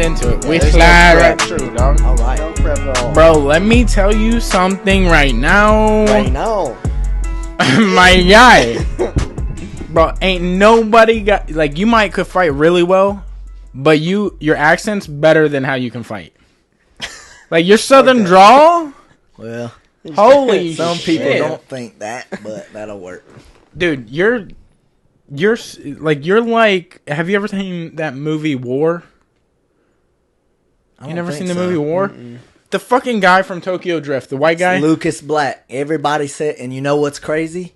right into it. We there's slide no right prep. through, dog. All right. No prep at all. Bro, let me tell you something right now. Right now. My guy. Bro, ain't nobody got... Like, you could fight really well, but your accent's better than how you can fight. Like, your southern drawl... Well, Holy some shit. people don't think that, but that'll work. Dude, you're like... Have you ever seen that movie War? You never seen the movie War? Mm-mm. The fucking guy from Tokyo Drift, the white guy? Lucas Black. Everybody said, and you know what's crazy?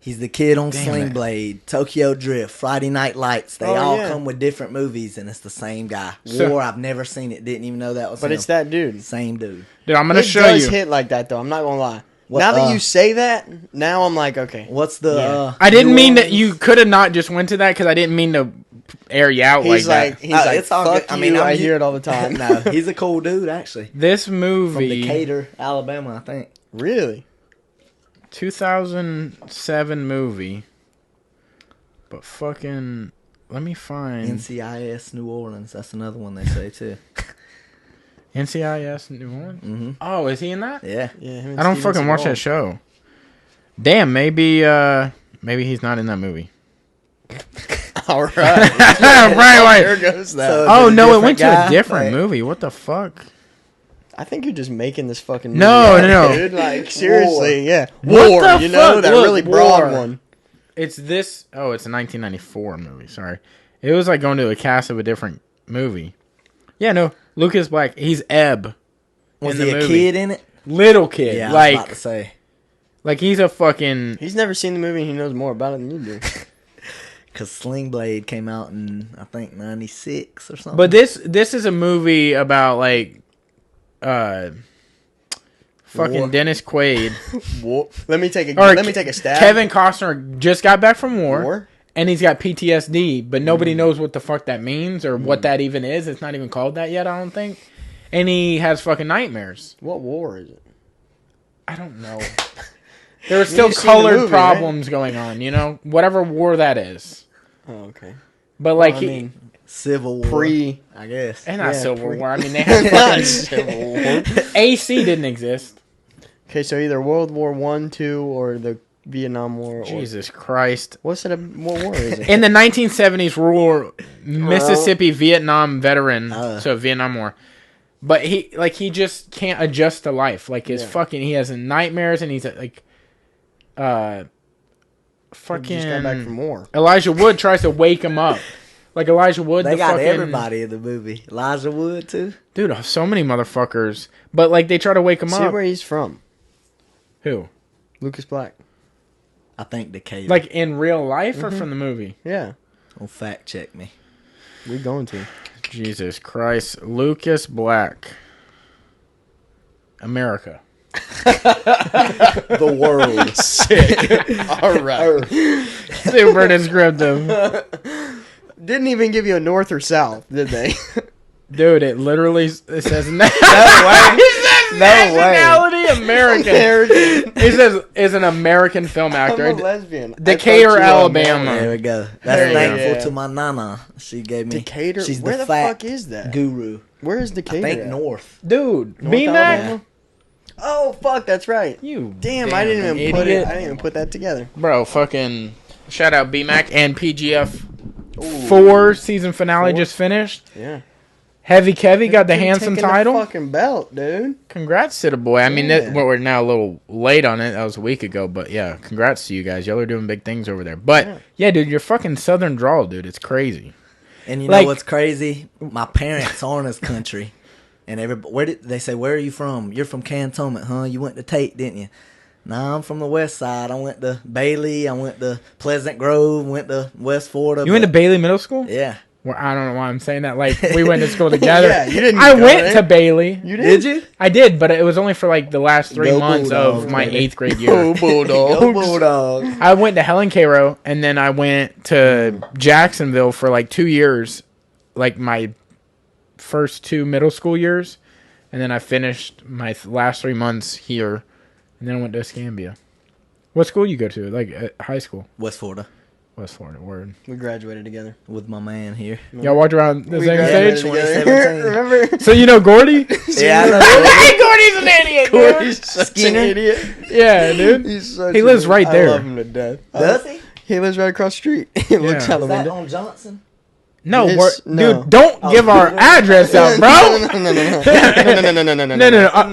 He's the kid on Sling Blade, Tokyo Drift, Friday Night Lights. They all come with different movies, and it's the same guy. War, I've never seen it. Didn't even know that was him. But it's that dude. Same dude. Dude, I'm going to show you. It does hit like that, though. I'm not going to lie. What, now that you say that, now I'm like, okay. What's the... I didn't mean that you could have not just went to that, because I didn't mean to air you out like that. He's like, it's all fuck good. you, I hear it all the time. No, he's a cool dude, actually. This movie... From Decatur, Alabama, I think. Really? 2007 movie. But fucking... Let me find... NCIS New Orleans. That's another one they say, too. NCIS New Orleans? Mm-hmm. Oh, is he in that? Yeah. I don't fucking watch that show. Damn, maybe he's not in that movie. All right. Right. There goes that. So no, it went to a different movie. What the fuck? I think you're just making this fucking movie No. dude. Like, seriously, yeah. What War, the you know, fuck? that Look, really broad War. one. It's this... Oh, it's a 1994 movie. Sorry. It was like going to a cast of a different movie. Yeah, no. Lucas Black. He's Ebb. Was he a kid in it? Little kid. Yeah, like, I was about to say. Like, he's a fucking... He's never seen the movie and he knows more about it than you do. Because Sling Blade came out in, I think, 96 or something. But this is a movie about, like... Fucking War. Dennis Quaid. Let me take a stab. Kevin Costner just got back from War? and he's got PTSD, but nobody knows what the fuck that means or what that even is. It's not even called that yet, I don't think. And he has fucking nightmares. What war is it? I don't know. There are still colored problems going on, you know? Whatever war that is. Oh, okay. But, like, Civil War. I guess. And not Civil War. I mean, they had fucking Civil War. AC didn't exist. Okay, so either World War I, II, or the Vietnam War. Jesus Christ. What war is it? In the 1970s, Mississippi Vietnam veteran, so Vietnam War. But he just can't adjust to life. Like, he has nightmares, and he's like, fucking. He just got back from war. Elijah Wood tries to wake him up. Like Elijah Wood. They got everybody in the movie. Elijah Wood, too. Dude, so many motherfuckers. But, like, they try to wake him up. See where he's from. Who? Lucas Black. I think Decatur. Like, in real life or from the movie? Yeah. Don't fact check me. We're going to. Jesus Christ. Lucas Black. America. The world. Sick. All right. Super descriptive. Didn't even give you a north or south, did they? Dude, it literally says No way. nationality American. It says is an American film actor. I'm a lesbian. Decatur, Alabama. There we go. That's thankful to my nana. She gave me. Decatur? She's Where the fuck is that? Guru. Where is Decatur? I think north. Dude, North B-Mac. Alabama? Oh fuck, that's right. You Damn, I didn't even put idiot. it. I didn't even put that together. Bro, fucking shout out B-Mac and PGF 4 season finale just finished. Yeah. Heavy Kevy got the handsome Taking title. the fucking belt, dude. Congrats to the boy. I mean, we're now a little late on it. That was a week ago, but yeah, congrats to you guys. Y'all are doing big things over there. But yeah, dude, your fucking southern drawl, dude, it's crazy. And you know what's crazy? My parents are in this country, and they say, "Where are you from? You're from Cantonment, huh? You went to Tate, didn't you?" Nah, I'm from the west side. I went to Bailey. I went to Pleasant Grove. Went to West Florida. You went to Bailey Middle School? Yeah. Well, I don't know why I'm saying that. Like, we went to school together. Yeah, you didn't. I went to Bailey. You did? Did you? I did, but it was only for like the last 3 Go months Bulldogs, of my baby. 8th grade year. Go Bulldogs. Go Bulldogs. I went to Helen Cairo, and then I went to Jacksonville for like 2 years, like my first 2 middle school years, and then I finished my last 3 months here, and then I went to Escambia. What school you go to? Like high school? West Florida. West Florida. Word. We graduated together. with my man here. Y'all walked around the We same graduated stage. together. Remember? So you know Gordy? Yeah, I know. Hey, Gordy's an idiot, dude. He's such Skinner? an idiot. Yeah, dude. He's such He an lives idiot. right there. I love him to death. Does he? He lives right across the street. He looks Yeah. out the Is that window. on Johnson? No, Yes, no. dude, don't give our address out, bro. No. No.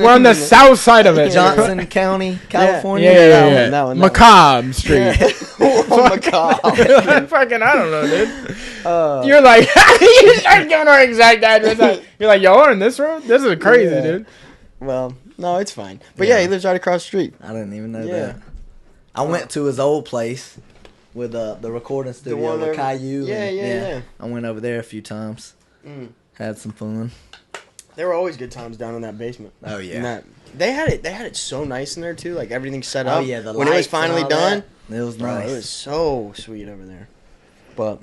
We're on the south side of it. Johnson County, California. Yeah. That one. Macabre Street. Oh my god. Fucking, I don't know, dude. You're like, you start giving our exact address. You're like, y'all are in this road? This is crazy, Yeah. dude. Well, no, it's fine. But yeah, he lives right across the street. I didn't even know Yeah. that. I went to his old place with the recording studio one with there- Caillou. Yeah, and, yeah. I went over there a few times. Mm. Had some fun. There were always good times down in that basement. Oh yeah. And that, they had it so nice in there too. Like everything's set Oh up. yeah. The when it was lights and finally all done, that, it was bro, nice. it was so sweet over there. But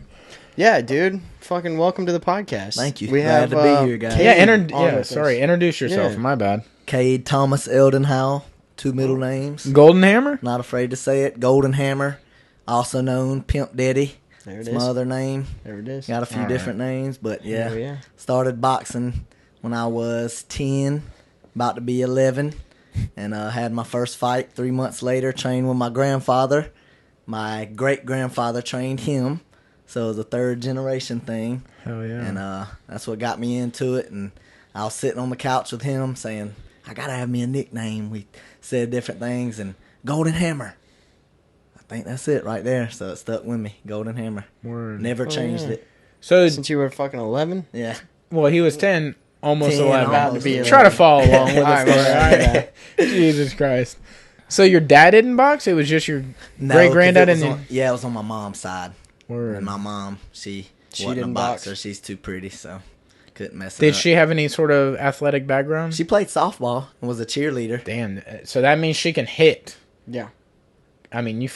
yeah, dude, fucking welcome to the podcast. Thank you. We Glad have to be here, guys. Cade Yeah, on with us. sorry. Introduce yourself. Yeah. My bad. Cade Thomas Eldon Howell, 2 middle names. Golden Hammer? Not afraid to say it. Golden Hammer, also known Pimp Daddy. There it It's is. my other name. There it is. Got a few All different names, but yeah. Oh, yeah. Started boxing when I was 10, about to be 11, and had my first fight 3 months later. Trained with my grandfather. My great grandfather trained him, so it was a third generation thing. Hell yeah. And that's what got me into it. And I was sitting on the couch with him saying, I gotta have me a nickname. We said different things, and Golden Hammer. I think that's it right there. So it stuck with me. Golden Hammer. Word. Never Oh, changed yeah. it. So, Since you were fucking 11. Yeah. well, he was 10, almost 10, 11. about to be Try to 11. follow along with All us right, there. all right, All right. Jesus Christ. So your dad didn't box? It was just your No, great 'cause granddad it was and on, yeah, it was on my mom's side. Word. And my mom, she wasn't a didn't box? boxer. She's too pretty, so couldn't mess it Did up. she have any sort of athletic background? She played softball and was a cheerleader. Damn. So that means she can hit. Yeah. I mean, you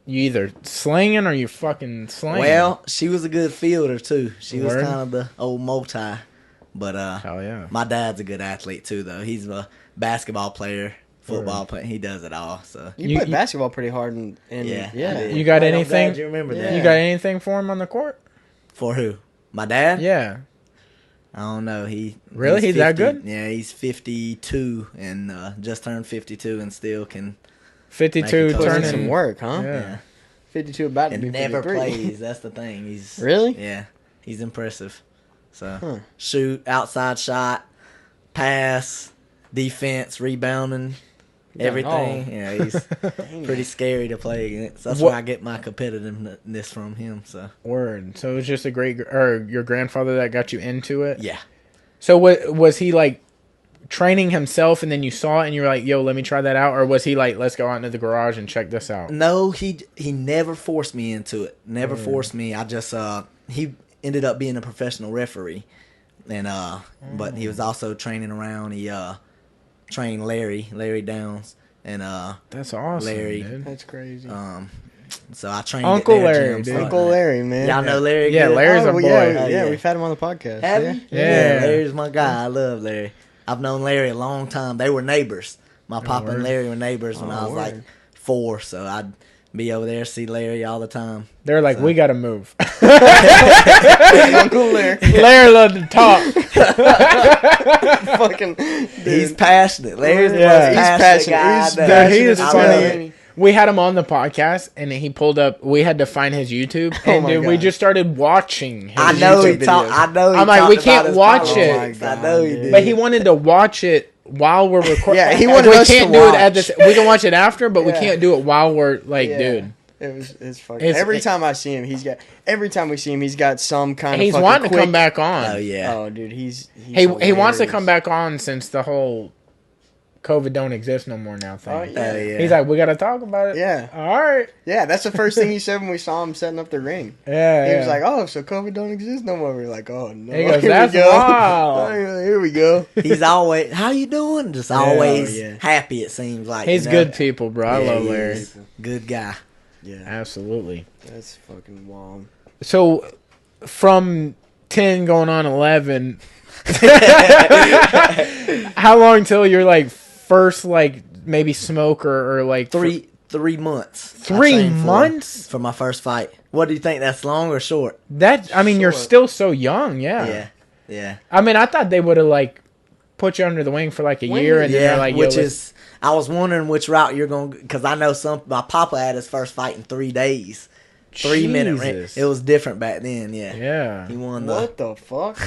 either slinging or you fucking slinging. Well, she was a good fielder too. She was Word. kind of the old multi. But hell yeah. my dad's a good athlete too, though. He's a basketball player, football player. He does it all. So You You- played you- basketball pretty hard and yeah, I yeah. did. You got Well, I'm anything? glad you remember Yeah. that? You got anything for him on the court? For who? My dad? Yeah. I don't know. Really? He's that good? Yeah, he's 52 and just turned 52 and still can 52 Make it Put in turning. some work, huh? Yeah. yeah. 52 about to be And never 53. plays. That's the thing. He's Really? Yeah, he's impressive. So Huh. shoot, outside shot, pass, defense, rebounding, Yeah, everything. oh. Yeah, he's Dang pretty it. scary to play against. That's What- where I get my competitiveness from him. So Word. So it was just or your grandfather that got you into it? yeah, So what was he like training himself and then you saw it and you were like, yo, let me try that out? Or was he like, let's go out into the garage and check this out? no, he never forced me into it. Never forced me. I just he ended up being a professional referee, and but he was also training around. He trained Larry Downs, and That's awesome, Larry. dude. That's crazy. so I trained Uncle at their Larry, gym, dude. so- Uncle Larry, man. Y'all know Larry? Yeah, good? Larry's a Oh, boy. yeah, Oh, yeah, yeah. we've had him on the podcast. Have yeah. you? Yeah. Larry's my guy. I love Larry. I've known Larry a long time. They were neighbors. My papa and word. Larry were neighbors when Oh, I was like word. 4, so I'd be over there, see Larry all the time. They're like, we got to move. Uncle Larry. Larry loved to talk. Fucking. He's passionate. Larry's the Yeah. most He's passionate guy. He's I know. Dude, he is I funny. love it. We had him on the podcast, and he pulled up. We had to find his YouTube, Oh and my dude, we God. just started watching. His I know YouTube he talked. videos. I know. He I'm like, talked we about can't his watch politics. it. Oh my God, I know he dude. did. But he wanted to watch it while we're recording. Yeah, he Like, wanted we us to can't do it at watch. this. We can watch it after, but we Yeah. can't do it while we're like, Yeah. dude. It's fucking. It's- every time I see him, every time we see him, he's got some kind He's of. Fucking wanting to quick, come back on. Oh yeah. Oh, dude, he's He wants to hilarious. come back on since the whole COVID don't exist no more now thing. Oh, yeah. Oh, yeah. He's like, we got to talk about it. Yeah. All right. Yeah, that's the first thing he said when we saw him setting up the ring. Yeah. He yeah. was like, "Oh, so COVID don't exist no more." We were like, "Oh no." He goes, Here we "That's go." wild." Here we go. He's always, how you doing? Just always yeah. happy. It seems like He's you know? good people, bro. I Yeah, love he Larry. is. Good guy. Yeah, Absolutely. that's fucking wild. So, from 10 going on 11, how long till you're like first like maybe smoke or like Three 3 months. 3 months for my first fight. What do you think? That's long or short? You're still so young. Yeah. Yeah. I mean, I thought they would have like put you under the wing for like a year, and then they're like, I was wondering which route you're going, because I know my papa had his first fight in 3 days. 3-minute ring. It was different back then. Yeah. He won what the fuck?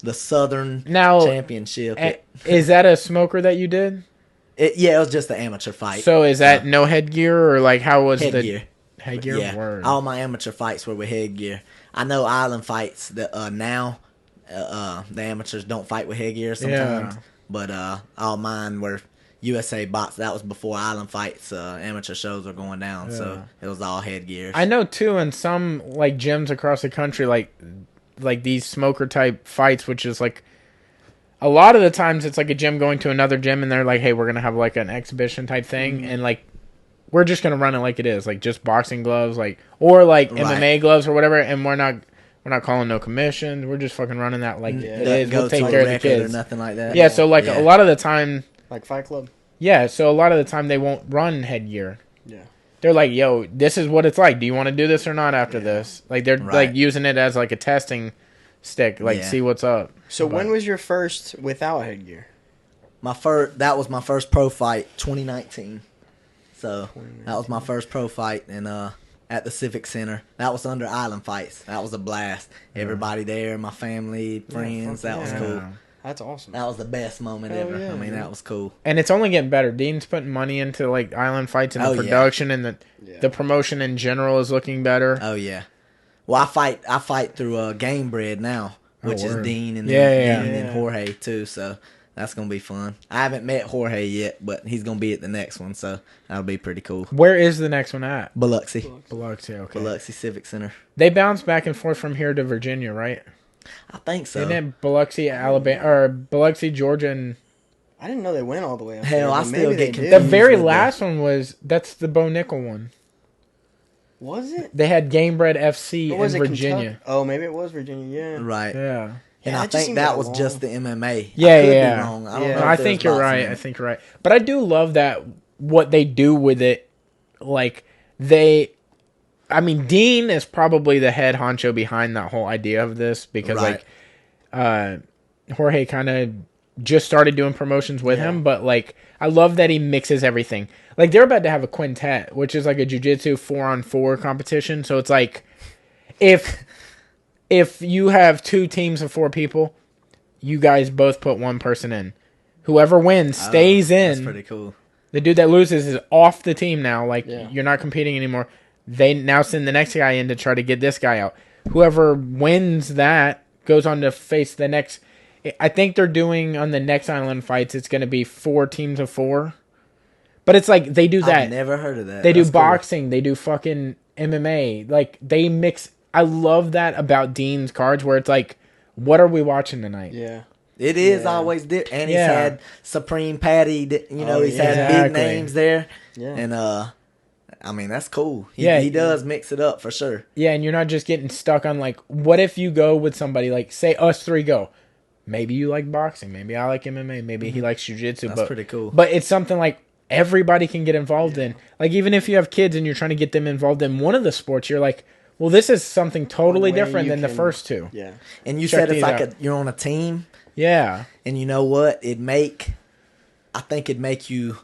the Southern Championship. Is that a smoker that you did? It was just an amateur fight. So is that no headgear, or like how was headgear? Headgear. Yeah, Word. all my amateur fights were with headgear. I know island fights that now the amateurs don't fight with headgear sometimes, but all mine were USA box. That was before island fights. Amateur shows were going down, so it was all headgear. I know too, in some like gyms across the country, like these smoker type fights, which is like. A lot of the times it's like a gym going to another gym and they're like, hey, we're going to have like an exhibition type thing. And like, we're just going to run it like it is. Like just boxing gloves, like, or like MMA gloves or whatever. And we're not calling no commissions. We're just fucking running that like it is. We'll take care of the kids. Or nothing like that. Yeah. So like a lot of the time. Like Fight Club. Yeah. So a lot of the time they won't run headgear. Yeah. They're like, yo, this is what it's like. Do you want to do this or not after this? Like they're like using it as like a testing stick, like see what's up. So when was your first without headgear? That was my first pro fight, 2019. So that was my first pro fight, and at the Civic Center. That was under Island Fights. That was a blast. Everybody there, my family, friends. That was cool. That's awesome. That was the best moment ever. Yeah, I mean, that was cool. And it's only getting better. Dean's putting money into like Island Fights and the production and the promotion in general is looking better. Oh yeah. Well, I fight through Gamebred now, which is Dean and Dean and Jorge too. So that's gonna be fun. I haven't met Jorge yet, but he's gonna be at the next one, so that'll be pretty cool. Where is the next one at? Biloxi. Okay. Biloxi Civic Center. They bounce back and forth from here to Virginia, right? I think so. Isn't it Biloxi, Alabama, or Biloxi, Georgia, and I didn't know they went all the way up Hell, there, I still get confused. the very last one that's the Bo Nickel one. Was it? They had Gamebred FC in Virginia. Kentucky? Oh, maybe it was Virginia. Yeah. Right. Yeah. And I think that was just the MMA. Yeah, I could be wrong. I don't know. I think you're right. I think you're right. But I do love that what they do with it. Like Dean is probably the head honcho behind that whole idea of this because Jorge kind of just started doing promotions with him, but like I love that he mixes everything. Like they're about to have a quintet, which is like a jiu-jitsu 4-on-4 competition. So it's like if you have 2 teams of 4 people, you guys both put one person in. Whoever wins stays in. That's pretty cool. The dude that loses is off the team now. Like you're not competing anymore. They now send the next guy in to try to get this guy out. Whoever wins that goes on to face the next. I think they're doing on the next Island Fights. It's going to be 4 teams of 4. But it's like they do that. I've never heard of that. They do boxing. They do fucking MMA. Like they mix. I love that about Dean's cards where it's like, what are we watching tonight? Yeah. It is always different. And he's had Supreme Patty. He's had big names there. Yeah. And I mean, that's cool. He does mix it up for sure. Yeah, and you're not just getting stuck on like, what if you go with somebody like, say us 3 go. Maybe you like boxing. Maybe I like MMA. Maybe he likes jiu-jitsu. That's pretty cool. But it's something like everybody can get involved in. Like even if you have kids and you're trying to get them involved in one of the sports, you're like, well, this is something totally different than the first 2. Yeah. And you said it's like you're on a team. Yeah. And you know what? I think it'd make you,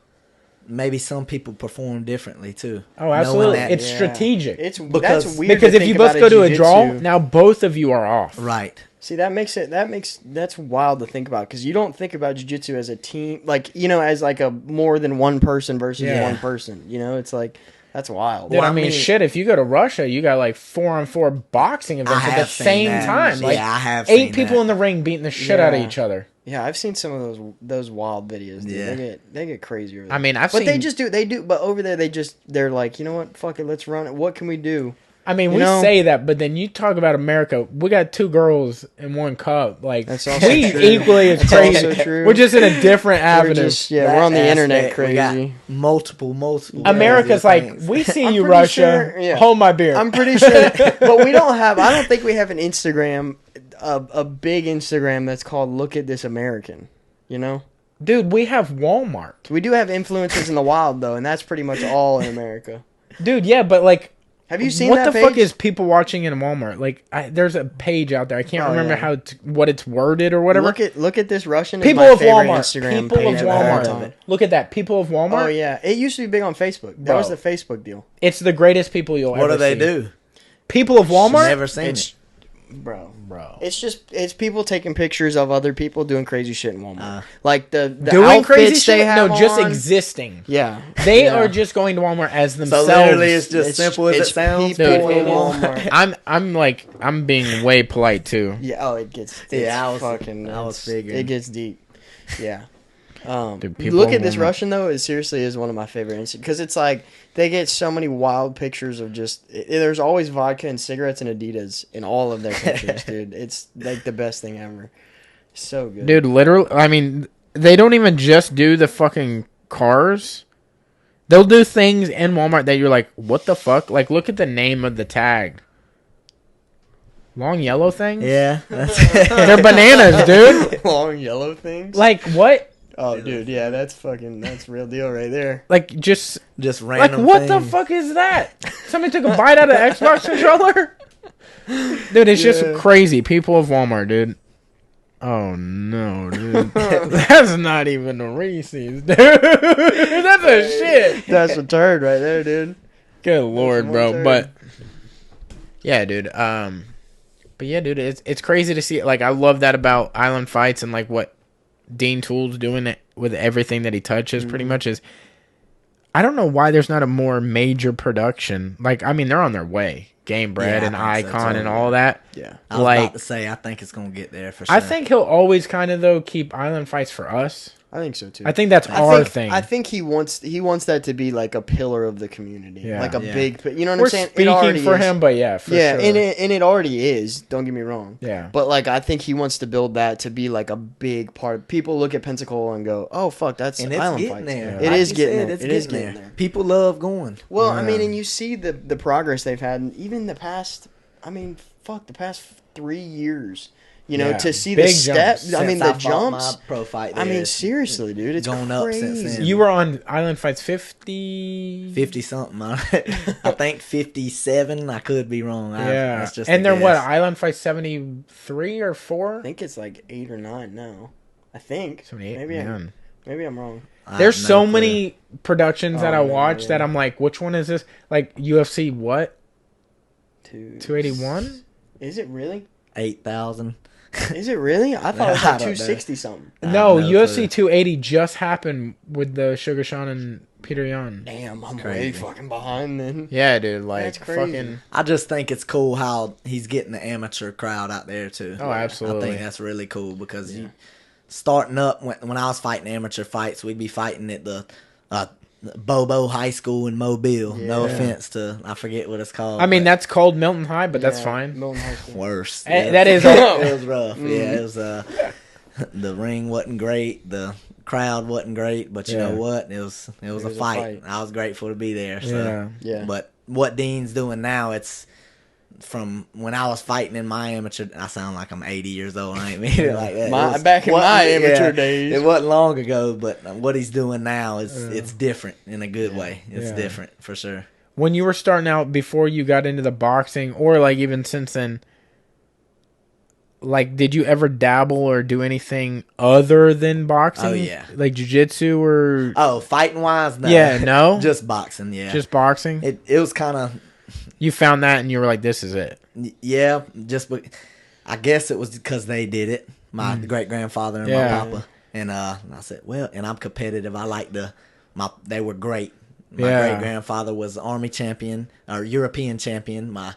maybe some people perform differently too. Oh, absolutely. It's strategic. That's weird because if you both go to a draw, now both of you are off. Right. See, that's wild to think about because you don't think about jiu-jitsu as a team, like, as like a more than one person versus one person. It's like, that's wild. Dude, I mean, shit, if you go to Russia, you got like 4-on-4 boxing events at the same time. Like, I have 8 people in the ring beating the shit out of each other. Yeah, I've seen some of those wild videos. Dude. Yeah. They get crazy over there. I mean, but over there they're like, you know what, fuck it, let's run it. What can we do? I mean, we say that, but then you talk about America. We got 2 girls in 1 cup. Like, that's also we true. Equally as crazy. Also true. We're just in a different avenue. We're on the internet crazy. We got multiple. America's like, we see you, Russia. Sure, hold my beer. I'm pretty sure, but we don't have. I don't think we have an Instagram, a big Instagram that's called "Look at This American." Dude, we have Walmart. We do have influencers in the wild though, and that's pretty much all in America. Dude, yeah, but like, have you seen what that the page? fuck is people watching in Walmart? Like, there's a page out there. I can't remember what it's worded or whatever. Look at this Russian. People is of my favorite Walmart. Instagram People of page of all Walmart. time. Look at that. People of Walmart. Oh yeah, it used to be big on Facebook. That Bro. was the Facebook deal. It's the greatest people you'll ever see. What do they do? People of Walmart. Never seen it. Bro. It's people taking pictures of other people doing crazy shit in Walmart. Like the doing outfits crazy they shit. have No, just on. existing. Yeah, They are just going to Walmart as themselves. So literally, it's just simple as it sounds. People Dude, in Walmart. I'm being way polite too. Yeah. Oh, it gets. Yeah, I was figuring. It gets deep. Yeah. Dude, people Look in at this Walmart. Russian though. It seriously is one of my favorite instances because it's like they get so many wild pictures of just. There's always vodka and cigarettes and Adidas in all of their pictures, dude. It's like the best thing ever. So good, Dude, literally, I mean, they don't even just do the fucking cars. They'll do things in Walmart that you're like, what the fuck? Like, look at the name of the tag. Long yellow things? Yeah, They're bananas, dude. Long yellow things. Like, what? Oh, dude, yeah, that's real deal right there. Like, just random. like, what the things. fuck is that? Somebody took a bite out of the Xbox controller? Dude, it's just crazy. People of Walmart, dude. Oh, no, dude. That's not even a Reese's, dude. That's a shit. That's a turd right there, dude. Good lord, bro. turd. But, yeah, dude. But, yeah, dude, it's crazy to see. Like, I love that about Island Fights and, like, what Dean Toole's doing it with everything that he touches pretty much is. I don't know why there's not a more major production. Like, I mean, they're on their way. Gamebred and I think so, Icon too. and all that. Yeah. I was about to say, I think it's gonna get there for sure. I think he'll always kind of though keep Island Fights for us. I think so too. I think that's our thing. I think he wants that to be like a pillar of the community, Yeah. like a Yeah. big. You know what We're I'm saying? speaking It already for is. him, but yeah, for Yeah, sure. and it already is. Don't get me wrong. Yeah. But like, I think he wants to build that to be like a big part. People look at Pensacola and go, "Oh fuck, that's and it's Island getting Fights." there. It Like is you getting said, there. it's It is getting getting there. People love going. Well, I Yeah. mean, and you see the progress they've had, and even the past. I mean, fuck, the past 3 years. You know, Yeah. to see Big the step. jumps. I mean, Since the fought jumps. my pro fight I there, mean, it's seriously, dude, it's gone crazy. up since then. You were on Island Fights 50? 50 something. I think 57. I could be wrong. Yeah. That's just And a they're what, guess. Island Fights 73 or 4? I think it's like 8 or 9 now. I think. 78? Maybe I'm wrong. I There's have no so clue. many productions that I Oh, yeah, watch yeah. that I'm like, which one is this? Like UFC what? 281? Is it really? 8,000. Is it really? I thought it was I like don't know. 260 something. I have No, no UFC clue. 280 just happened with the Sugar Sean and Peter Yan. Damn, I'm way crazy. fucking behind then. Yeah, dude, like That's crazy. fucking I just think it's cool how he's getting the amateur crowd out there too. Oh, absolutely. I think that's really cool because you starting up when I was fighting amateur fights, we'd be fighting at the Bobo High School in Mobile. No Yeah. offense to I forget what it's called. I mean, but that's called Milton High, but that's Yeah, fine. Milton High School. worse. That is it was rough. Yeah, it was the ring wasn't great, the crowd wasn't great, but you Yeah. know what? It was a was a fight. fight. I was grateful to be there. So. Yeah. Yeah. But what Dean's doing now, it's from when I was fighting in my amateur. I sound like I'm 80 years old. I ain't mean it like that. Back in my amateur days. It wasn't long ago, but what he's doing now is it's different in a good way. It's Yeah. different for sure. When you were starting out before you got into the boxing, or like even since then, like did you ever dabble or do anything other than boxing? Oh, yeah. Like jiu-jitsu or Oh, fighting wise, no. Yeah, no? just boxing. Yeah, just boxing? it was kind of. You found that and you were like, this is it. Yeah, I guess it was because they did it. My great grandfather and Yeah. my papa, and I said, well, and I'm competitive. I like they were great. My Yeah. great grandfather was Army champion or European champion. My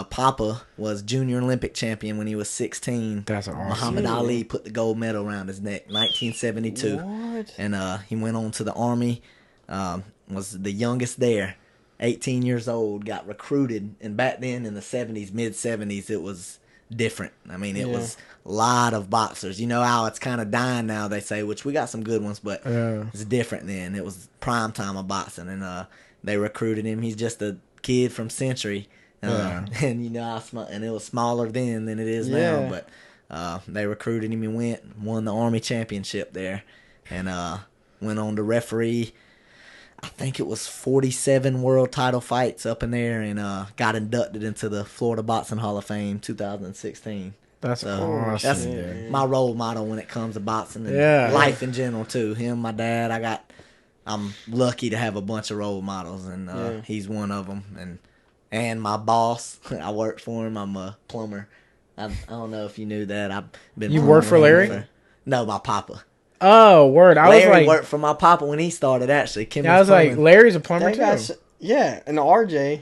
papa was Junior Olympic champion when he was 16. That's awesome. Muhammad Ali put the gold medal around his neck, 1972. What? And he went on to the Army. Was the youngest there. 18 years old, got recruited, and back then in the 70s, mid 70s, it was different. I mean, it was a lot of boxers. You know how it's kind of dying now, they say, which we got some good ones, but it's different then. It was prime time of boxing, and they recruited him. He's just a kid from Century, and you know, and it was smaller then than it is now, but they recruited him and won the Army championship there. and went on to referee. I think it was 47 world title fights up in there, and got inducted into the Florida Boxing Hall of Fame 2016. That's So awesome, that's dude. my role model when it comes to boxing and life in general too. Him, my dad. I'm lucky to have a bunch of role models, and he's one of them. And my boss, I work for him. I'm a plumber. I don't know if you knew that. I've been. You work for Larry? No, my papa. Oh, word! Larry worked for my papa when he started. Actually, I was like, Larry's a plumber too. And RJ.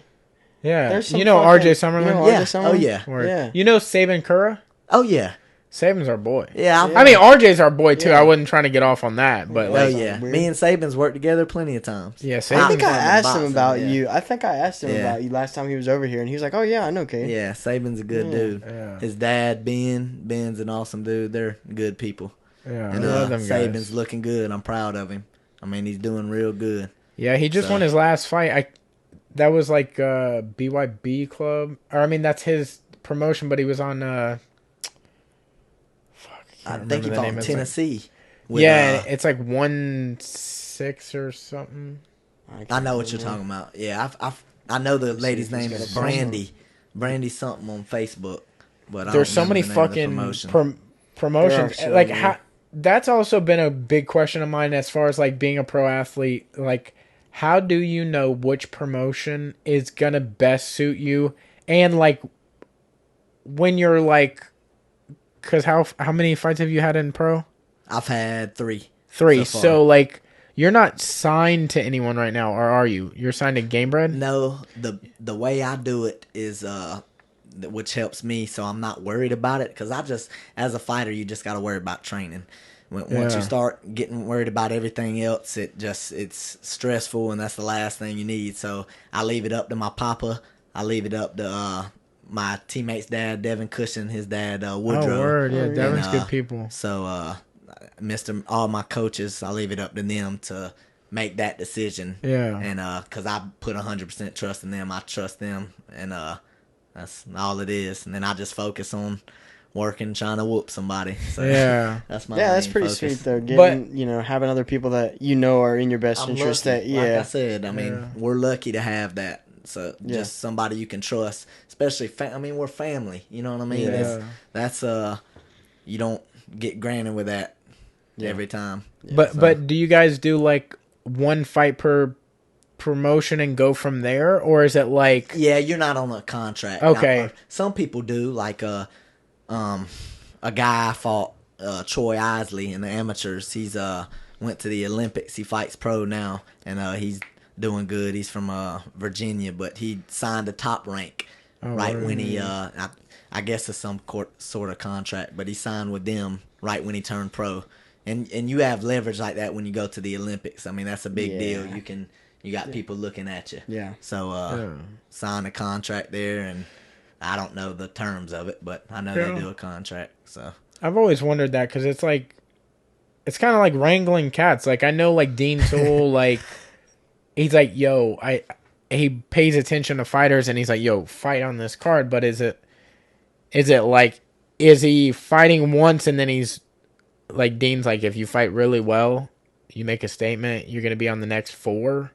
Yeah, There's some RJ Summerlin. You know yeah. RJ Summerlin? Oh yeah. Word. Yeah. You know Saban Kura? Oh yeah. Saban's our boy. Yeah. I mean, RJ's our boy too. Yeah. I wasn't trying to get off on that, but Oh like, yeah. weird. Me and Saban's worked together plenty of times. yeah, I Saban's think I asked him boxing, about yeah. you. I think I asked him about you last time he was over here, and he was like, "Oh yeah, I know Cade." Yeah, Saban's a good dude. Yeah. His dad, Ben's an awesome dude. They're good people. Yeah, And I love them guys. Saban's looking good. I'm proud of him. I mean, he's doing real good. Yeah, he just won his last fight. That was like BYB Club, or I mean, that's his promotion, but he was on. I think he fought in Tennessee. It's like 1-6 or something. I know what you're talking about. Yeah, I know the lady's name is Brandy. Brandy something on Facebook. But There's so don't many remember the name of the fucking promotions. There are so Like many. how, that's also been a big question of mine as far as like being a pro athlete. Like, how do you know which promotion is gonna best suit you? And like, when you're like, because how many fights have you had in pro? I've had 3. 3. so far. So like, you're not signed to anyone right now, or are you? You're signed to Gamebred? No, the way I do it is which helps me, so I'm not worried about it. Because as a fighter, you just got to worry about training. Once you start getting worried about everything else, it's stressful, and that's the last thing you need. So I leave it up to my papa. I leave it up to my teammate's dad, Devin Cushion, his dad Woodrow. Oh, word, yeah, Devin's And, good people. So all my coaches, I leave it up to them to make that decision. Yeah. And because I put 100% trust in them, I trust them, and that's all it is. And then I just focus on working, trying to whoop somebody. So Yeah. that's my Yeah, that's main pretty focus. sweet though. Getting, having other people that you know are in your best I'm interest. lucky. That Like I said, I mean, Yeah. we're lucky to have that. So Yeah. just somebody you can trust, especially. We're family. You know what I mean? Yeah. That's you don't get granted with that every time. But do you guys do like one fight per promotion and go from there, or is it like Yeah, you're not on a contract. Okay. Now, some people do. Like a guy fought Troy Isley in the amateurs. He's went to the Olympics. He fights pro now, and he's doing good. He's from Virginia, but he signed a top rank when he I guess it's some sort of contract, but he signed with them right when he turned pro. And you have leverage like that when you go to the Olympics. I mean, that's a big deal. You got people looking at you. Yeah. So sign a contract there, and I don't know the terms of it, but I know they do a contract. So I've always wondered that because it's like it's kind of like wrangling cats. Like I know like Dean Toole, like he's like, yo, he pays attention to fighters and he's like, yo, fight on this card. But is it like, is he fighting once and then he's like, Dean's like, if you fight really well, you make a statement, you're going to be on the next 4?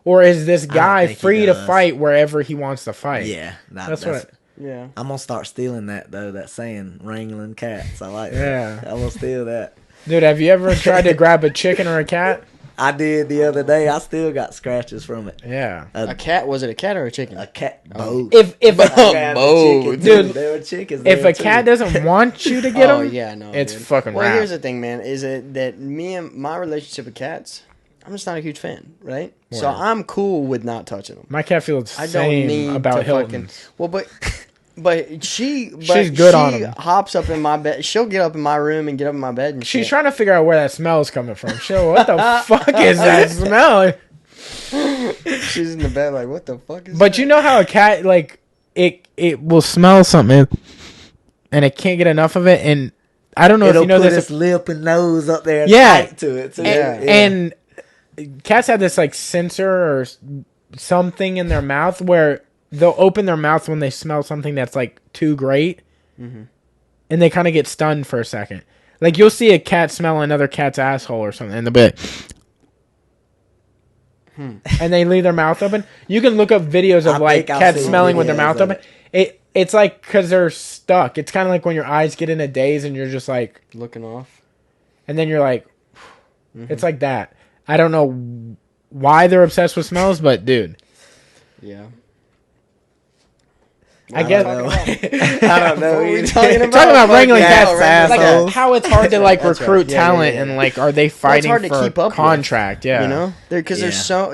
Or is this guy free to fight wherever he wants to fight? yeah, That's what. Yeah. I'm gonna start stealing that though. That saying, wrangling cats. I like Yeah. that. I'm gonna steal that. Dude, have you ever tried to grab a chicken or a cat? I did the other day. I still got scratches from it. Yeah. A cat? Was it a cat or a chicken? A cat. Both. If I grabbed a chicken, dude, too. There were chickens. if there, a cat too. doesn't want you to get him, yeah, no. it's dude. fucking Well, rap. here's the thing, man. Is it that me and my relationship with cats? I'm just not a huge fan, right? So I'm cool with not touching them. My cat feels the I don't same need about to Hilton. Well, but she's good on 'em. hops up in my bed. She'll get up in my room and get up in my bed and She's shit. trying to figure out where that smell's coming from. What the fuck is that smell? She's in the bed like, what the fuck is But that? you know how a cat, like, it will smell something and it can't get enough of it. And I don't know It'll if you know put this. its lip and nose up there. Yeah. Tight to it. Too. And cats have this like sensor or something in their mouth where they'll open their mouth when they smell something that's like too great, and they kind of get stunned for a second. Like you'll see a cat smell another cat's asshole or something in the bit. And they leave their mouth open. You can look up videos of like cats smelling with their mouth open. It's like because they're stuck. It's kind of like when your eyes get in a daze and you're just like looking off, and then you're like, it's like that. I don't know why they're obsessed with smells, but dude, yeah. I guess I don't know. What are we talking about? Talking about wrangling cats, assholes. like how it's hard to like That's recruit right. Yeah, talent yeah. and like are they fighting hard to for keep up contract? Yeah, You know, because there's so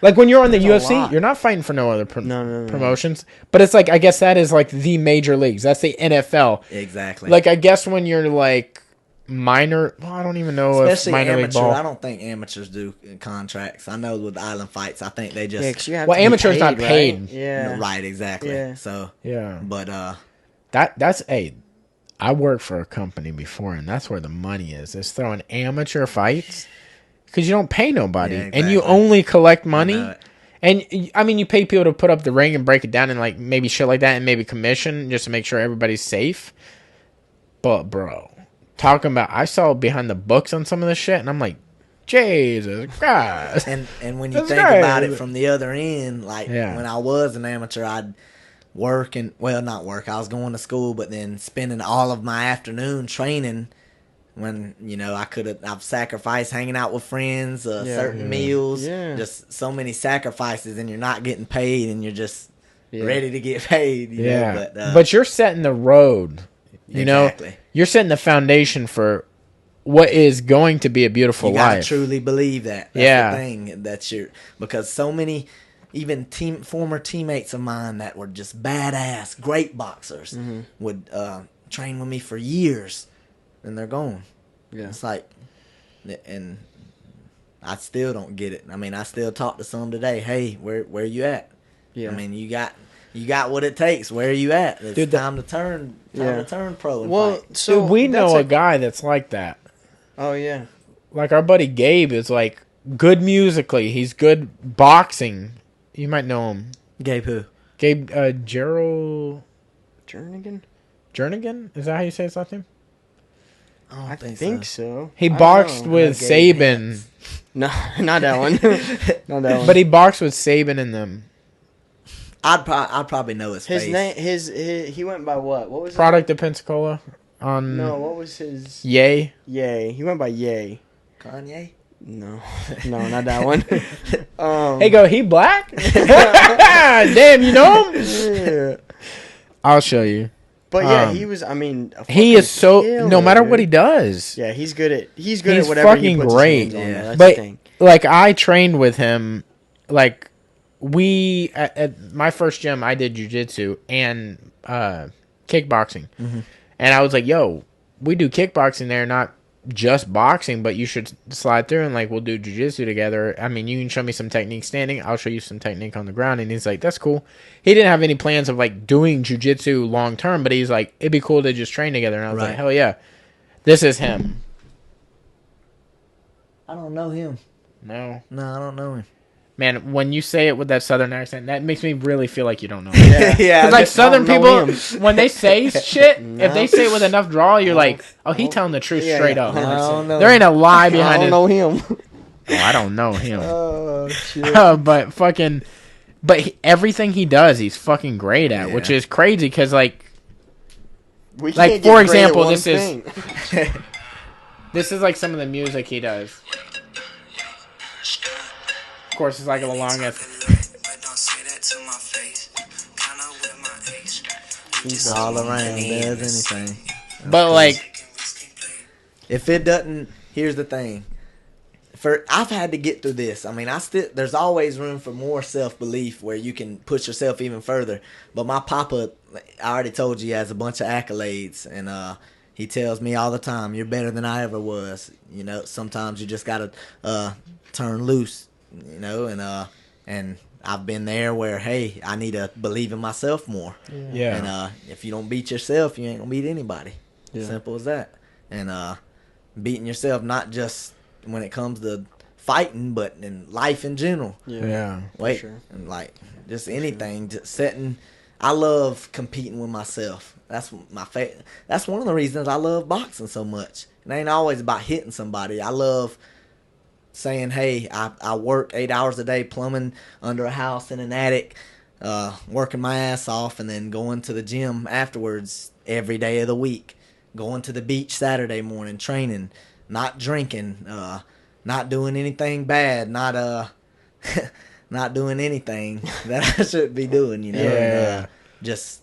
like when you're on the There's a UFC, lot. you're not fighting for no other No. promotions. But it's like I guess that is like the major leagues. That's the NFL. Exactly. Like I guess when you're like minor, well, I don't even know especially if minor league amateur. ball. I don't think amateurs do contracts. I know with the island fights, I think they just yeah, 'cause you have Well, to be amateurs not right? paid. Yeah, right exactly. Yeah. So Yeah, but that's I worked for a company before, and that's where the money is. It's throwing amateur fights because you don't pay nobody, Yeah, and you exactly. only collect I money. know it. And I mean, you pay people to put up the ring and break it down and like maybe shit like that, and maybe commission just to make sure everybody's safe. But bro, talking about, I saw behind the books on some of this shit, and I'm like, Jesus Christ. And when you That's think right. about it from the other end, like Yeah. when I was an amateur, I'd work and not work. I was going to school, but then spending all of my afternoon training. When I've sacrificed hanging out with friends, certain meals, just so many sacrifices, and you're not getting paid, and you're just ready to get paid. You know? But you're setting the road. You know, you're setting the foundation for what is going to be a beautiful you gotta life. truly believe that. That's the thing. Because so many, even former teammates of mine that were just badass, great boxers, would train with me for years, and they're gone. Yeah. It's like, and I still don't get it. I mean, I still talk to some today. Hey, where you at? Yeah. I mean, you got what it takes. Where are you at? It's Dude, time to turn pro. And fight. so Dude, we that's know a guy that's like that. Oh yeah. Like our buddy Gabe is like good musically. He's good boxing. You might know him. Gabe who? Gabe Gerald Jernigan? Jernigan? Is that how you say his last name? I don't think so. He I don't boxed know. with Gabe Saban. No, not that one. Not that one. But he boxed with Saban and them. I'd probably know his face. name, he went by what? What was Product of Pensacola on No, what was his? Yay. Yay. He went by Yay. Kanye? No, not that one. Hey, he black? Damn, you know him? Yeah. I'll show you. But yeah, he was. I mean, a He is so killer, no matter what dude. he does. Yeah, he's good at He's whatever fucking he puts great. his hands on. Yeah. though. That's But the thing. like I trained with him, like we at my first gym I did jiu-jitsu and kickboxing. And I was like, yo, we do kickboxing there, not just boxing, but you should slide through and like we'll do jiu-jitsu together. I mean, you can show me some technique standing, I'll show you some technique on the ground. And he's like, that's cool. He didn't have any plans of like doing jiu-jitsu long term, but he's like, it'd be cool to just train together. And I was like, hell yeah, this is him. I don't know him. No, I don't know him. man, when you say it with that southern accent, that makes me really feel like you don't know. Yeah. Because like southern don't know people, when they say shit, if they say it with enough drawl, you're like, oh, he telling the truth straight up. I don't know. There ain't a lie I behind don't it. know him. Oh, I don't know him. Oh shit. But everything he does, he's fucking great at, which is crazy. Because like We Like, can't for get great at example, one this is- thing. this is like some of the music he does. Of course, it's like a long ass. He's All around, does anything. But like, If it doesn't, here's the thing. I've had to get through this. I mean, there's always room for more self-belief where you can push yourself even further. But my papa, I already told you, he has a bunch of accolades, and he tells me all the time, "You're better than I ever was." You know, sometimes you just gotta turn loose. You know, and I've been there where, hey, I need to believe in myself more. yeah. And if you don't beat yourself, you ain't gonna beat anybody. Yeah. Simple as that. And beating yourself, not just when it comes to fighting, but in life in general. Yeah. Wait, sure. and like just anything, just setting. I love competing with myself. That's my That's one of the reasons I love boxing so much. It ain't always about hitting somebody. I love saying, hey, I work 8 hours a day plumbing under a house in an attic, working my ass off, and then going to the gym afterwards every day of the week, going to the beach Saturday morning, training, not drinking, not doing anything bad, not not doing anything that I should be doing, you know. Yeah. And, just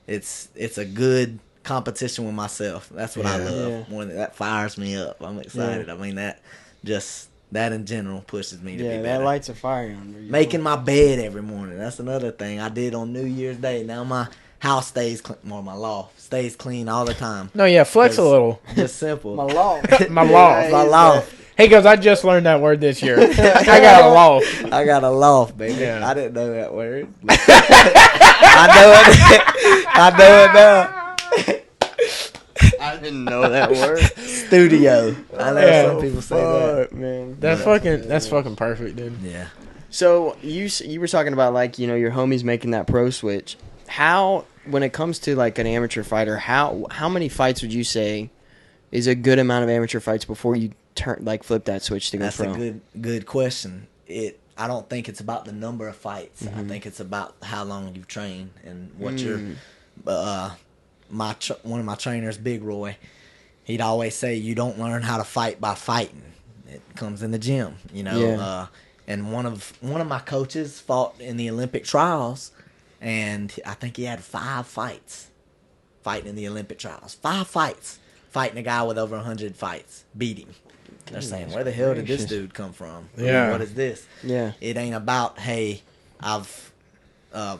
it's a good competition with myself. That's what I love. Yeah. More than that fires me up. I'm excited. I mean that in general pushes me to be better. that lights a fire under you. Making my bed every morning. That's another thing I did on New Year's Day. Now my house stays clean, or my loft stays clean all the time. No, yeah, flex a little. Just simple. My loft. My loft. My loft. Hey, guys, I just learned that word this year. I got a loft. I got a loft, baby. Yeah. I didn't know that word. I know it now. I didn't know that word. Studio. I know Yeah. some people say that. Man. That's fucking perfect, dude. Yeah. So you were talking about, like, you know, your homies making that pro switch. How, when it comes to like an amateur fighter, how many fights would you say is a good amount of amateur fights before you flip that switch to go That's pro? a good question. I don't think it's about the number of fights. Mm-hmm. I think it's about how long you've trained and what your one of my trainers, Big Roy, he'd always say you don't learn how to fight by fighting. It comes in the gym, you know. Yeah. And one of my coaches fought in the Olympic trials, and I think he had 5 fights fighting in the Olympic trials. 5 fights fighting a guy with over 100 fights, beat him. They're saying, where the hell did this dude come from? Yeah. What is this? Yeah. It ain't about, hey, I've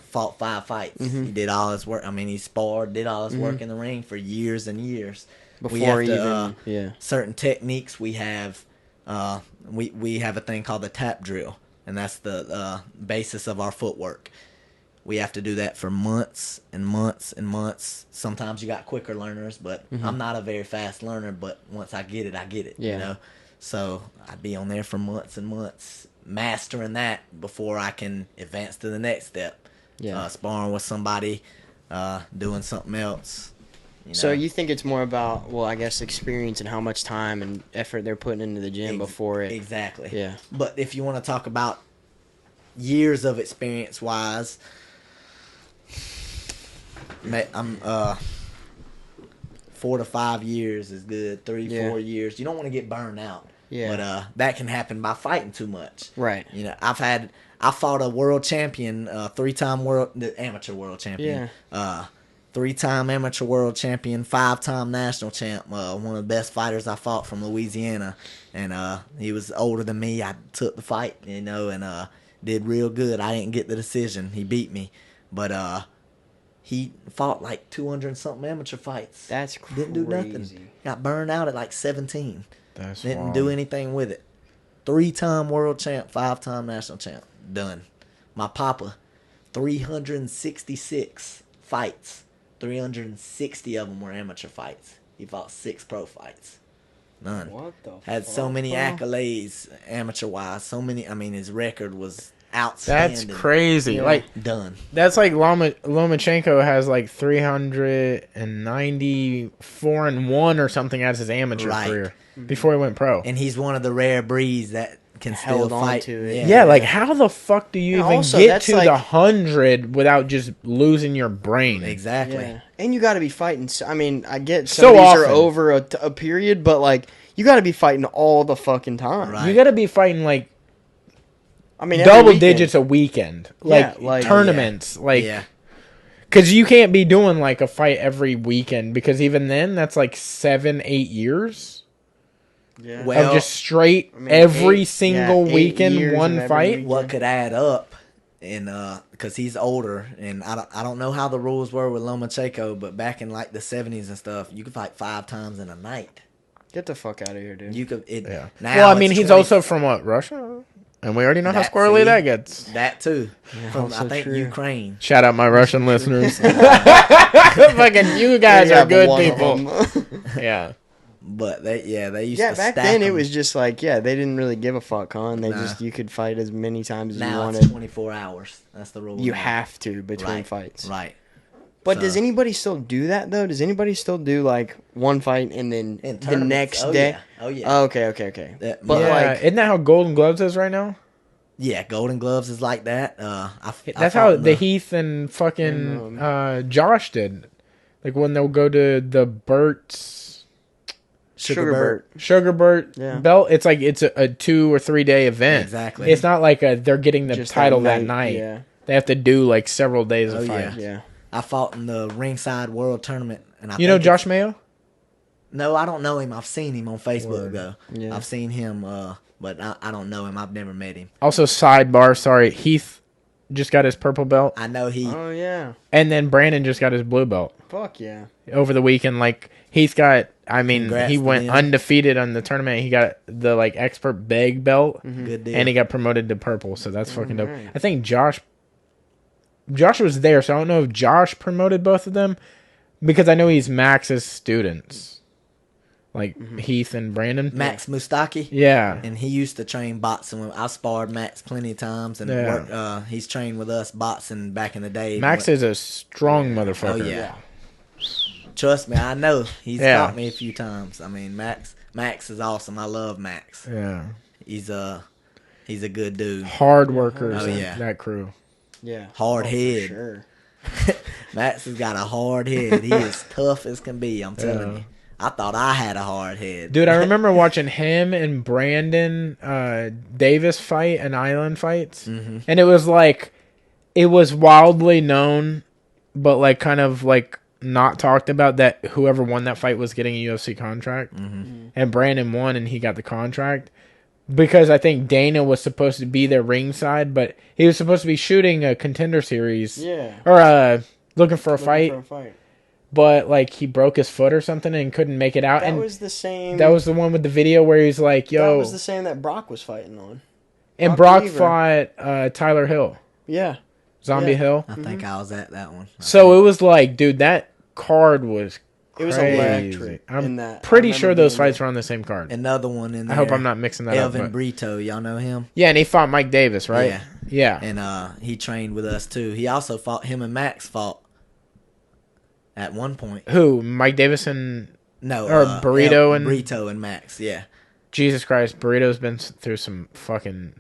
fought 5 fights. Mm-hmm. He did all his work. I mean, he sparred, did all his work in the ring for years and years. Before we have certain techniques. We have we have a thing called the tap drill, and that's the basis of our footwork. We have to do that for months and months and months. Sometimes you got quicker learners, but I'm not a very fast learner. But once I get it, I get it. Yeah. You know, so I'd be on there for months and months, mastering that before I can advance to the next step. Yeah. Sparring with somebody, doing something else. You know? So you think it's more about, well, I guess experience and how much time and effort they're putting into the gym before it. Exactly. Yeah. But if you want to talk about years of experience wise, I'm 4 to 5 years is good. 3, 4 years. You don't want to get burned out. Yeah. But that can happen by fighting too much. Right. You know, I fought a world champion, 3-time the amateur world champion. Yeah. 3-time amateur world champion, 5-time national champ. One of the best fighters I fought from Louisiana, and he was older than me. I took the fight, you know, and did real good. I didn't get the decision. He beat me, but he fought like 200-something amateur fights. That's crazy. Didn't do nothing. Got burned out at like 17. That's Didn't wild. do anything with it. 3-time world champ, 5-time national champ. Done. My papa, 366 fights. 360 of them were amateur fights. He fought 6 pro fights. None. What the Had so fuck, many bro? accolades amateur-wise. So many. I mean, his record was outstanding. That's crazy. Yeah. Like Done. that's like Lomachenko has like 394-1 or something as his amateur Right. career before he went pro. And he's one of the rare breeds that can Held still on fight. to it. Yeah, like how the fuck do you And even also, get that's to like- the 100 without just losing your brain? Exactly. Yeah. And you got to be fighting. I mean, I get some So of these are often. over a period, but like you got to be fighting all the fucking time. Right. You got to be fighting like I mean, every double weekend. digits a weekend, Yeah, like, like- tournaments, like Yeah. because you can't be doing like a fight every weekend because even then that's like 7-8 years Yeah. Well, of just straight I mean, every 8 single 8 weekend years one of every fight. weekend. what could add up, and because he's older, and I don't know how the rules were with Lomachenko, but back in like the 70s and stuff, you could fight 5 times in a night. Get the fuck out of here, dude. You could. Yeah. Now Well, I mean, it's he's 20 also from what, Russia, and we already know how That- squirrely see? that gets. that too. From also I think true. Ukraine. Shout out my Russian listeners. Fucking you guys We are have good one of people. them. Yeah. But they used Yeah, to back stack then it them. was just like, yeah, they didn't really give a fuck, huh? And they Nah. just, you could fight as many times as you Now it's wanted. 24 hours. That's the rule. You now. have to between Right. fights. Right. But does anybody still do that though? Does anybody still do like one fight and then the next day? Yeah. Oh yeah. Oh, okay. But yeah, isn't that how Golden Gloves is right now? yeah, Golden Gloves is like that. That's how the Heath and fucking Josh did. Like when they'll go to the Burt's Sugarburt belt. It's like it's a 2 or 3 day event. Exactly. It's not like they're getting the title that night. Yeah. They have to do like several days of fights. Yeah. I fought in the ringside world tournament, and You know Josh Mayo? No, I don't know him. I've seen him on Facebook though. Yeah. I've seen him, but I don't know him. I've never met him. Also, sidebar. Sorry, Heath just got his purple belt, I know he. Oh yeah. and then Brandon just got his blue belt Fuck yeah. over the weekend. Like Heath got. I mean, Congrats he to went him. undefeated on the tournament. He got the like expert bag belt, Good deal. and he got promoted to purple. So that's fucking dope. right. I think Josh was there, so I don't know if Josh promoted both of them because I know he's Max's students, like Heath and Brandon. Max Mustaki. Yeah, And he used to train boxing. I sparred Max plenty of times, and he's trained with us boxing back in the day. Max is a strong motherfucker. Oh yeah. Trust me, I know. He's taught me a few times. I mean, Max is awesome. I love Max. Yeah. He's a good dude. Hard workers. Oh, yeah. That crew. Yeah. Hard for head. Sure. Max has got a hard head. He is tough as can be. I'm telling you. I thought I had a hard head. Dude, I remember watching him and Brandon Davis fight in Island fights. Mm-hmm. And it was like, it was wildly known, but like kind of like not talked about that whoever won that fight was getting a UFC contract. Mm-hmm. And Brandon won and he got the contract. Because I think Dana was supposed to be there ringside, but he was supposed to be shooting a Contender Series. Yeah. Or looking for a fight. For a fight. But like he broke his foot or something and couldn't make it out. That And was the same. that was the one with the video where he's like, "Yo." That was the same that Brock was fighting on. And Brock Brock Weaver. fought Tyler Hill, Yeah. Zombie Yeah. Hill. I think I was at that one. So it was like, dude, that card was It was crazy. electric. I'm in that. pretty I sure remember those being fights were on the same card. Another one in I there. hope I'm not mixing that Elvin up. But... Brito, y'all know him? Yeah, and he fought Mike Davis, right? Yeah. Yeah. And he trained with us too. He also fought. Him and Max fought at one point. Who? Mike Davis and No, Or Burrito and- Brito and Max. Yeah, Jesus Christ, Burrito's been through some fucking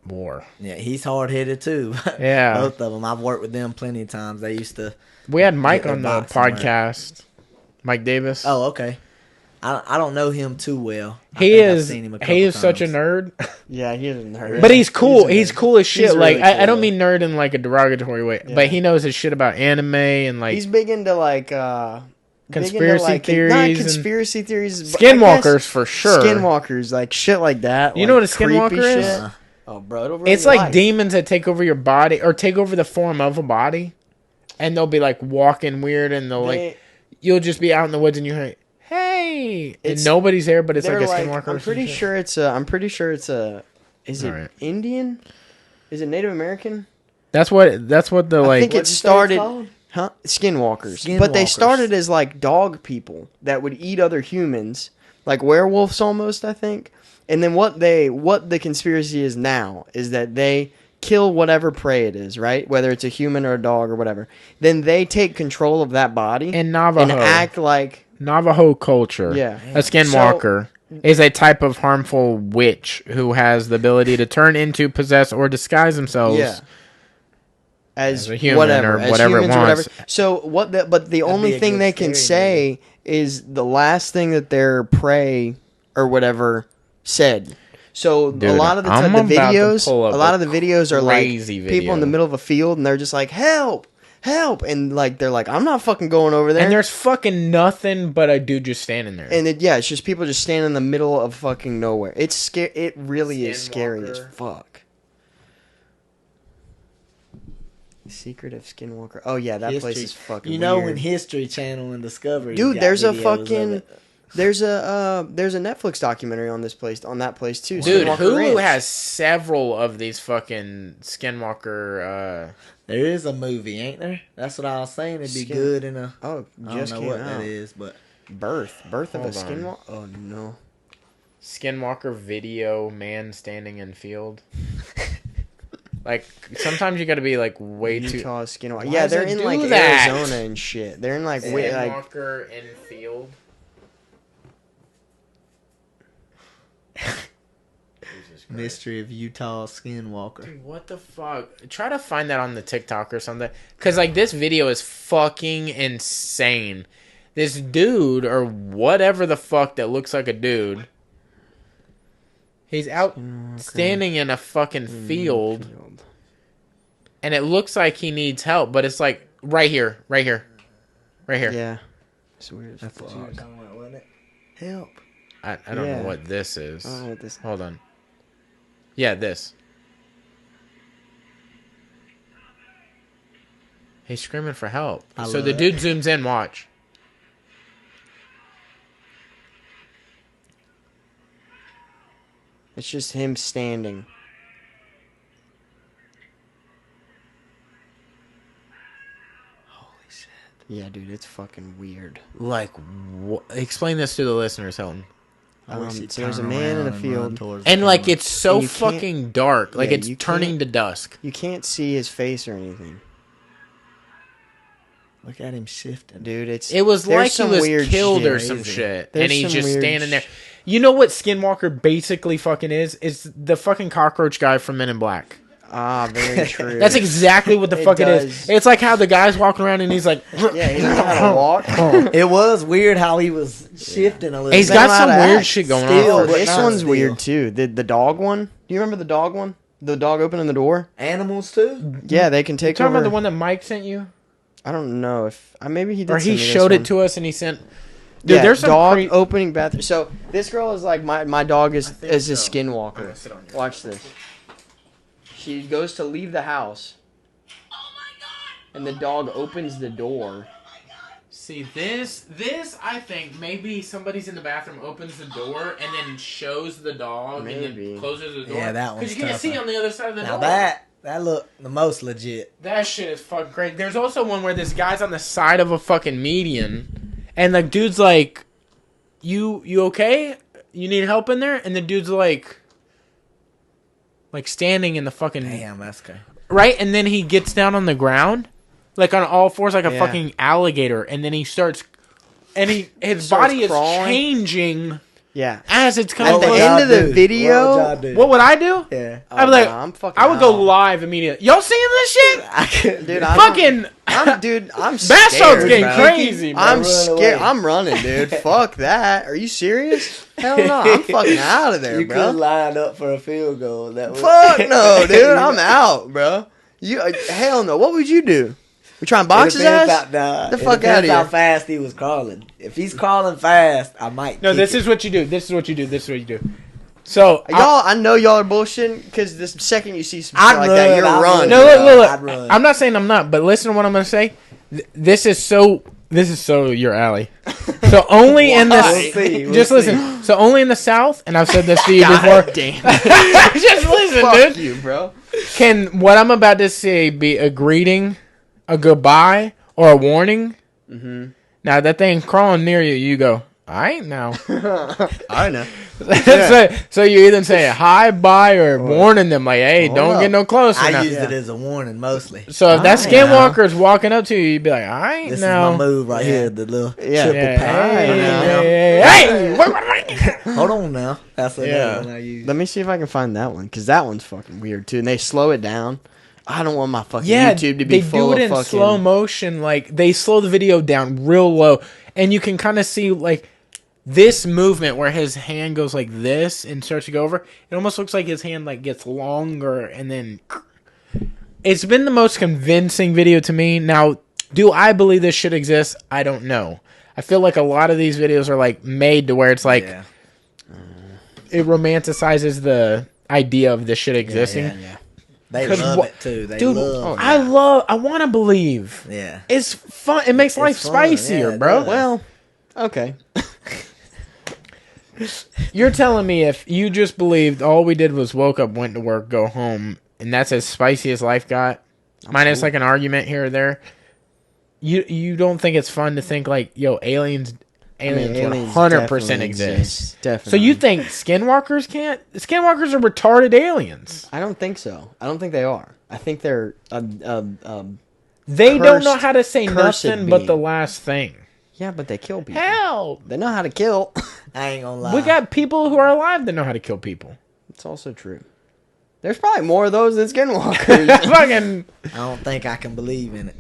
war. yeah, he's hard headed too. Yeah. Both of them. I've worked with them plenty of times. They used to. We had Mike Get on their the boxing work. podcast. Mike Davis. Oh, okay. I don't know him too well. I he think I've is seen him a he is couple such a times. nerd. Yeah, he isn't hurt. But he's cool. a He's nerd. cool as shit. He's Like really I don't cool. mean nerd in like a derogatory way, Yeah. but he knows his shit about anime and like He's big into like Conspiracy theories Not and- conspiracy theories. but I skinwalkers guess for sure. Skinwalkers, like shit like that. You like know what a creepy skinwalker is? shit. Oh, bro, it'll ruin It's your like life. demons that take over your body or take over the form of a body, and they'll be like walking weird, and they'll like you'll just be out in the woods and you're like, hey, and It's- nobody's there, but it's like they're a skinwalker. I'm or pretty some sure it's a. I'm pretty sure it's a. Is it Alright. Indian? Is it Native American? That's what the I like. think it What'd you say it's started. called? Huh? Skinwalkers. But they Skinwalkers. started as like dog people that would eat other humans, like werewolves almost, I think. And then what the conspiracy is now is that they kill whatever prey it is, right? Whether it's a human or a dog or whatever. Then they take control of that body In Navajo. and act like Navajo culture, Yeah. a skinwalker is a type of harmful witch who has the ability to turn into, possess, or disguise themselves. yeah. As a human whatever, or as whatever it humans or whatever. wants. So but the only be a thing good they can scary say is the last thing that their prey or whatever said. So Dude, a lot of the I'm time, the about to videos, pull up a lot a of the videos are like crazy people in the video. middle of a field and they're just like, help, help, and like they're like, I'm not fucking going over there. And there's fucking nothing but a dude just standing there. And it's just people just standing in the middle of fucking nowhere. It's scary. It really is scary as Skinwalker. fuck. Secret of Skinwalker. Oh yeah, that place is fucking. You know, weird. when History Channel and Discovery. Dude, got there's a videos of fucking it. there's a Netflix documentary on that place too. Dude, Skinwalker Hulu Ranch. has several of these fucking skinwalker. There is a movie, ain't there? That's what I was saying. It'd be Skin- good in a. Oh, I just don't know came what out. that is, but Birth of a Hold on. Skinwalker. Oh no. Skinwalker video, man standing in field. Like sometimes you got to be like way too. Utah Skinwalker. Why Yeah, does they're it in do like that? Arizona and shit. They're in like Skinwalker in field. Mystery of Utah Skinwalker. Dude, what the fuck? Try to find that on the TikTok or something. Because, like, this video is fucking insane. This dude, or whatever the fuck that looks like a dude, he's out standing in a fucking field. And it looks like he needs help, but it's like, right here. Yeah. It's weird. That's what you were talking about, wasn't it? Help. I don't know what this is. I don't know what this. Hold on. Yeah, this. He's screaming for help. So the dude zooms in, watch. It's just him standing. Holy shit. Yeah, dude, it's fucking weird. Like, explain this to the listeners, Hilton. So there's a man in a field. And, like, it's so And you can't- fucking dark. Like, Yeah, it's you turning can't- to dusk. You can't see his face or anything. Look at him shifting. Dude, It was there's like he some was weird killed shit. or some Crazy. shit. There's And he's some just weird standing there. You know what Skinwalker basically fucking is? It's the fucking cockroach guy from Men in Black. Ah, very true. That's exactly what the It fuck it is. does. It's like how the guy's walking around and he's like... Yeah, he doesn't know how to walk. It was weird how he was shifting a little. He's bit. got Been some allowed to weird act shit going still, on. but This not one's still. weird too. The dog one. Do you remember the dog one? The dog opening the door. Animals too. Yeah, they can You take talking over. about the one that Mike sent you? I don't know if maybe he did. Or he send me this showed one. it to us and he sent... Dude, Yeah, there's some dog opening bathroom. So this girl is like my dog is think a so. skinwalker. Sit on here. Watch this. She goes to leave the house. And the dog opens the door. See, this I think maybe somebody's in the bathroom, opens the door, and then shows the dog, and Maybe. then closes the door. Yeah, that one's Because you can't tougher. see on the other side of the Now door. that looked the most legit. That shit is fucking great. There's also one where this guy's on the side of a fucking median, and the dude's like, "You okay? You need help in there?" And the dude's like standing in the fucking Damn, that's crazy. right, and then he gets down on the ground, like on all fours, like a Yeah. fucking alligator, and then he starts, and his Starts body is crawling. changing Yeah. as it's coming At the close. end of the video- what would y'all do? What would I do? Yeah. I'd be like, I'm fucking I would go out. live immediately. Y'all seeing this shit? I could, Dude, Fucking I'm Bastrop's scared, getting bro. crazy, bro. I'm Run scared. away. I'm running, dude. Fuck that. Are you serious? Hell no. I'm fucking out of there, You bro. could line up for a field goal. That would, Fuck no, dude. I'm out, bro. You hell no. What would you do? We try and box his ass? The fuck outta How here. fast he was crawling. If he's crawling fast, I might. No, kick this it. is what you do. This is what you do. This is what you do. So I know y'all are bullshitting because the second you see some I'd shit like that, run, you're I'd running. no, look. I'd run. I'm not saying I'm not, but listen to what I'm gonna say. This is so your alley. So only in the We'll see, we'll just see. listen. So only in the South, and I've said this to you God before. damn. Just listen, Fuck dude. you, bro. Can what I'm about to say be a greeting, a goodbye, or a warning? Mm-hmm. Now that thing crawling near you, you go, all right now. I know. So you either say hi, bye, or warning them like, hey, don't up. get no closer. I now. used it as a warning mostly. So if that Alright skinwalker's walking up to you, you'd be like, all right This now. is my move right Yeah. here. The little Yeah. triple Yeah, pie. hey. Hold on now. That's another Yeah. one I use. Let me see if I can find that one because that one's fucking weird too. And they slow it down. I don't want my fucking Yeah, YouTube to be they full do it of in fucking slow motion. Like they slow the video down real low, and you can kind of see like this movement where his hand goes like this and starts to go over. It almost looks like his hand like gets longer, and then it's been the most convincing video to me. Now, do I believe this shit exists? I don't know. I feel like a lot of these videos are like made to where it's like Yeah. it romanticizes the idea of this shit existing. Yeah. They 'Cause love wha- it too. They Dude, love it. I want to believe. Yeah. It's fun. It makes life fun, spicier, yeah, it bro. does. Well, okay. You're telling me if you just believed all we did was woke up, went to work, go home, and that's as spicy as life got, minus like an argument here or there, you don't think it's fun to think like, yo, aliens aliens would aliens 100% definitely exist. Definitely. So you think skinwalkers can't? Skinwalkers are retarded aliens. I don't think so. I don't think they are. I think they're They don't know how to say cursed nothing but the being. last thing. Yeah, but they kill people. Help! They know how to kill. I ain't gonna lie. We got people who are alive that know how to kill people. It's also true. There's probably more of those than skinwalkers. Fucking I don't think I can believe in it.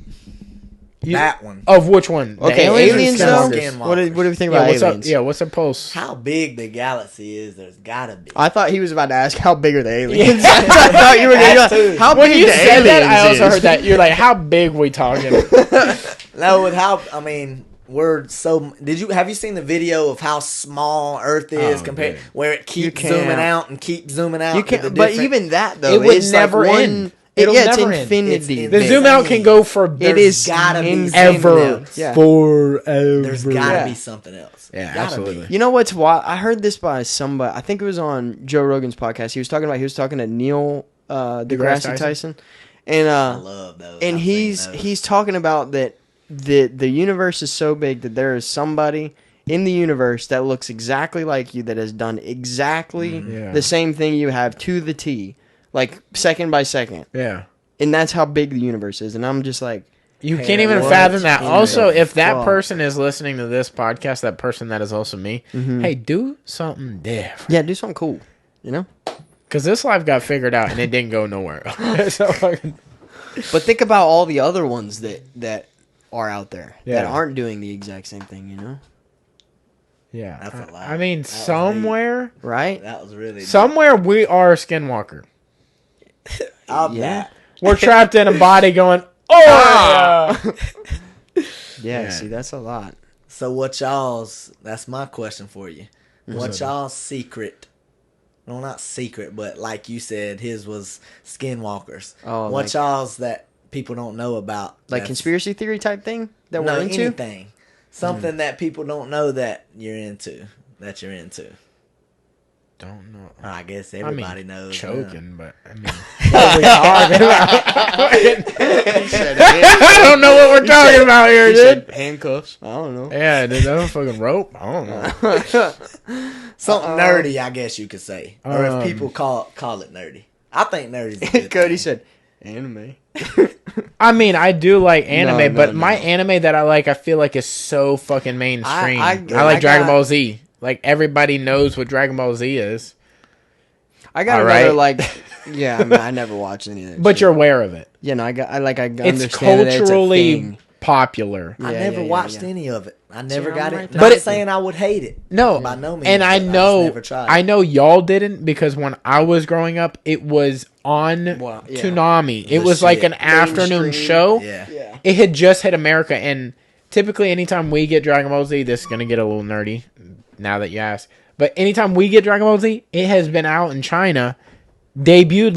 That one. of which one? The Okay, aliens or though. skinwalkers? What do we think Yeah, about what's aliens? up? Yeah, what's the pulse? How big the galaxy is, there's gotta be. I thought he was about to ask how big are the aliens. I thought you were That going too. to how When big you the said that, aliens I also is. heard that. You're like, how big we talking? No, with how I mean, we're so. Have you seen the video of how small Earth is Oh, compared dude. where it keeps can't. zooming out and keeps zooming out? You to the can't, but different- even that though, It would is never like end. It'll yeah, it's never end. infinity. It's The insane. zoom out can go for It is gotta be insane. something ever, else. Yeah. forever. There's gotta Yeah. be something else. Yeah, Gotta absolutely. be. You know what's wild? I heard this by somebody. I think it was on Joe Rogan's podcast. He was talking to Neil deGrasse Tyson, and I love those. and I've he's seen those. he's talking about that the universe is so big that there is somebody in the universe that looks exactly like you that has done exactly Yeah. the same thing you have to the T, like second by second, Yeah. and that's how big the universe is. And I'm just like, You Hey, can't even what fathom that. in Also, the if that fuck? person is listening to this podcast, that person that is also me, hey, do something different. yeah, do something cool, you know. Because this life got figured out and it didn't go nowhere. So fucking- But think about all the other ones that are out there that Yeah. aren't doing the exact same thing, you know? yeah. That's a lot. I mean, That was somewhere, Right? That was really somewhere we are a skinwalker. I'll Yeah. bet. We're trapped in a body going, oh, Yeah, Yeah. see, that's a lot. So what y'all's? That's my question for you. What up? y'all's secret? Well, not secret, but like you said, his was skinwalkers. Oh, what like- y'all's that people don't know about? Like that's- conspiracy theory type thing that No, we're into? anything. Something that people don't know that you're into. That you're into. don't know. I guess I everybody mean, knows. choking, but I mean, what are we talking about? He said, I don't know what we're talking about here, he dude. said handcuffs. I don't know. Yeah, dude, that was fucking rope. I don't know. Something nerdy, I guess you could say, or if Um, people call it nerdy. I think nerdy's a good Cody thing. said, anime. I mean, I do like anime, No, but no. my anime that I like, I feel like is so fucking mainstream. I, I like Dragon got- Ball Z. Like everybody knows what Dragon Ball Z is, I got All another, right. like, yeah, I mean, I never watched any of that but shit. you're aware of it. Yeah, no, I understand It's that it's a culturally thing. popular. I Yeah, never yeah, watched yeah. any of it. I never I'm got right it. there. Not But it- saying I would hate it. No, by no means. and I but just know, never tried. I know y'all didn't because when I was growing up, it was on Wow, yeah. Toonami. It The was like shit. an afternoon Mainstream. show. Yeah. Yeah. It had just hit America, and typically anytime we get Dragon Ball Z, this is gonna get a little nerdy now that you ask. But anytime we get Dragon Ball Z, it has been out in China, debuted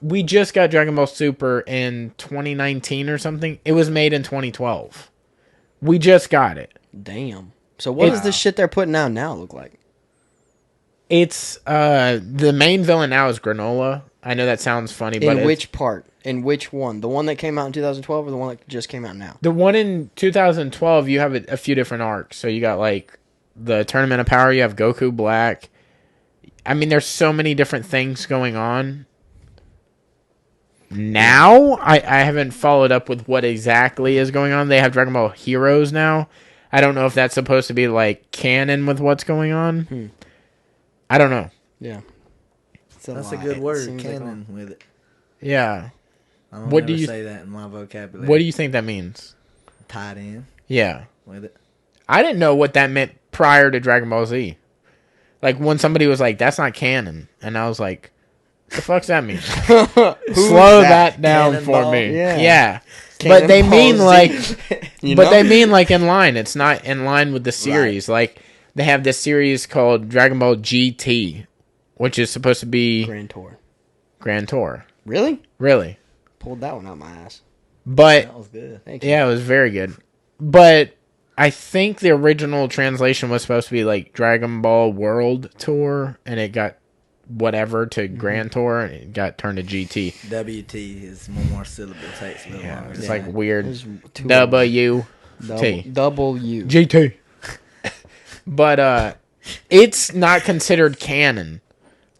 we just got Dragon Ball Super in 2019 or something. It was made in 2012. We just got it. Damn. So what does the shit they're putting out now look like? It's the main villain now is Granola. I know that sounds funny, but In which part? In which one? The one that came out in 2012 or the one that just came out now? the one in 2012, you have a few different arcs. So you got like the Tournament of Power. You have Goku Black. I mean, there's so many different things going on. Now, I haven't followed up with what exactly is going on. They have Dragon Ball Heroes now. I don't know if that's supposed to be like canon with what's going on. I don't know. Yeah. That's a good word, canon with it. Yeah. I don't What do ever you- say that in my vocabulary. What do you think that means? Tied in Yeah. with it? I didn't know what that meant prior to Dragon Ball Z. Like when somebody was like, "That's not canon," and I was like, "The fuck's that mean?" Slow that down for Cannonball? me. Yeah. Yeah. But they Cannonball mean Z. like, You but know? they mean like in line. It's not in line with the series. Like they have this series called Dragon Ball GT, which is supposed to be Grand Tour. Grand Tour. Really? Really, Pulled that one out my ass. but That was good. Thank you. yeah, it was very good. But I think the original translation was supposed to be like Dragon Ball World Tour, and it got whatever to Grand Tour, and it got turned to GT. WT is more syllable, takes a little Yeah, longer. it's Yeah. like weird. It was too W. Double U. GT. But it's not considered canon.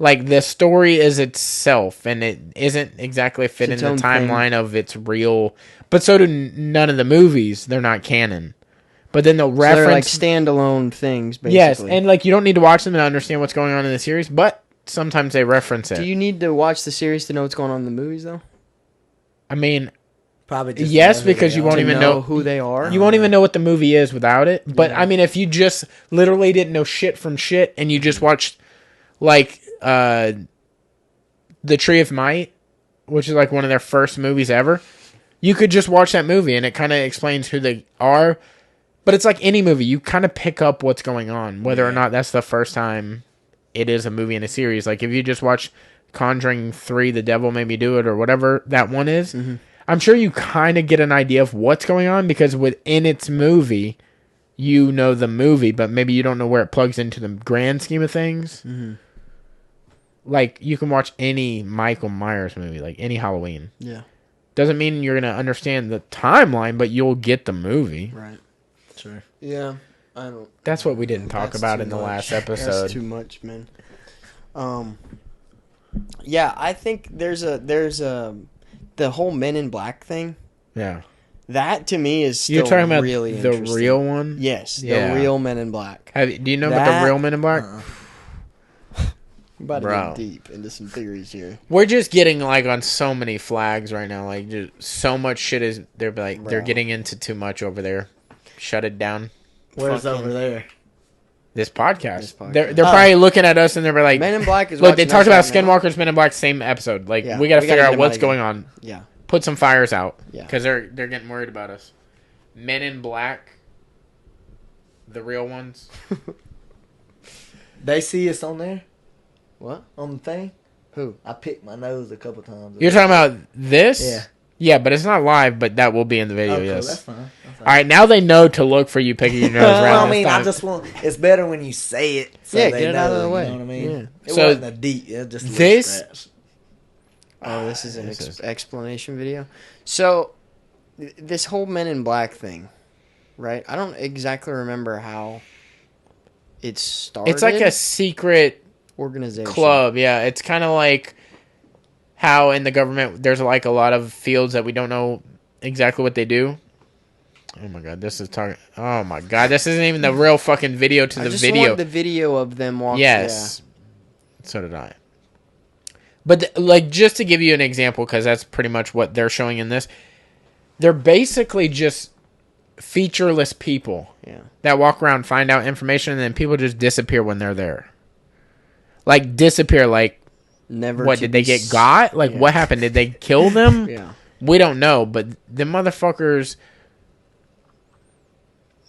Like, the story is itself, and it isn't exactly fit in the timeline of its real. But so do none of the movies. They're not canon. But then they'll reference. They're like standalone things, basically. Yes, and like you don't need to watch them to understand what's going on in the series, but sometimes they reference it. Do you need to watch the series to know what's going on in the movies, though? I mean, probably just yes, because you won't even know who they are. You won't even know what the movie is without it. But I mean, if you just literally didn't know shit from shit, and you just watched like The Tree of Might, which is like one of their first movies ever, you could just watch that movie, and it kind of explains who they are. But it's like any movie. You kind of pick up what's going on, whether or not that's the first time it is a movie in a series. Like, if you just watch Conjuring 3, The Devil Made Me Do It, or whatever that one is, I'm sure you kind of get an idea of what's going on, because within its movie, you know the movie, but maybe you don't know where it plugs into the grand scheme of things. Like, you can watch any Michael Myers movie, like any Halloween. Yeah. Doesn't mean you're going to understand the timeline, but you'll get the movie. Right. Sure. Yeah. I don't. That's what we didn't talk about in the last episode. That's too much, man. Yeah, I think there's the whole Men in Black thing. Yeah. That to me is still You're talking about really the interesting. real one? Yes, the Yeah. real Men in Black. Do you know about the real Men in Black? I'm about to Bro. get deep into some theories here. We're just getting like on so many flags right now. Like, just so much shit is they're getting into too much over there. Shut it down. Where's over there? This podcast. They're probably looking at us and they're like, Men in Black is look. They talked about right now. Skinwalkers, Men in Black, same episode. Like, Yeah, we got to we figure gotta out get what's them out going on. Yeah. Put some fires out. Yeah. Because they're getting worried about us. Men in Black, the real ones. They see us on there? What? On the thing? Who? I picked my nose a couple times. You're talking about this? Yeah. Yeah, but it's not live, but that will be in the video, Okay, yes. that's fine. All right, now they know to look for you picking your nose around. Well, I this mean, time. I just want. It's better when you say it. So Yeah, they get it know, out of the way. You know what I mean? Yeah. It So, wasn't a deep. It was just a little this- scratch. Oh, this is an explanation video. So, this whole Men in Black thing, right? I don't exactly remember how it started. It's like a secret organization club, yeah. It's kind of like how in the government there's like a lot of fields that we don't know exactly what they do. Oh my god, this isn't even the real fucking video to I the just video. want the video of them walking. Yes. So did I. But like, just to give you an example, because that's pretty much what they're showing in this. They're basically just featureless people that walk around, find out information, and then people just disappear when they're there. Like, disappear, like, Never. what, did they get got? Like, what happened? Did they kill them? Yeah. We don't know, but the motherfuckers...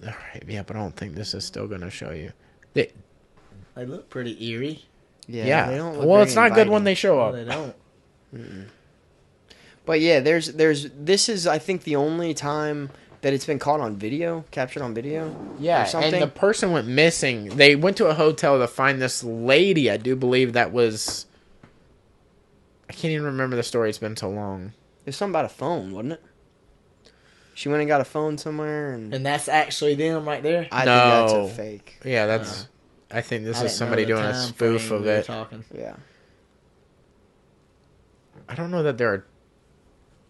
Alright, yeah, but I don't think this is still going to show you. They look pretty eerie. Yeah. They don't look Well, very it's not good inviting. when they show No, up. they don't. But yeah, there's this is I think the only time that it's been caught on video, captured on video. Yeah, or something. and the person went missing. They went to a hotel to find this lady, I do believe that was... I can't even remember the story. It's been so long. It was something about a phone, wasn't it? She went and got a phone somewhere, and And that's actually them right there. I No. think that's a fake. Yeah, that's... I think this I is didn't somebody know the doing a time spoof frame of we were it. talking. Yeah. I don't know that they're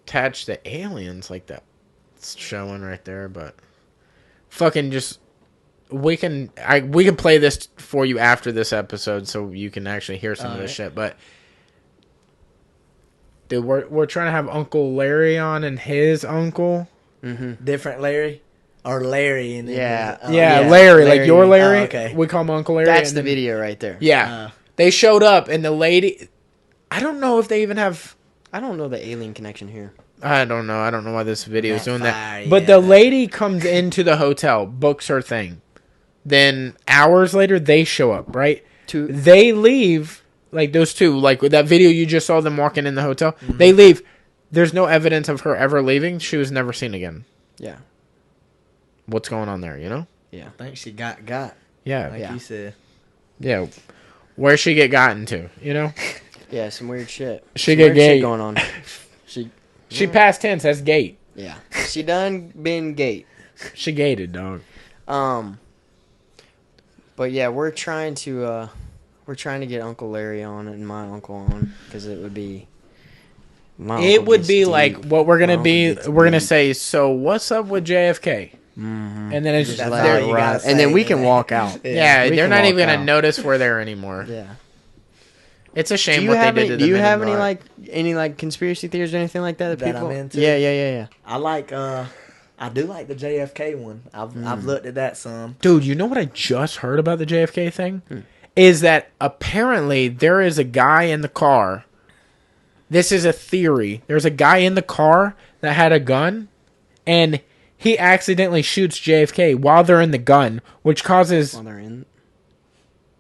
attached to aliens like that. It's showing right there, but... Fucking just... We can play this for you after this episode so you can actually hear some of this shit, but... Dude, we're trying to have Uncle Larry on and his uncle. Mm-hmm. Different Larry? Or Larry. And then Yeah. Larry, Larry. like your Larry. Oh, okay. We call him Uncle Larry. That's and the then- video right there. Yeah. They showed up, and the lady... I don't know if they even have... I don't know the alien connection here. I don't know. I don't know why this video is doing that. fire, But yeah. the lady comes into the hotel, books her thing. Then hours later, they show up, right? They leave, like those two, like with that video you just saw them walking in the hotel. Mm-hmm. They leave. There's no evidence of her ever leaving. She was never seen again. Yeah. What's going on there, you know? Yeah. I think she got. Yeah. Like Yeah. you said. Yeah. Where'd she get gotten to, you know? Yeah, some weird shit. She Some get weird gay. shit going on. She past tense, that's gate. Yeah. She done been gate. She gated, dog. But yeah, we're trying to get Uncle Larry on and my uncle on because it would be. It would be like what we're gonna My be. uncle gets We're gonna deep. say, so what's up with JFK? Mm-hmm. And then it's Just just let there it you ride. gotta And then say we it, can man. walk out. Yeah, We they're can not walk even gonna out. notice we're there anymore. Yeah. It's a Do shame you what have they any? did to Do the you men have in any black. like conspiracy theories or anything like that That people? I'm into? Yeah. I like I do like the JFK one. I've looked at that some. Dude, you know what I just heard about the JFK thing? Is that apparently there is a guy in the car. This is a theory. There's a guy in the car that had a gun, and he accidentally shoots JFK while they're in the gun, which causes... While they're in.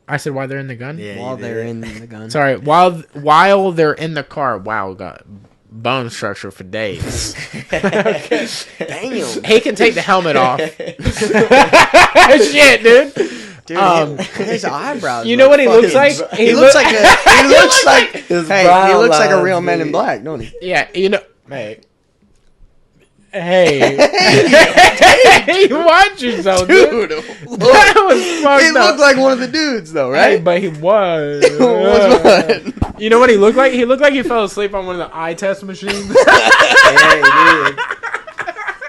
I said while they're in the gun? Yeah, While you they're did. in the gun. Sorry, while they're in the car. Wow, got bone structure for days. Damn. He can take the helmet off. Shit, dude. Dude, his eyebrows. You know what he looks like? He looks like he looks like His hey, he brow looks like a lines, real Man in dude. Black, don't he? Yeah, you know. Hey, watch yourself, dude. Dude, That was fucked he up. looked like one of the dudes though, Hey, right? but he was. Was what? You know what he looked like? He looked like he fell asleep on one of the eye test machines. Yeah, he did.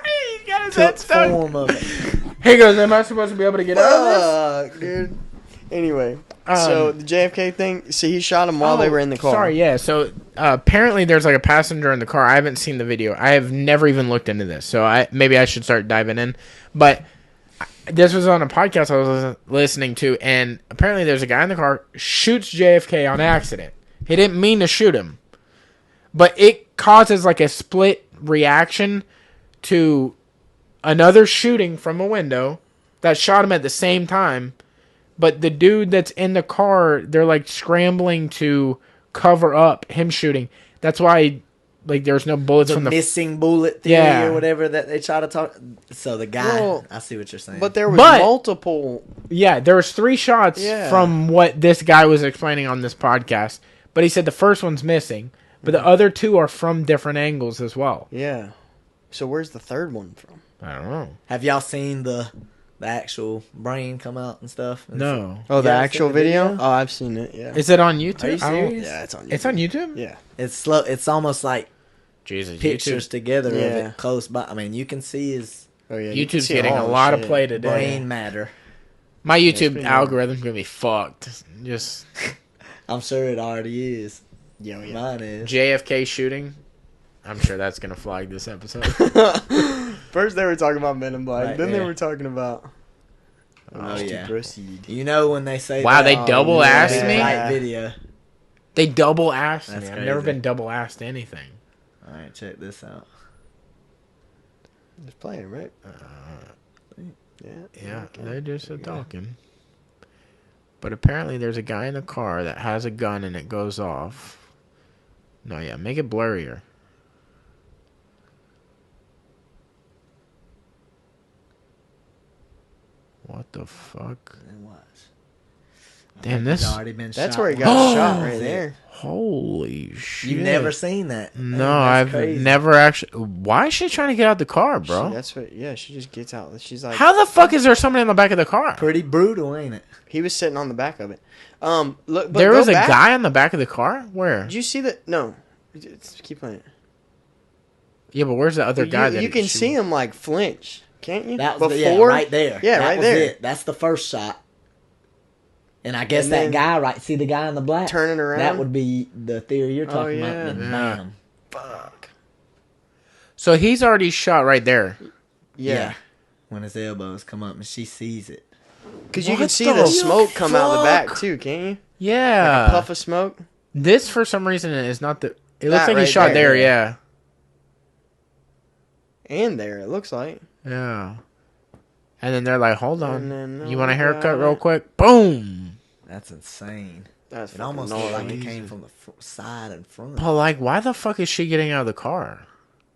He's got his Took head stuck. form of it. He goes, am I supposed to be able to get out of this? Fuck, dude. Anyway, so the JFK thing. See, he shot him while they were in the car. Sorry, yeah. So apparently there's like a passenger in the car. I haven't seen the video. I have never even looked into this. So maybe I should start diving in. But this was on a podcast I was listening to, and apparently there's a guy in the car shoots JFK on accident. He didn't mean to shoot him, but it causes like a split reaction to another shooting from a window that shot him at the same time. But the dude that's in the car, they're like scrambling to cover up him shooting. That's why, like, there's no bullets The from the. missing bullet theory Yeah. or whatever that they try to talk. So the guy, Well, I see what you're saying. But there was But- multiple. Yeah, there was 3 shots Yeah. from what this guy was explaining on this podcast. But he said the first one's missing, but the other 2 are from different angles as well. Yeah. So where's the third one from? I don't know. have y'all seen the actual brain come out and stuff? No. Oh, You the guys actual seen the video? Oh, I've seen it. Yeah. Is it on YouTube? Are you I don't- serious? Yeah, it's on. YouTube. It's on YouTube? Yeah. It's slow. It's almost like Jesus, pictures together of Yeah. it close by. I mean, you can see his Oh yeah. you can YouTube's see getting all a the lot of shit. play today. brain matter. My YouTube pretty algorithm's gonna be fucked. Just I'm sure it already is. Yeah. Mine is. JFK shooting. I'm sure that's gonna flag this episode. First they were talking about Men in Black. Right then they there. were talking about. Oh, yeah. Proceed. You know when they say Wow, that, they Oh, double yeah. asked me. right video. They double asked me. That's I've never crazy. been double asked anything. All right, check this out. It's playing, right? Yeah. Yeah, Okay. they're just talking. But apparently, there's a guy in the car that has a gun and it goes off. No, yeah, make it blurrier. What the fuck? And watch. Damn, He's this. already been That's shot where he once. got shot right there. Holy shit. You've never seen that? No, Man, I've that's crazy. never actually. Why is she trying to get out the car, bro? That's what. Yeah, she just gets out. She's like, How the fuck is there somebody in the back of the car? Pretty brutal, ain't it? he was sitting on the back of it. Look, but There go was a back. guy on the back of the car? Where? Did you see that? No, keep playing. Yeah, but where's the other guy that You it can shoot- see him like flinch, can't you? That was right there. Yeah, that right was there. It. That's the first shot. And I guess And that then guy, right? See the guy in the black turning around? That would be the theory you're Oh, talking yeah. about. And Yeah. bam. Fuck. So he's already shot right there. Yeah, When his elbows come up and she sees it. because you What can see the the smoke come out the back fuck? too, can't you? Yeah. Like a puff of smoke. This, for some reason, is not the... It looks That like he right shot there, there, yeah. yeah. And there, it looks like. Yeah. And then they're like, hold on. And then, You want a oh, haircut yeah. real quick? Boom! That's insane. That's It almost looked like it gnarly. came from the side and front. But, like, why the fuck is she getting out of the car?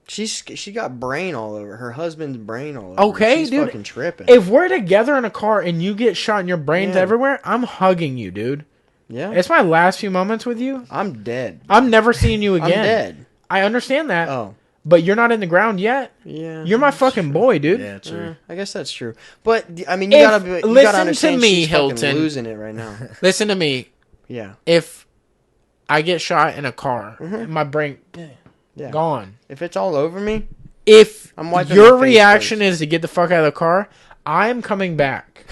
She got brain all over her husband's brain all over. Okay, She's dude. fucking tripping. If we're together in a car and you get shot and your brain's Yeah. everywhere, I'm hugging you, dude. Yeah, It's my last few moments with you. I'm dead. I'm never seeing you again. I'm dead. I understand that. Oh, but you're not in the ground yet. Yeah, You're my fucking boy, dude. Yeah, true. I guess that's true. But I mean, you If- gotta listen understand to me, she's fucking Hilton. losing it right now. Listen to me. Yeah. If I get shot in a car, and my brain Yeah. gone. If it's all over me, If I'm wiping your my face reaction first. is to get the fuck out of the car, I am coming back.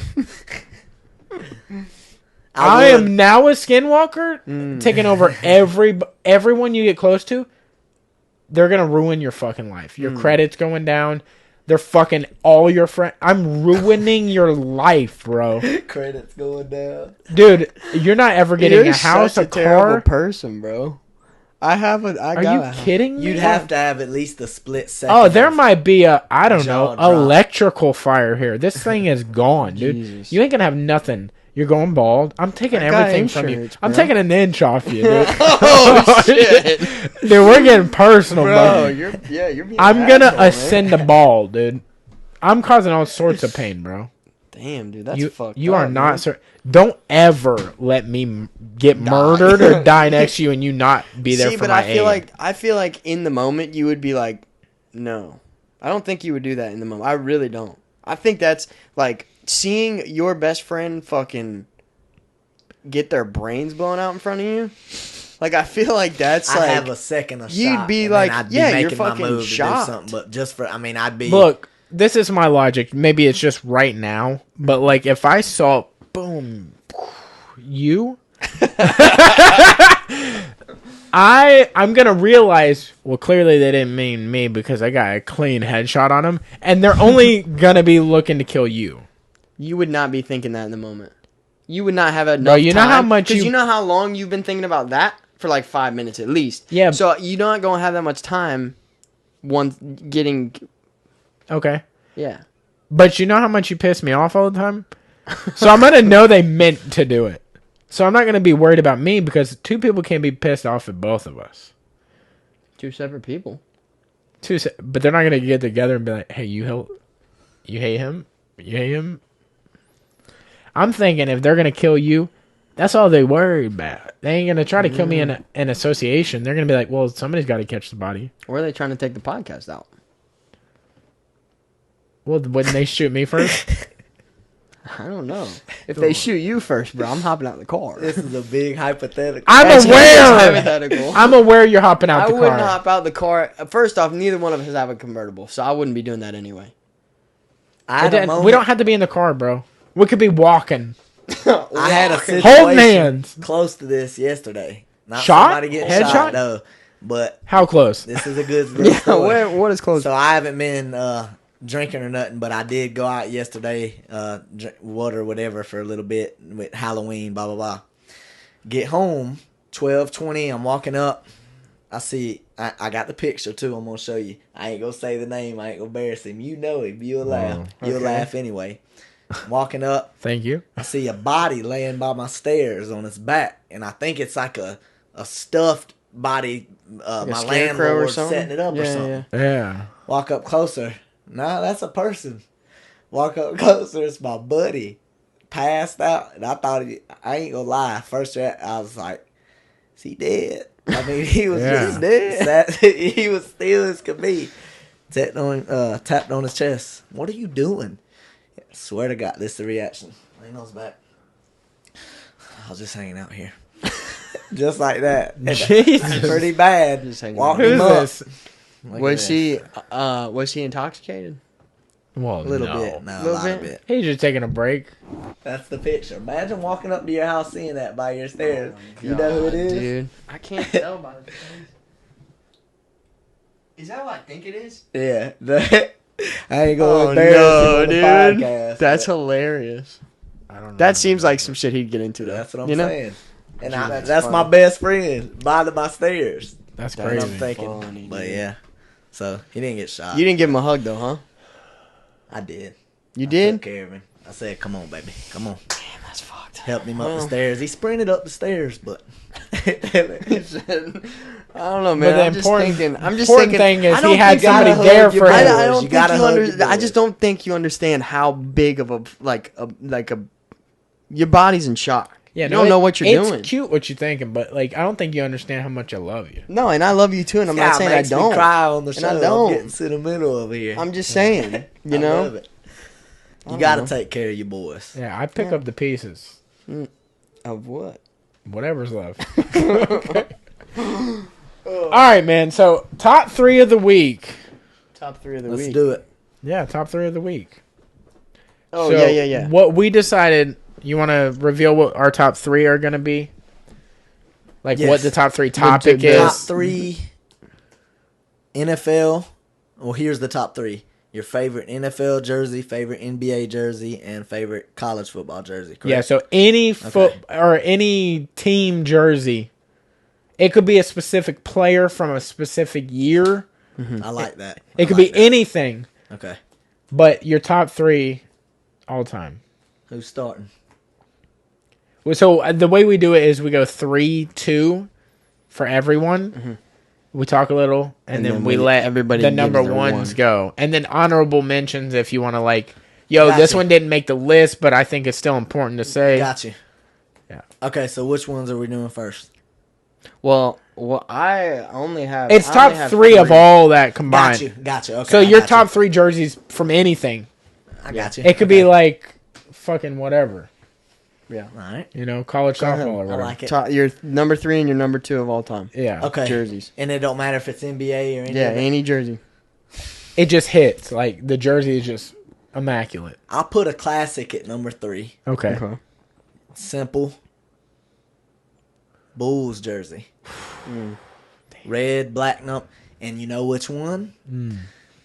I am now a skinwalker, taking over everyone you get close to. They're gonna ruin your fucking life. Your credit's going down. They're fucking all your friends. I'm ruining your life, bro. Credits going down. Dude, you're not ever getting you're a house, such a terrible car. person, bro. Are you kidding me? You'd have to have at least a split second. Oh, there might be a, I don't know, Jaw drop. electrical fire here. This thing is gone, dude. Jesus. You ain't gonna have nothing. You're going bald. I'm taking I got everything from you. insurance, I'm bro. taking an inch off you, dude. Oh shit, Dude, we're getting personal, bro. bro. You're being. I'm an gonna asshole, man. ascend a ball, dude. I'm causing all sorts of pain, bro. Damn, dude, that's You, fucked. you are up, not. man. Don't ever let me get murdered or die next to you and you not be there See, for but my I feel like in the moment you would be like, no, I don't think you would do that in the moment. I really don't. I think that's like seeing your best friend fucking get their brains blown out in front of you. Like I feel like that's I like have a second of you'd shot, be and like, then I'd be yeah, you're making my fucking move to do shocked. something, but just for, I mean, I'd be. Look, this is my logic. Maybe it's just right now, but like if I saw, boom, you, I'm gonna realize. Well, clearly they didn't mean me because I got a clean headshot on them, and they're only gonna be looking to kill you. You would not be thinking that in the moment. You would not have enough Bro, you know time, how much because you- you know how long you've been thinking about that for like 5 minutes at least. Yeah. So you're not gonna have that much time. Once getting, Okay, yeah. but you know how much you piss me off all the time, so I'm gonna know they meant to do it. So I'm not gonna be worried about me because two people can't be pissed off at both of us. Two separate people. But they're not gonna get together and be like, "Hey, you hate him, you hate him." I'm thinking if they're gonna kill you, that's all they worry about. They ain't gonna try to kill me in association. They're gonna be like, "Well, somebody's got to catch the body." Or are they trying to take the podcast out? Well, wouldn't they shoot me first? I don't know. If they shoot you first, bro, I'm hopping out the car. This is a big hypothetical. I'm That's aware. hypothetical. I'm aware you're hopping out I the wouldn't car. hop out the car. First off, neither one of us have a convertible, so I wouldn't be doing that anyway. I had a moment, We don't have to be in the car, bro. We could be walking, I had a situation holding hands. close to this yesterday. Not Shot? somebody getting Headshot? shot, no. But How close? this is a good Yeah, story. what is close? So I haven't been drinking or nothing, but I did go out yesterday, drink water or whatever for a little bit with Halloween, blah, blah, blah. Get home, 12:20, I'm walking up. I see, I got the picture too, I'm going to show you. I ain't going to say the name, I ain't going to embarrass him. You know him, you'll laugh. You'll okay. laugh anyway. I'm walking up. Thank you. I see a body laying by my stairs on its back, and I think it's like a stuffed body. Like a My scarecrow or landlord something? setting it up or Yeah, something. yeah. Yeah. Walk up closer. Nah, that's a person. Walk up closer. It's my buddy. Passed out, and I thought I ain't gonna lie. First, I was like, "Is he dead?" I mean, he was Yeah. just dead. He was still as could be. Tapped on his chest. What are you doing? I swear to God, this is the reaction. Lean on his back. I was just hanging out here. Just like that. And Jesus. pretty bad. Just hanging Walked out. him Who's up. this? Look at Was this. he intoxicated? Well, A little no. bit. No, a Little lot of bit? bit. He's just taking a break. That's the picture. Imagine walking up to your house seeing that by your stairs. You know who it is? Dude. I can't tell by the face. Is that what I think it is? Yeah. I ain't gonna Oh, embarrass no, him on the dude. podcast. That's but hilarious. I don't know. That seems like some shit he'd get into, though. that's what I'm you know? saying. And Dude, that's that's my funny. best friend by my stairs. That's And crazy. I'm thinking, Funny, but dude. yeah. So he didn't get shot. You didn't give him a hug, though, huh? I did. You I did? took care of him. I said, "Come on, baby, come on." Damn, that's fucked. Helped him up the Well. stairs. He sprinted up the stairs, but I don't know, But man. the I'm just important thinking. thing is I don't he had think- somebody gotta there hug your for boy. him. I don't You think gotta you hug your understand. I just boys. don't think you understand how big of a your body's in shock. Yeah, You don't know what you're doing. It's cute what you're thinking, but like I don't think you understand how much I love you. No, and I love you too, and I'm not saying I makes me don't. cry on the And show. I don't. I'm getting sentimental over here. I'm just saying, you I know. love it. You don't got to know. take care of your boys. Yeah, I pick up the pieces. Of what? Whatever's left. All right, man. So top 3 of the week. Top 3 of the Let's week. do it. Yeah, top 3 of the week. Oh, So yeah. What we decided, you want to reveal what our top 3 are going to be? Like Yes. what the top 3 topic the is? Top 3 NFL. Well, here's the top 3. Your favorite NFL jersey, favorite NBA jersey, and favorite college football jersey. Correct? Yeah, so any or any team jersey. It could be a specific player from a specific year. I like that. It could be anything, Okay. but your top 3 all time. Who's starting? So the way we do it is we go 3-2 for everyone. We talk a little, and then we let everybody the gives number their ones one. go, and then honorable mentions if you want to like. Yo, Gotcha. this one didn't make the list, but I think it's still important to say. Got you. Yeah. Okay, so which ones are we doing first? Well, I only have. It's I only top have 3 of all that combined. Got you. Okay. So I your got top 3 jerseys from anything. I got you. It could be like fucking whatever. Yeah. All right. You know, college Go ahead. softball or I whatever. like it. Your number 3 and your number 2 of all time. Yeah. Okay. Jerseys. And it don't matter if it's NBA or anything. Yeah, any jersey. It just hits. Like the jersey is just immaculate. I'll put a classic at number 3. Okay. Simple. Bulls jersey. Red, black, and you know which one?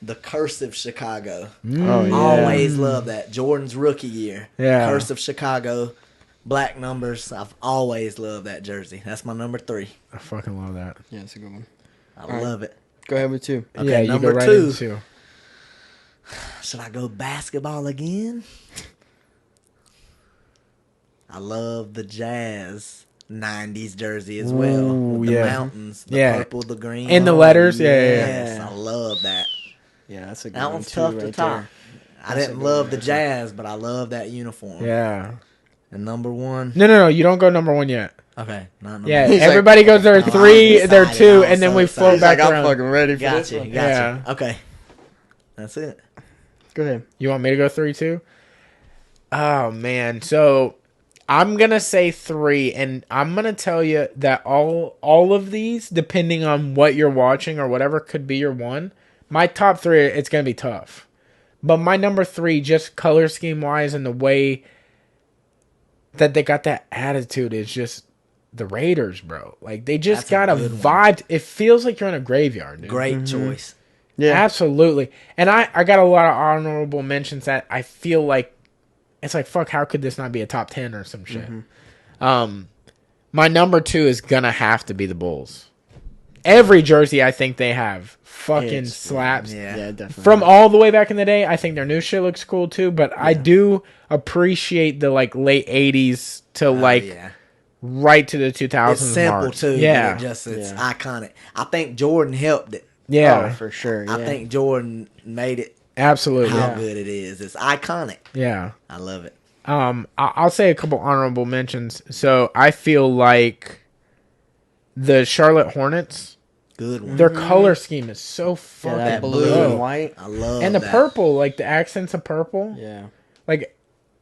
The Cursive Chicago. Oh, yeah. Always love that. Jordan's rookie year. Yeah. Cursive Chicago. Black numbers. I've always loved that jersey. That's my number 3. I fucking love that. Yeah, it's a good one. I love it. Go ahead with 2. Okay, yeah, you number go right 2. into. Should I go basketball again? I love the Jazz 90s jersey as well. Ooh, With the yeah. mountains, the Yeah. purple, the green. And the letters, yeah. Yes, I love that. Yeah, that's a good That one one's too, tough to right top. there. I That's a didn't good love one the right there. Jazz, but I love that uniform. Yeah. And number 1. No. You don't go number 1 yet. Okay, not number Yeah, 1. He's like- everybody goes their I'm 3, their excited. 2, I'm and then so we float He's back like, I'm around. fucking ready for this Gotcha, one. gotcha. Yeah. Okay. That's it. Go ahead. You want me to go 3 too? Oh man, so I'm gonna say 3, and I'm gonna tell you that all of these, depending on what you're watching or whatever, could be your 1. My top 3, it's gonna be tough, but my number 3, just color scheme wise and the way that they got that attitude, is just the Raiders, bro. Like they just That's a got a good one. vibe. It feels like you're in a graveyard, dude. Great choice. Yeah. Absolutely. And I got a lot of honorable mentions that I feel like it's like, fuck, how could this not be a top 10 or some shit? My number 2 is gonna have to be the Bulls. Every jersey I think they have fucking It's- slaps. Yeah. Yeah, definitely. From all the way back in the day, I think their new shit looks cool too, but I do appreciate the like late 80s to like yeah. right to the 2000s It's simple mark. too. Yeah. But it's Yeah. iconic. I think Jordan helped it. Yeah. Oh, for sure. Yeah. I think Jordan made it Absolutely. how Yeah. good it is. It's iconic. Yeah. I love it. I'll say a couple honorable mentions. So I feel like the Charlotte Hornets, Good one. their color scheme is so yeah, fucking that blue blue. and white. I love and the that. purple, like the accents of purple. Yeah.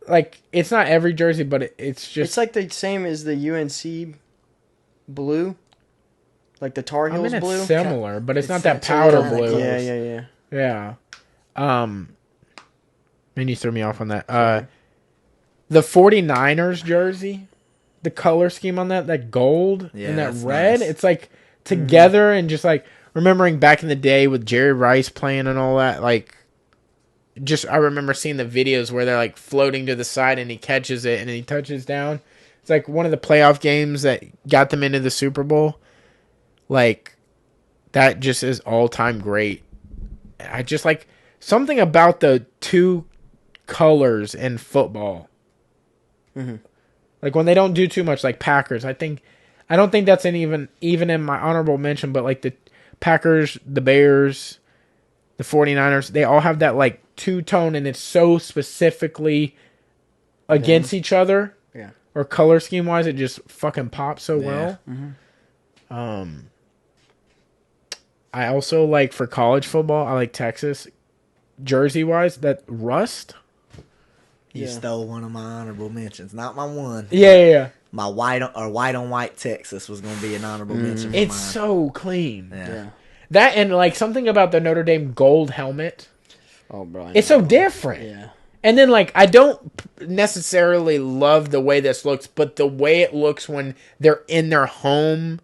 Like it's not every jersey, but it's just. It's like the same as the UNC blue. Like the Tar I Heels mean, it's blue. similar, but it's not It's- that it's a powder little blue. close. Yeah. Yeah. Man, you threw me off on that. The 49ers jersey, the color scheme on that gold Yeah, and that that's red, nice. it's like together and just like remembering back in the day with Jerry Rice playing and all that, like just I remember seeing the videos where they're like floating to the side and he catches it and he touches down. It's like one of the playoff games that got them into the Super Bowl. Like that just is all-time great. I just like something about the 2 colors in football. Like when they don't do too much, like Packers. I don't think that's even in my honorable mention, but like the Packers, the Bears, the 49ers, they all have that like 2-tone and it's so specifically against each other. Yeah. or color scheme wise, it just fucking pops so well. I also like for college football, I like Texas jersey wise, that rust. You stole one of my honorable mentions. Not my one. Yeah. My white on white Texas was going to be an honorable mention for It's mine. so clean. Yeah. That and like something about the Notre Dame gold helmet. Oh, bro. It's so different. Yeah. And then like I don't necessarily love the way this looks, but the way it looks when they're in their home,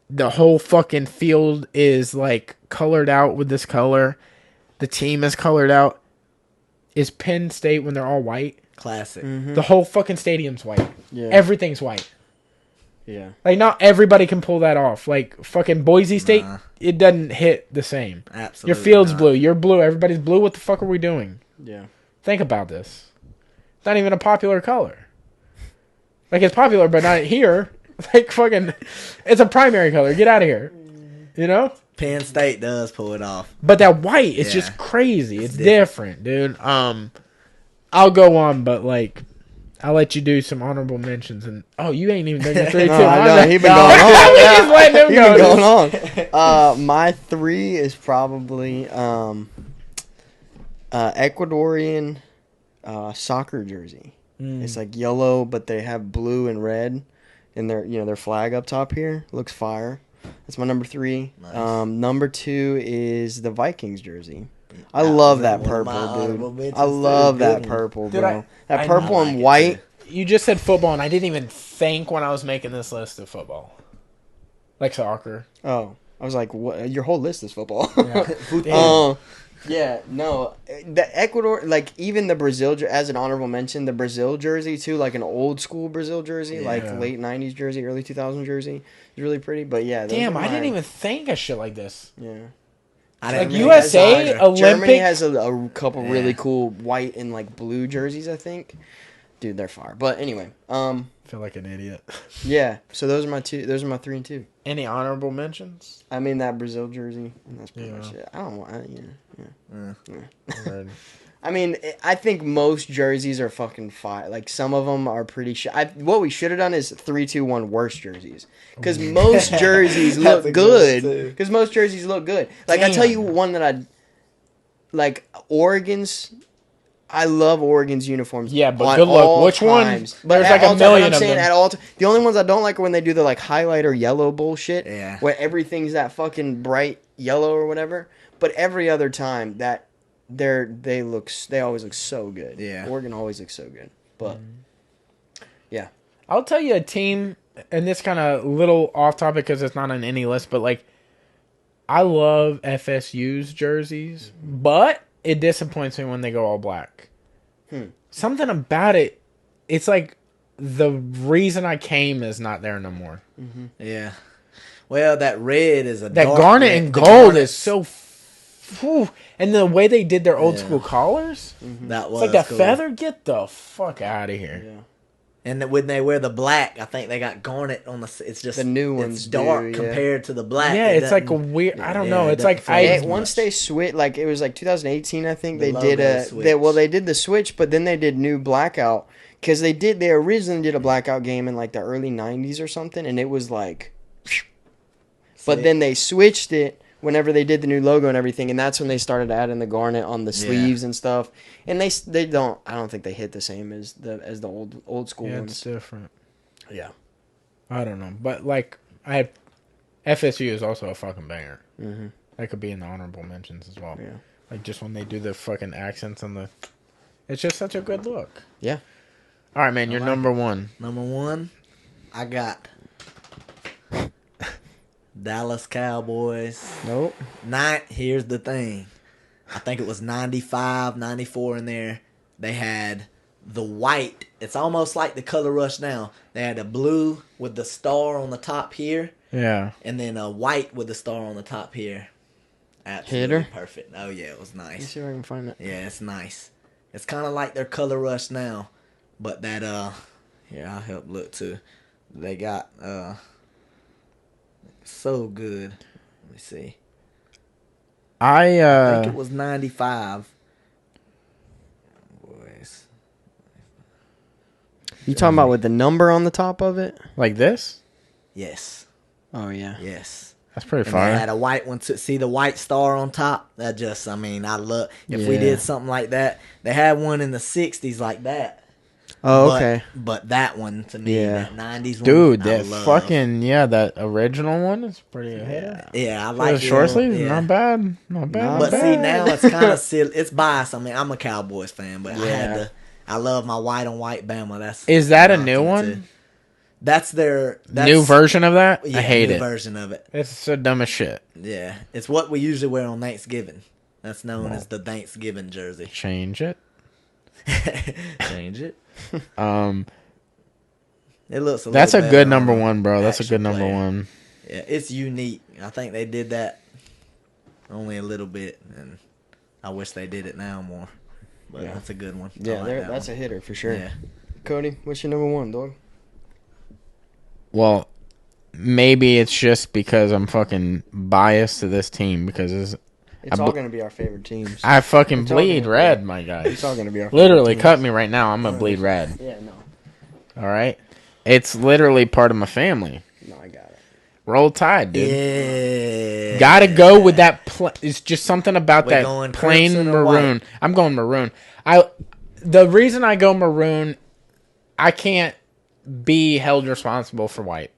the whole fucking field is like colored out with this color. The team is colored out. Is Penn State when they're all white? Classic. The whole fucking stadium's white. Yeah. Everything's white. Yeah. Like, not everybody can pull that off. Like, fucking Boise State, it doesn't hit the same. Absolutely. Your field's not. blue. You're blue. Everybody's blue. What the fuck are we doing? Yeah. Think about this. It's not even a popular color. Like, it's popular, but not here. Like, fucking, it's a primary color. Get out of here. You know? Penn State does pull it off. But that white, it's just crazy. It's different, dude. I'll go on, but, like, I'll let you do some honorable mentions. And you ain't even done your 3 2. I know, he been going on. We just letting him He go. been going on. My 3 is probably Ecuadorian soccer jersey. It's like yellow, but they have blue and red, and their flag up top here looks fire. That's my number 3. Nice. Number 2 is the Vikings jersey. I love that purple, dude. I love that purple, Dude, bro. That I purple like and it, white. You just said football, and I didn't even think when I was making this list of football. Like soccer. Oh, I was like, what? Your whole list is football. Damn. Yeah, no. The Ecuador, like, even the Brazil, as an honorable mention, the Brazil jersey, too, like an old school Brazil jersey, like late 90s jersey, early 2000s jersey, is really pretty. But yeah. Damn, I didn't even think of shit like this. Yeah. Like USA, Olympic. Germany has a couple really cool white and, like, blue jerseys, I think. Dude, they're fire. But anyway, I feel like an idiot. yeah. So those are my 2. Those are my 3 and 2. Any honorable mentions? I mean that Brazil jersey. And that's pretty much it. I don't want. I mean, I think most jerseys are fucking fire. Like, some of them are pretty what we should have done is 3, 2, 1 worst jerseys. Because most jerseys look good. Because most jerseys look good. Like, I tell you one that like, Oregon's. I love Oregon's uniforms. Yeah, but good luck. Which one? But there's like a million of them. At all the only ones I don't like are when they do the, like, highlighter yellow bullshit. Yeah. Where everything's that fucking bright yellow or whatever. But every other time that they always look so good. Yeah. Oregon always looks so good. But yeah. I'll tell you a team, and this kind of little off topic because it's not on any list, but like, I love FSU's jerseys, but it disappoints me when they go all black. Something about it, it's like the reason I came is not there no more. Yeah. Well, that red is that garnet and gold is so. And the way they did their old school collars, that was it's like that cool. feather. Get the fuck out of here. Yeah. And when they wear the black, I think they got garnet on the. It's just The new ones It's dark do, yeah. compared to the black. Yeah, It it's like a doesn't- weird. I don't yeah, know. it It's like doesn't feel I. as Once they switch, like, it was like 2018, I think The they did logo they switched. did the switch, but then they did new blackout because they originally did a blackout game in like the early 90s or something, and it was like, but then they switched it whenever they did the new logo and everything, and that's when they started adding the garnet on the sleeves and stuff, and they don't. I don't think they hit the same as the old school Yeah, ones. it's different. Yeah. I don't know, but like FSU is also a fucking banger. Mm-hmm. That could be in the honorable mentions as well. Yeah. Like just when they do the fucking accents on the, it's just such a good look. Yeah. All right, man, you're number 1. Number 1, I got Dallas Cowboys. Nope. Here's the thing. I think it was 95, 94 in there. They had the white. It's almost like the Color Rush now. They had a blue with the star on the top here, Yeah. and then a white with the star on the top here. Absolutely Hitter? perfect. Oh yeah, it was Let me nice. see if I can find it. Yeah, it's nice. It's kind of like their Color Rush now, but that here I'll help look too. They got so good. Let me see. I think it was 95. Boys. You talking about with the number on the top of it? Like this? Yes. Oh yeah. Yes. That's pretty And fire. they had a white one to see the white star on top. That just, I mean, I love. If we Yeah. did something like that, they had one in the '60s like that. Oh, But- okay. But that one to me, Yeah. that '90s one, Dude, I that love. fucking that original one is pretty a hitter. Yeah, I Like like the short sleeves, yeah. not bad, not bad. Not But bad. see, now it's kind of silly. It's biased. I mean, I'm a Cowboys fan, but Yeah. I love my white on white Bama. That's Is that a my new thing, one? too. That's their New version of that? Yeah, I hate new it. version of it. It's so dumb as shit. Yeah, it's what we usually wear on Thanksgiving. That's known as the Thanksgiving jersey. Change it. Change it. It looks. That's a little good better number on one, bro. That's a actual good number player. one. Yeah, it's unique. I think they did that only a little bit, and I wish they did it now more. But Yeah. that's a good one. Yeah, that's a hitter for sure. Yeah. Cody, what's your number one, dog? Well, maybe it's just because I'm fucking biased to this team because It's I all bl- gonna be our favorite teams. I fucking It's all bleed gonna- red, my guy. It's all gonna be our Literally, favorite cut me right now. I'm gonna bleed red. teams. Yeah, no, All right, it's literally part of my family. no, I got it. Roll Tide, dude. Yeah. Gotta go with that. It's just something about We're that going plain crimson or maroon. I'm going maroon. The reason I go maroon, I can't be held responsible for white.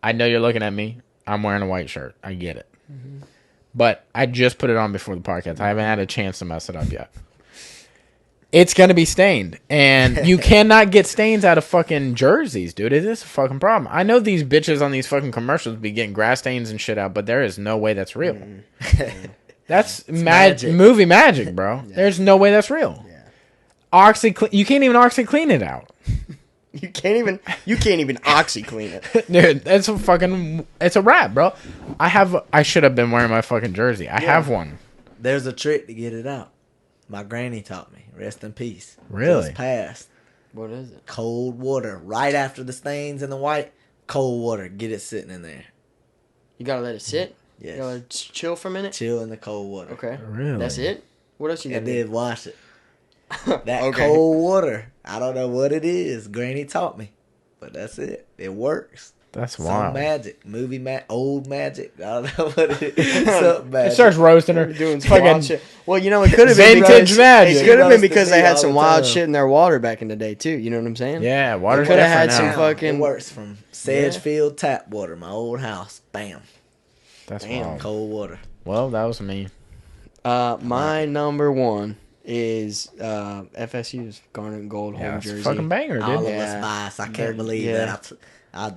I know you're looking at me. I'm wearing a white shirt. I get it. But I just put it on before the podcast. I haven't had a chance to mess it up yet. It's going to be stained. And you cannot get stains out of fucking jerseys, dude. It is a fucking problem. I know these bitches on these fucking commercials be getting grass stains and shit out, but there is no way that's real. That's magic. movie magic, bro. There's no way that's real. Yeah. OxyClean. You can't even OxyClean it out. You can't even OxyClean it. Dude, it's a wrap, bro. I should have been wearing my fucking jersey. I have one. There's a trick to get it out. My granny taught me. Rest in peace. Really? Just passed. What is it? Cold water. Right after the stains and the white. Cold water. Get it sitting in there. You gotta let it sit. Yes. You gotta let it chill for a minute. Chill in the cold water. Okay. Really? That's it. What else you And gotta do? then wash it. That Okay. cold water. I don't know what it is. Granny taught me. But that's it. It works. That's Some wild. magic. Old magic. I don't know what it is. Something It magic. starts roasting her. Doing some Fucking wild shit. Well, you know, it could have been Vintage because magic. it could have been Roasted because they me had all some the wild time. shit in their water back in the day too. You know what I'm saying? Yeah, water's coulda different had some now. fucking- It works from Sedgefield tap water, my old house. Bam. That's Damn. wild. Cold water. Well, that was me. My number one is FSU's garnet and gold Yeah, home it's a jersey. fucking banger, All dude. of Yeah. us biased. I They're- can't believe yeah. that. I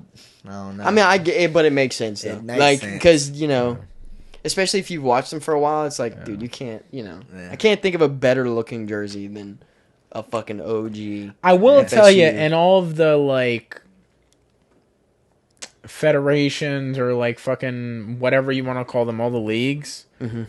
don't know. I mean, I get it, but it makes sense though. It makes Like, sense. because you know, especially if you've watched them for a while, it's like, dude, you can't, you know, Yeah. I can't think of a better looking jersey than a fucking OG. I will FSU. tell you, in all of the like federations or like fucking whatever you want to call them, all the leagues, Mhm.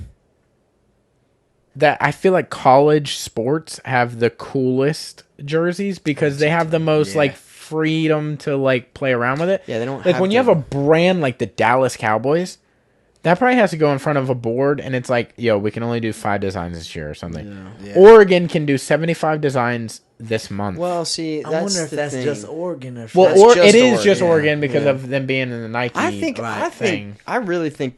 that I feel like college sports have the coolest jerseys because they have the most Yeah. like freedom to like play around with it. Yeah, they don't Like have when you to- have a brand like the Dallas Cowboys, that probably has to go in front of a board and it's like, yo, we can only do 5 designs this year or something. Yeah. Oregon can do 75 designs this month. Well, see, I that's wonder if the that's thing. just Oregon or Well, That's or just it is Oregon. just Yeah. Oregon because Yeah. of them being in the Nike. I thing. think, I really think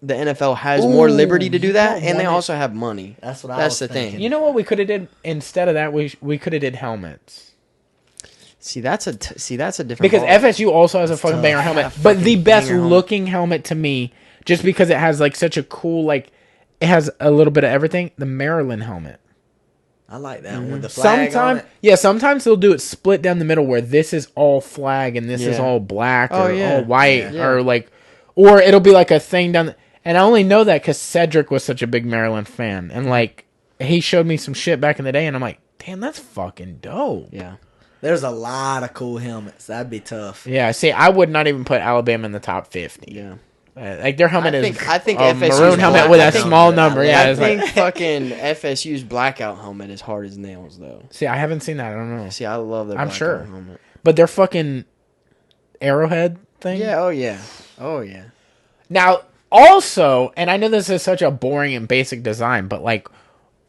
the NFL has more Ooh, liberty to do you that, know and they what? also have money. That's what I That's was the thing. thinking. You know what we could have did instead of that? We could have did helmets See, that's a different because ball. FSU also has a fucking tough. banger I helmet, got a but the fucking best banger helmet. looking helmet to me, just because it has like such a cool like, it has a little bit of everything. The Maryland helmet. I like that one with the flag on Sometimes, it. yeah, sometimes they'll do it split down the middle where this is all flag and this is Yeah. all black Oh, or yeah. all white Yeah. or like, or it'll be like a thing down. And I only know that because Cedric was such a big Maryland fan, and like he showed me some shit back in the day, and I'm like, damn, that's fucking dope. Yeah. There's a lot of cool helmets. That'd be tough. Yeah, see, I would not even put Alabama in the top 50. Yeah. Like their helmet I think a FSU's maroon helmet black- with I a think- small number. Yeah, I it's think like, fucking FSU's blackout helmet is hard as nails, though. see, I haven't seen that. I don't know, See, I love their I'm blackout sure. helmet. but their fucking arrowhead thing. Yeah. Oh yeah. Oh yeah. Now, also, and I know this is such a boring and basic design, but like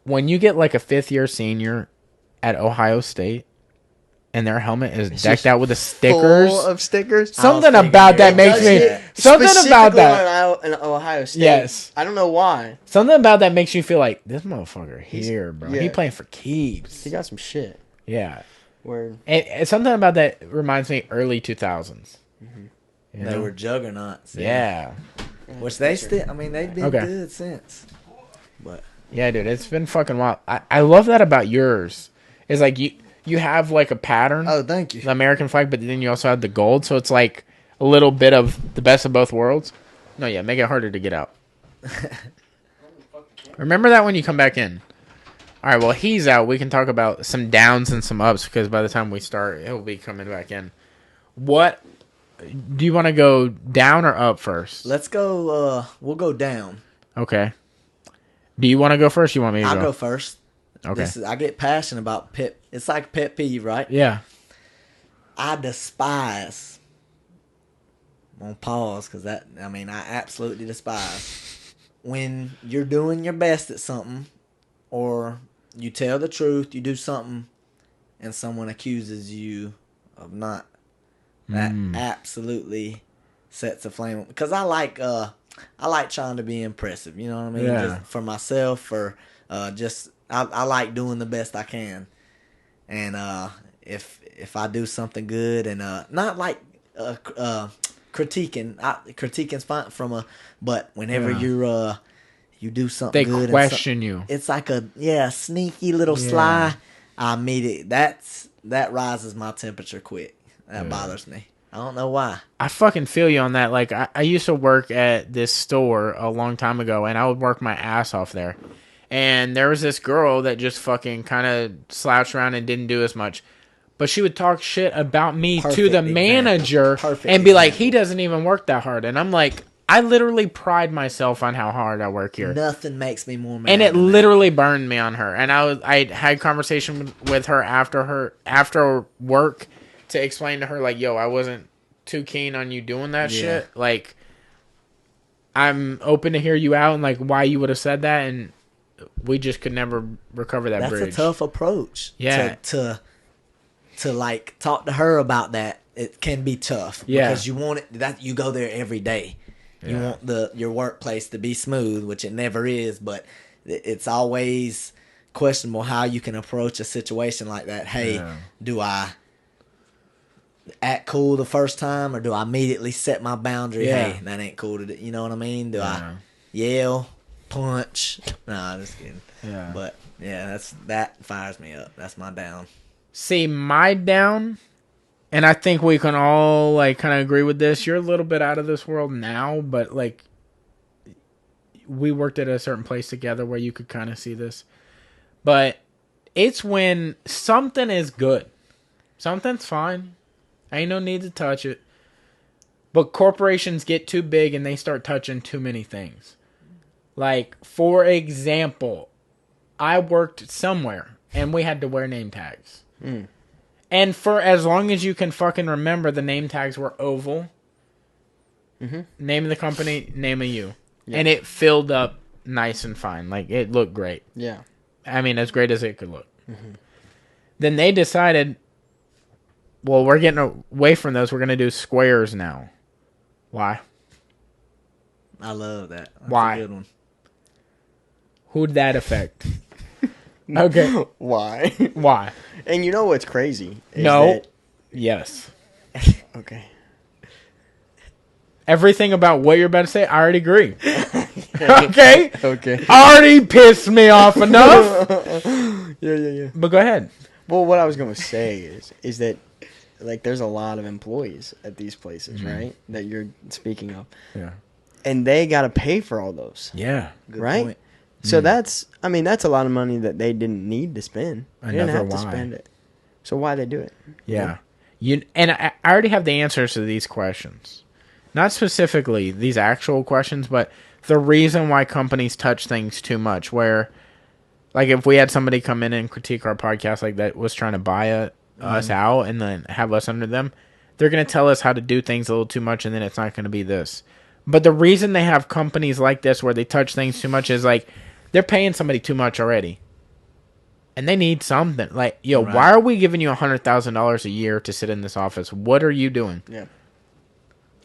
when you get like a 5th year senior at Ohio State, and their helmet is It's decked just out with the stickers. Full of stickers. Something thinking about that it makes does me. that. Something about Specifically that. in Ohio State. Yes. I don't know why. Something about that makes you feel like this motherfucker here, bro. yeah. He playing for keeps. He got some shit. Yeah. Where And something about that reminds me early 2000s. You They know? were juggernauts. Yeah. Which they still, I mean, they've been Okay. good since. But Yeah, dude, it's been fucking wild. I love that about yours. It's like you have like a pattern, oh, thank you. the American flag, but then you also have the gold, so it's like a little bit of the best of both worlds. No, yeah, make it harder to get out. Remember that when you come back in. All right, well, he's out. We can talk about some downs and some ups because by the time we start, he'll be coming back in. What do you want to go down or up first? Let's go. We'll go down. Okay. Do you want to go first? Or you want me to I'll go first. Okay. I get passionate about pet. It's like pet peeve, right? Yeah. I despise. I'm gonna pause because I absolutely despise when you're doing your best at something, or you tell the truth, you do something, and someone accuses you of not. That absolutely sets a flame. Because I like trying to be impressive. You know what I mean? Yeah. Just for myself, or I like doing the best I can. And if I do something good, and not like critiquing's fine but whenever you do something They good, question you. it's like a sneaky little sly. I mean it. That rises my temperature quick. That bothers me. I don't know why. I fucking feel you on that. Like, I used to work at this store a long time ago, and I would work my ass off there. And there was this girl that just fucking kind of slouched around and didn't do as much. But she would talk shit about me to Perfect the example. manager Perfect and be like, example. he doesn't even work that hard. And I'm like, I literally pride myself on how hard I work here. Nothing makes me more mad. And it than that. literally burned me on her. And I had conversation with her after work to explain to her, like, yo, I wasn't too keen on you doing that shit. Like, I'm open to hear you out and like why you would have said that, and we just could never recover that bridge. That's a tough approach. Yeah. To like talk to her about that, it can be tough. Yeah. Because you want it that you go there every day. You want your workplace to be smooth, which it never is, but it's always questionable how you can approach a situation like that. Hey, do I act cool the first time, or do I immediately set my boundary? Yeah. Hey, that ain't cool. You know what I mean? Do I yell, punch? Nah, just kidding. Yeah. But yeah, that fires me up. That's my down. See, my down, and I think we can all like kind of agree with this. You're a little bit out of this world now, but like we worked at a certain place together where you could kind of see this. But it's when something is good. Something's fine. Ain't no need to touch it. But corporations get too big and they start touching too many things. Like, for example, I worked somewhere and we had to wear name tags. And for as long as you can fucking remember, the name tags were oval. Name of the company, name of you. Yeah. And it filled up nice and fine. Like, it looked great. Yeah. I mean, as great as it could look. Then they decided, well, we're getting away from those. We're going to do squares now. Why? I love that. That's Why? a good one. Who'd that affect? Okay. Why? Why? And you know what's crazy? Is No. Yes. Okay. Everything about what you're about to say, I already agree. Okay? Okay. Already pissed me off enough. Yeah. But go ahead. Well, what I was going to say is that, like, there's a lot of employees at these places, right? That you're speaking of. Yeah. And they got to pay for all those. Yeah. Good Right? point. So that's a lot of money that they didn't need to spend. They didn't have to why. spend it. So why they do it? Yeah. I already have the answers to these questions. Not specifically these actual questions, but the reason why companies touch things too much. Where, like, if we had somebody come in and critique our podcast like that was trying to buy us out and then have us under them, they're going to tell us how to do things a little too much, and then it's not going to be this. But the reason they have companies like this where they touch things too much is, like, they're paying somebody too much already. And they need something. Like, yo, Right. why are we giving you $100,000 a year to sit in this office? What are you doing? Yeah.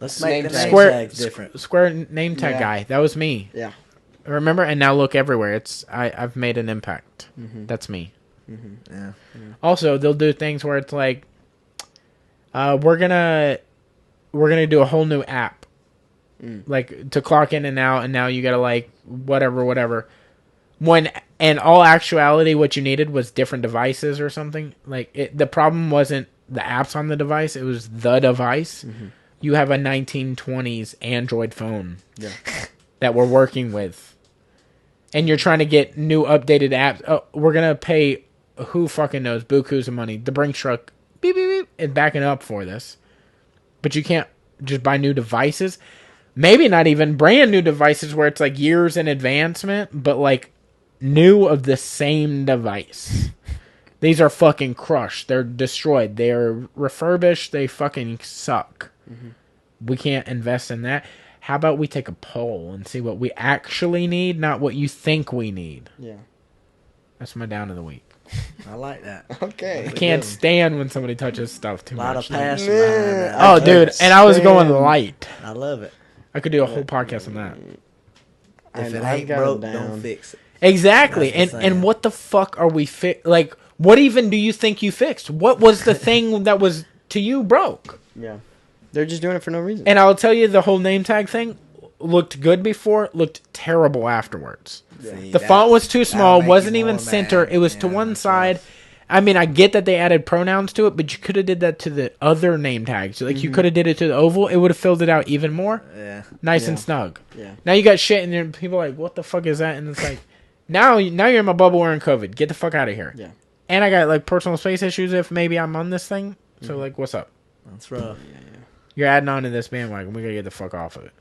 Let's Name make the tag. name tags different. Square name tag Yeah. guy. That was me. Yeah. Remember? And now look everywhere. I've made an impact. Mm-hmm. That's me. Yeah. Also, they'll do things where it's like, we're gonna do a whole new app, like to clock in and out, and now you gotta like whatever. When in all actuality, what you needed was different devices or something. Like the problem wasn't the apps on the device; it was the device. Mm-hmm. You have a 1920s Android phone Yeah. that we're working with, and you're trying to get new updated apps. Oh, we're gonna pay who fucking knows bukus of money. The Brinks truck beep beep beep is backing up for this, but you can't just buy new devices. Maybe not even brand new devices where it's like years in advancement, but like new of the same device. These are fucking crushed. They're destroyed. They're refurbished. They fucking suck. We can't invest in that. How about we take a poll and see what we actually need, not what you think we need? Yeah. That's my down of the week. I like that. Okay. I can't stand when somebody touches stuff too A lot much. of passion Man, behind that. Oh, I dude, can't and I was going stand- light. I love it. I could do a whole podcast on that. If it I've ain't got broke, it down. don't fix it. Exactly. That's the And saying. what the fuck are we like what even do you think you fixed? What was the thing that was to you broke? Yeah. They're just doing it for no reason. And I'll tell you, the whole name tag thing looked good before, looked terrible afterwards. See, The that- font was too small, make wasn't you even more center. mad. It was to Yeah, one that's side. rough. I mean, I get that they added pronouns to it, but you could have did that to the other name tags. Like you could have did it to the oval. It would have filled it out even more. Yeah. Nice Yeah. and snug. Yeah. Now you got shit, and then people are like, "What the fuck is that?" And it's like, now you're in my bubble wearing COVID. Get the fuck out of here. Yeah. And I got like personal space issues if maybe I'm on this thing. So like, what's up? That's rough. You're adding on to this bandwagon. We gotta get the fuck off of it.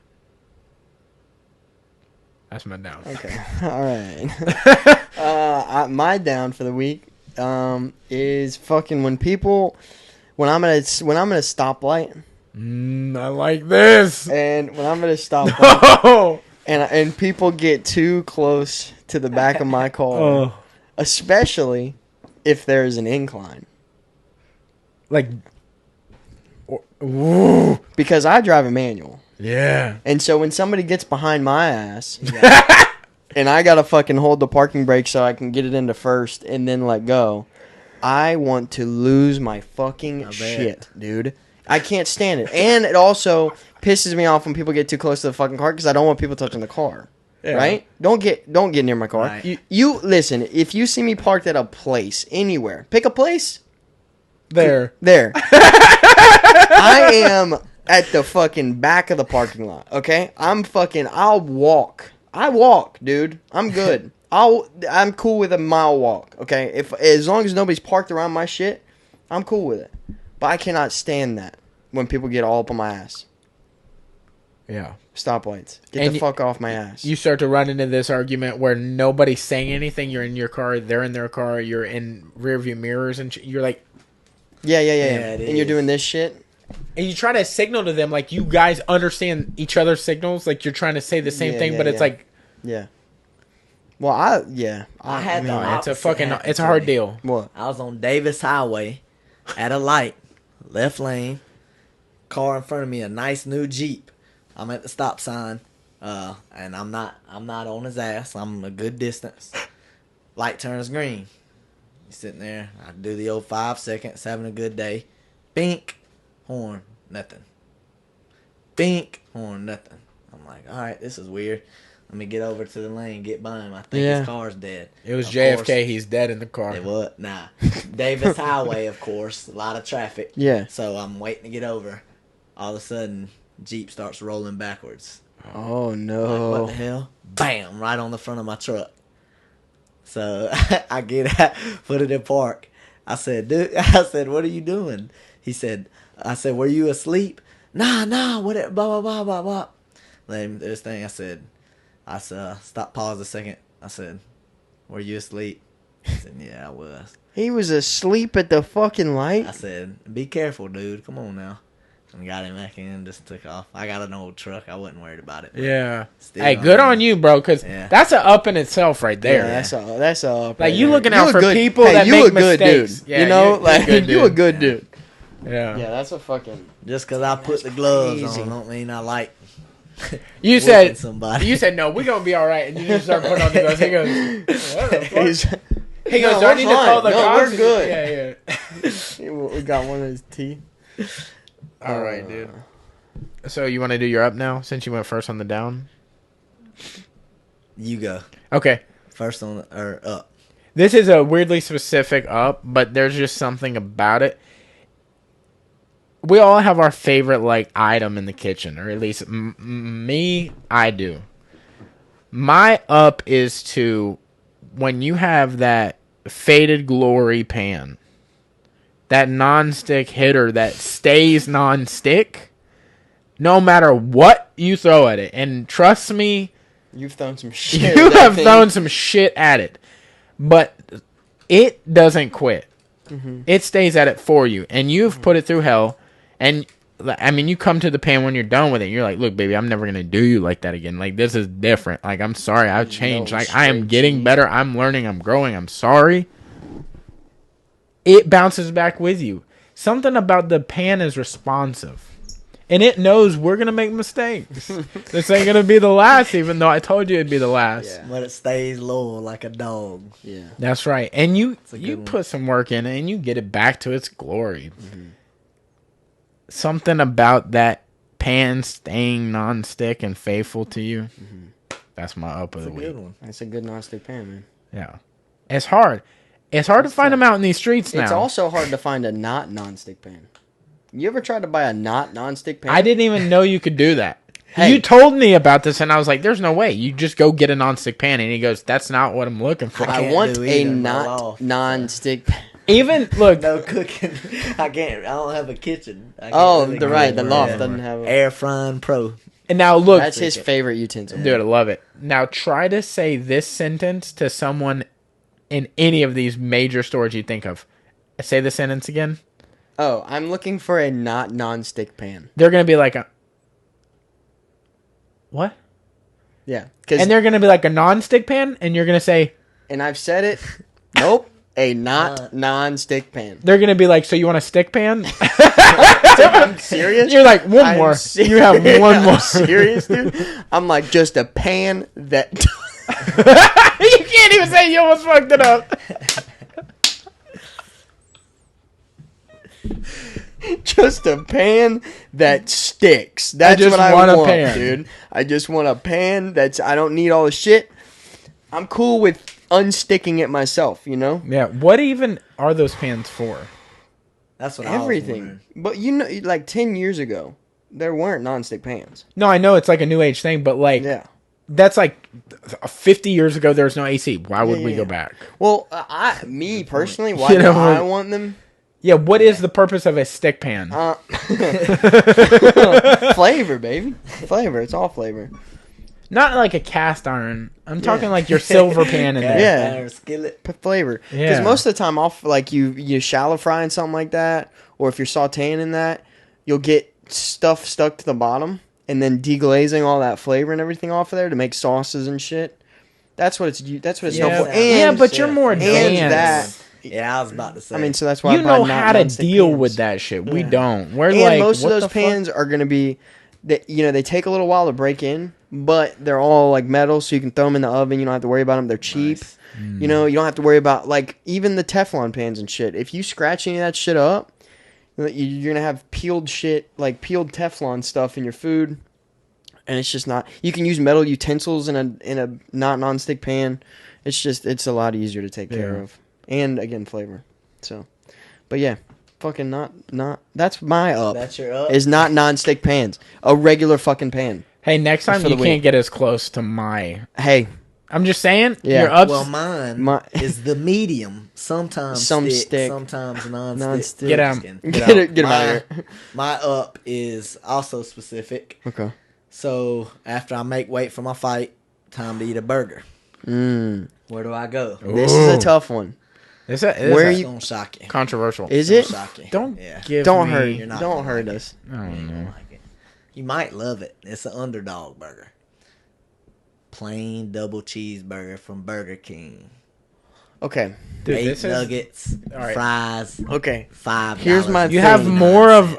That's my down. Okay. All right. My down for the week is fucking when I'm at a stoplight I like this. and when I'm at a stoplight Oh. and people get too close to the back of my car, Oh. especially if there's an incline, Like. Ooh. because I drive a manual. Yeah. And so when somebody gets behind my ass and I gotta fucking hold the parking brake so I can get it into first and then let go, I want to lose my fucking shit, dude. I can't stand it. And it also pisses me off when people get too close to the fucking car because I don't want people touching the car. Yeah. Right? Don't get near my car. Right. You listen, if you see me parked at a place anywhere, pick a place. There. I am at the fucking back of the parking lot, okay? I'll walk. I walk, dude. I'm good. I'm cool with a mile walk, okay? As long as nobody's parked around my shit, I'm cool with it. But I cannot stand that when people get all up on my ass. Yeah. Stoplights. Get And the fuck off my ass. You start to run into this argument where nobody's saying anything. You're in your car. They're in their car. You're in rear view mirrors, and you're like, yeah. it And you're is. doing this shit. and you try to signal to them like you guys understand each other's signals. Like you're trying to say the same Yeah, thing, yeah, but it's yeah. like Yeah. Well, I had mean, the it's a opposite fucking happen it's a to hard me. deal. what? I was on Davis Highway at a light, left lane, car in front of me, a nice new Jeep. I'm at the stop sign, and I'm not on his ass. I'm a good distance. Light turns green. He's sitting there. I do the old 5 seconds, having a good day. Bink, horn, nothing. Bink, horn, nothing. I'm like, all right, this is weird. Let me get over to the lane, get by him. I think Yeah. his car's dead. It was Of JFK. course. He's dead in the car. It was nah. Davis Highway, of course, a lot of traffic. Yeah. So I'm waiting to get over. All of a sudden, Jeep starts rolling backwards. Oh Like, no. what the hell? Bam! Right on the front of my truck. So I get out, put it in park. I said, dude. I said, what are you doing? I said, were you asleep? Nah. What? Blah blah blah blah blah. Let him do this thing. I said, stop. Pause a second. I said, were you asleep? He said, yeah, I was. He was asleep at the fucking I light. said, be careful, dude. Come on now. and got him back in. Just took off. I got an old truck. I wasn't worried about it. Yeah. Still, Hey, good on you, bro. Because that's an up in itself right there. Yeah, that's a up. Like right you there. looking out for good, people hey, that you make a good mistakes. dude. Yeah, you know, like you a good dude. Yeah. Yeah, that's a fucking. Just because I put the gloves crazy. on, don't mean I like. You whooping said somebody. You said no. We're gonna be all right, and you just start putting on the gloves. He goes, what the fuck? He goes, No, do I we're need to fine. call the No, cops? we're good. Yeah. We got one of his teeth. All right, dude. So you want to do your up now, since you went first on the down? You go Okay. first on the, or up. This is a weirdly specific up, but there's just something about it. We all have our favorite like item in the kitchen, or at least me, I do. My up is to when you have that Faded Glory pan, that non-stick hitter that stays non-stick, no matter what you throw at it. And trust me, You've thrown some shit. you have thrown some shit at it, but it doesn't quit. Mm-hmm. It stays at it for you, and you've put it through hell. And I mean, you come to the pan when you're done with it. And you're like, look, baby, I'm never gonna do you like that again. Like, this is different. Like, I'm sorry, I've changed. Like, I am getting better. I'm learning. I'm growing. I'm sorry. It bounces back with you. Something about the pan is responsive. And it knows we're going to make mistakes. This ain't going to be the last, even though I told you it'd be the last. Yeah. But it stays loyal like a dog. Yeah. That's right. And you one. put some work in it and you get it back to its glory. Mm-hmm. Something about that pan staying non-stick and faithful to you. Mm-hmm. That's my up of the week. Good one. That's a good non-stick pan, man. Yeah. It's hard. It's hard to find them out in these streets now. It's also hard to find a not non-stick pan. You ever tried to buy a not non-stick pan? I didn't even know you could do that. Hey. You told me about this, and I was like, there's no way. You just go get a non-stick pan. And he goes, that's not what I'm looking for. I want a not non-stick pan. Even, look. No cooking. I can't. I don't have a kitchen. The loft doesn't have a... Air frying pro. And now, look. That's his favorite utensil. Dude, I love it. Now, try to say this sentence to someone in any of these major stores you think of. Say the sentence again. Oh, I'm looking for a not non-stick pan. They're going to be like a... What? Yeah. And they're going to be like a non-stick pan, and you're going to say... And I've said it. Nope. A not non-stick pan. They're going to be like, so you want a stick pan? I'm serious? You're like, one more. You have one more. I'm serious, dude? I'm like, just a pan that... You can't even say you almost fucked it up. Just a pan that sticks. That's what I want, dude. I just want a pan that's... I don't need all the shit. I'm cool with unsticking it myself, you know? Yeah. What even are those pans for? That's what everything. But you know, like 10 years ago, there weren't nonstick pans. No, I know it's like a new age thing, but like... Yeah. That's like 50 years ago. There was no AC. Why would we go back? Well, me personally, why do I want them? Yeah, what is the purpose of a stick pan? Flavor, baby. Flavor. It's all flavor. Not like a cast iron. I'm talking like your silver pan in there. Yeah, skillet. Flavor. Yeah. Because most of the time, like you shallow frying something like that, or if you're sautéing in that, you'll get stuff stuck to the bottom. And then deglazing all that flavor and everything off of there to make sauces and shit. That's what it's known for. And, but you're more advanced. Yeah, I was about to say. I mean, so that's why you know how to deal with that shit. We don't. We're and like, most of those pans are gonna be, they take a little while to break in, but they're all like metal, so you can throw them in the oven. You don't have to worry about them. They're cheap. Nice. You know, you don't have to worry about like even the Teflon pans and shit. If you scratch any of that shit up, you're gonna have peeled shit, like peeled Teflon stuff in your food, and it's just not. You can use metal utensils in a not non-stick pan. It's a lot easier to take care of, and again flavor. So, but yeah, fucking not. That's my up. That's your up. Is not non-stick pans. A regular fucking pan. Hey, next time you can't get as close to my. Hey. I'm just saying, yeah. Your ups. Well, mine is the medium. Sometimes stick, sometimes non-stick. Get out. Get him out of here. My up is also specific. Okay. So after I make weight for my fight, time to eat a burger. Where do I go? This is a tough one. Where Where are you- Don't shock you. controversial? Is it? Shock you. Don't Yeah. Don't me. hurt. You're not Don't gonna hurt like us. I don't You ain't know. gonna like it. You might love it. It's an underdog burger. Plain double cheeseburger from Burger King. Okay. Dude, 8 this is nuggets, all right. fries, Okay. $5. Here's my you have thing. more of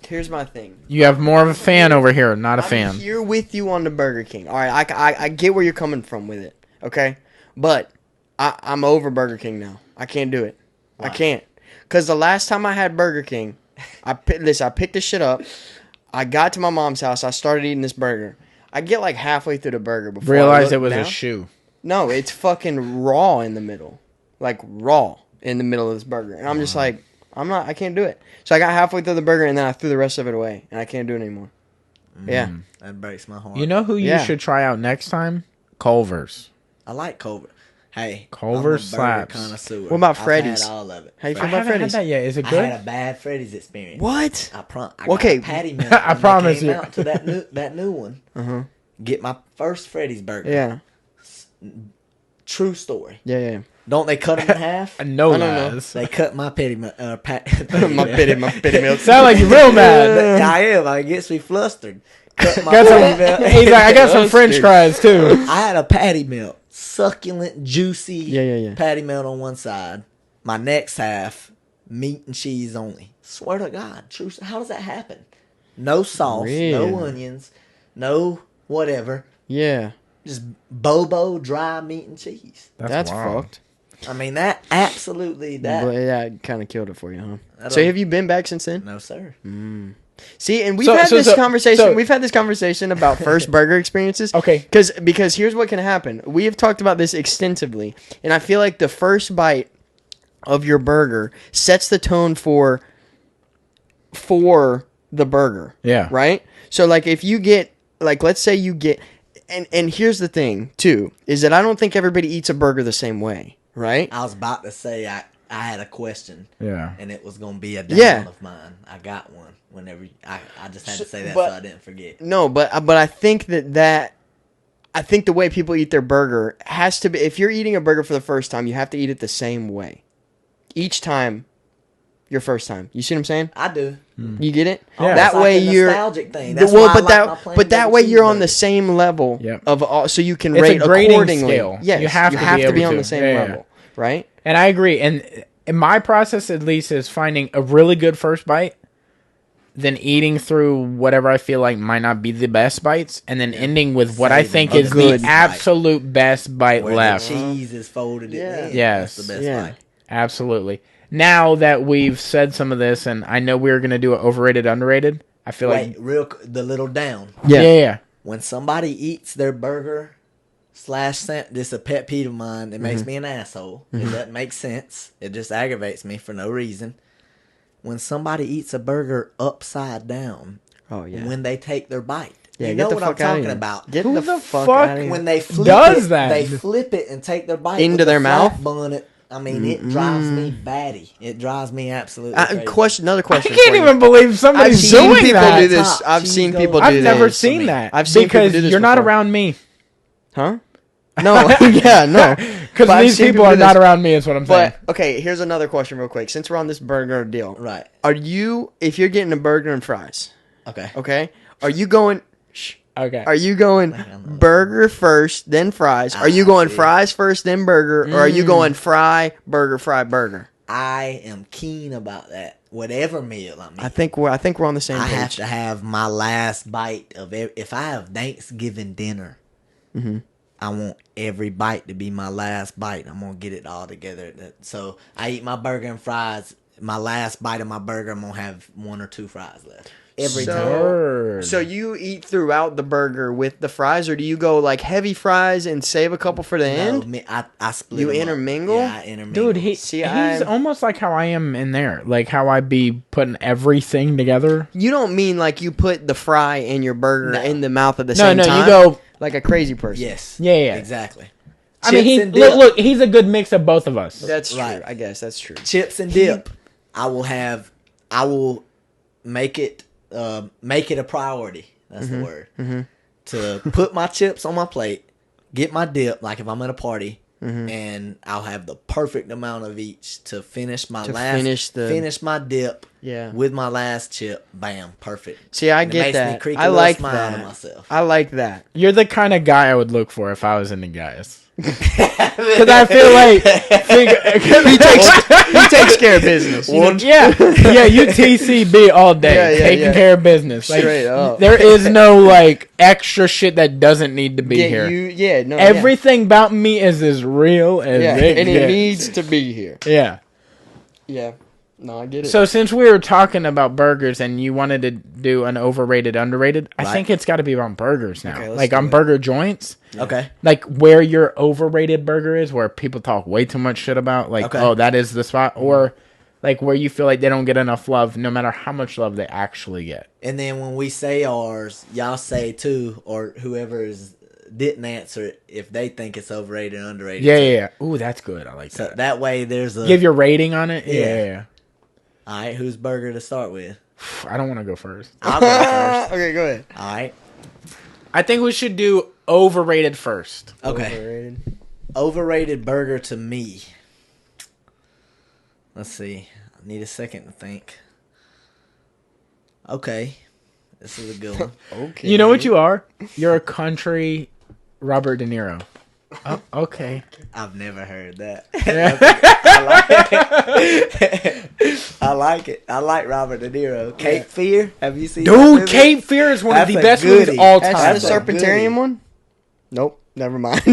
Here's my thing. you have more of a fan over here, not a I'm fan. here with you on the Burger King. All right, I get where you're coming from with it. Okay, but I'm over Burger King now. I can't do it. Why? I can't. Cause the last time I had Burger King, I picked this shit up. I got to my mom's house. I started eating this burger. I get like halfway through the burger before I Realize look it was down. a shoe. No, it's fucking raw in the middle, like raw in the middle of this burger, and I'm just like, I can't do it. So I got halfway through the burger and then I threw the rest of it away, and I can't do it anymore. Yeah. That breaks my heart. You know who you Yeah. should try out next time? Culver's. I like Culver. Hey, Culver's I'm a burger slaps. connoisseur. What about I've Freddy's? had all of it. How you feel I about haven't had Freddy's? that yet. Is it I good? had a bad Freddy's experience. What? I got Okay. a patty melt. I when they promise came you. out to that new one. Uh-huh. Get my first Freddy's burger. Yeah. True story. Yeah. Don't they cut them in half? No I don't know. lies. They cut my patty melt. my pity milk. Sound like you're real mad. I am. It gets me flustered. Cut my Got some, patty melt. he's like, I got some French fries too. I had a patty melt, succulent, juicy Yeah. patty melt on one side. My next half, meat and cheese only. Swear to God, true. How does that happen? No sauce, Really? no onions, no whatever. Yeah. Just bobo dry meat and cheese. That's wild. fucked. I mean that absolutely But that. yeah, it kind of killed it for you, huh? I So don't- have you been back since then? No sir. See, and we've So- had so- this so- conversation. so- We've had this conversation about first burger experiences. Okay. Because here's what can happen. We have talked about this extensively, and I feel like the first bite of your burger sets the tone for the burger. Yeah. Right? So like if you get like let's say you get and here's the thing too, is that I don't think everybody eats a burger the same way, right? I was about to say I had a question. Yeah. And it was gonna be a down Yeah. of mine. I got one. Whenever I just had to say that But- so I didn't forget. No, but I think I think the way people eat their burger has to be if you're eating a burger for the first time, you have to eat it the same way. Each time your first time. You see what I'm saying? I do. You get it? Yeah. That It's like way a you're nostalgic thing. That's well, why I but like my that plain but that double way you're on the cheeseburger. same level Yep. of all, so you can It's a rate grading accordingly. scale. Yes, You have to be be able on to. the same Yeah, yeah. level, right? And I agree. And my process, at least, is finding a really good first bite, then eating through whatever I feel like might not be the best bites, and then ending with what I Saving think a is good the bite. absolute best bite Where left. the cheese is folded in. Yeah. Yes. That's the best Yeah. bite. Absolutely. Now that we've said some of this, and I know we're going to do an overrated, underrated, I feel Wait, like. the little down. Yeah. When somebody eats their burger /sandwich, this is a pet peeve of mine. It makes me an asshole. It doesn't make sense. It just aggravates me for no reason. When somebody eats a burger upside down, Oh yeah. when they take their bite, Yeah, you get know what what I'm fuck outta talking here. about. Get Who the, the fuck, fuck out of here. When they flip Does it, that? they flip it and take their bite Into with their the flat mouth? bun. I mean, it drives me batty. It drives me absolutely crazy. Another I question. can't for you. even believe I've somebody's seen doing people that. do this. Top I've cheese seen goes- people do I've this. never for seen me. that. I've seen people because do this you're not before. around me. Huh? No. Yeah, no. Because But I've these seen people are do not this. around me, is what I'm saying. But okay, here's another question, real quick. Since we're on this burger deal, Right. are you if you're getting a burger and fries? Okay. Okay, are you going? Okay. Are you going burger first, then fries? Are you going see. fries first, then burger, or are you going fry burger? I am keen about that. Whatever meal I'm eating. I think we're on the same I have page. to have my last bite of if I have Thanksgiving dinner, I want every bite to be my last bite. I'm gonna get it all together. So I eat my burger and fries. My last bite of my burger, I'm gonna have 1 or 2 fries left every time. Word. So you eat throughout the burger with the fries, or do you go like heavy fries and save a couple for the end? No, I split. You them up. intermingle? Yeah, I intermingle. Dude, he's See, I'm- almost like how I am in there. Like how I be putting everything together. You don't mean like you put the fry in your burger No. in the mouth at the No, same no, time? you go. like a crazy person. Yes. Yeah. Exactly. I mean, Chips and look, dip. look, he's a good mix of both of us. That's true. Right. I guess that's true. Chips and dip. I will make it a priority. That's the word. To put my chips on my plate, get my dip, like if I'm at a party, and I'll have the perfect amount of each to finish my finish my dip. Yeah. With my last chip, bam, perfect. See, I And it get makes me that. creak a I little like smile to that. myself. I like that. You're the kind of guy I would look for if I was into guys. Because I feel like He takes care of business. you TCB all day, taking care of business. Like, Straight up. there is no like extra shit that doesn't need to be here. Everything about me is as real as it and gets. it needs to be here. Yeah. Yeah. No, I get it. So since we were talking about burgers and you wanted to do an overrated, underrated, I think it's got to be on burgers now. Okay, like on burger joints. Okay. Like where your overrated burger is, where people talk way too much shit about. Like, oh, that is the spot. Or like where you feel like they don't get enough love, no matter how much love they actually get. And then when we say ours, y'all say too, or whoever didn't answer it, if they think it's overrated or underrated. Yeah. Ooh, that's good. I like So that. that way there's a... Give your rating on it? Yeah. All right, whose burger to start with? I don't want to go first. I'll go first. Okay, go ahead. All right. I think we should do overrated first. Okay. Overrated burger to me. Let's see. I need a second to think. Okay. This is a good one. Okay. You know what you are? You're a country Robert De Niro. Oh, okay. I've never heard that. Yeah. I like it. I like Robert De Niro. Cape Fear. Have you seen that Dude, movie? Cape Fear is one of That's the a best movies goodie. of all That's time. the That's a Serpentarian goodie. one? Nope. Never mind.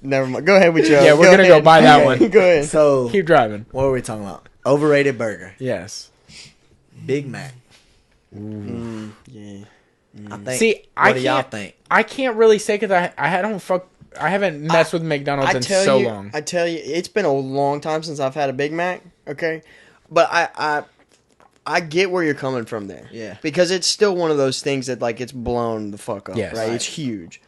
Never mind. Go ahead with your... Yeah, we're going to go buy that one. Go ahead. So, Keep driving. what are we talking about? Overrated burger. Yes. Big Mac. Yeah. I think. See, what do y'all think? I can't really say because I haven't messed with McDonald's in so long. I tell you, it's been a long time since I've had a Big Mac, okay? But I get where you're coming from there. Yeah. Because it's still one of those things that, like, it's blown the fuck up, Yes. right? It's huge.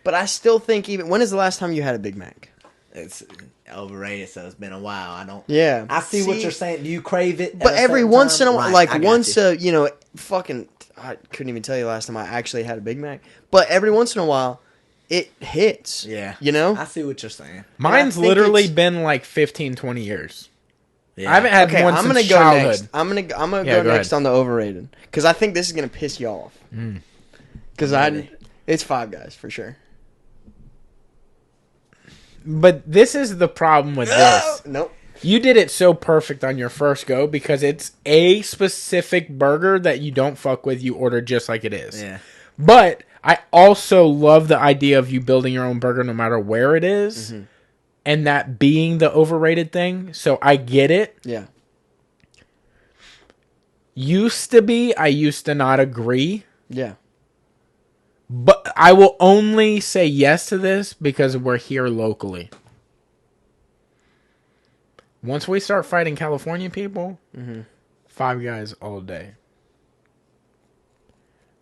But I still think when is the last time you had a Big Mac? It's overrated, so it's been a while. I don't. Yeah. I see what you're saying. Do you crave it? But every once in a while, like, once, you. fucking, I couldn't even tell you last time I actually had a Big Mac. But every once in a while, it hits. Yeah. You know? I see what you're saying. Mine's think literally it's- been like 15, 20 years. Yeah. I haven't had Okay, one I'm since gonna go childhood. next. I'm gonna Yeah, go go next ahead. on the overrated because I think this is gonna piss you off. Because it's Five Guys for sure. But this is the problem with this. Nope. You did it so perfect on your first go because it's a specific burger that you don't fuck with. You order just like it is. Yeah. But I also love the idea of you building your own burger no matter where it is, and that being the overrated thing. So I get it. Yeah. I used to not agree. Yeah. But I will only say yes to this because we're here locally. Once we start fighting California people, Five Guys all day.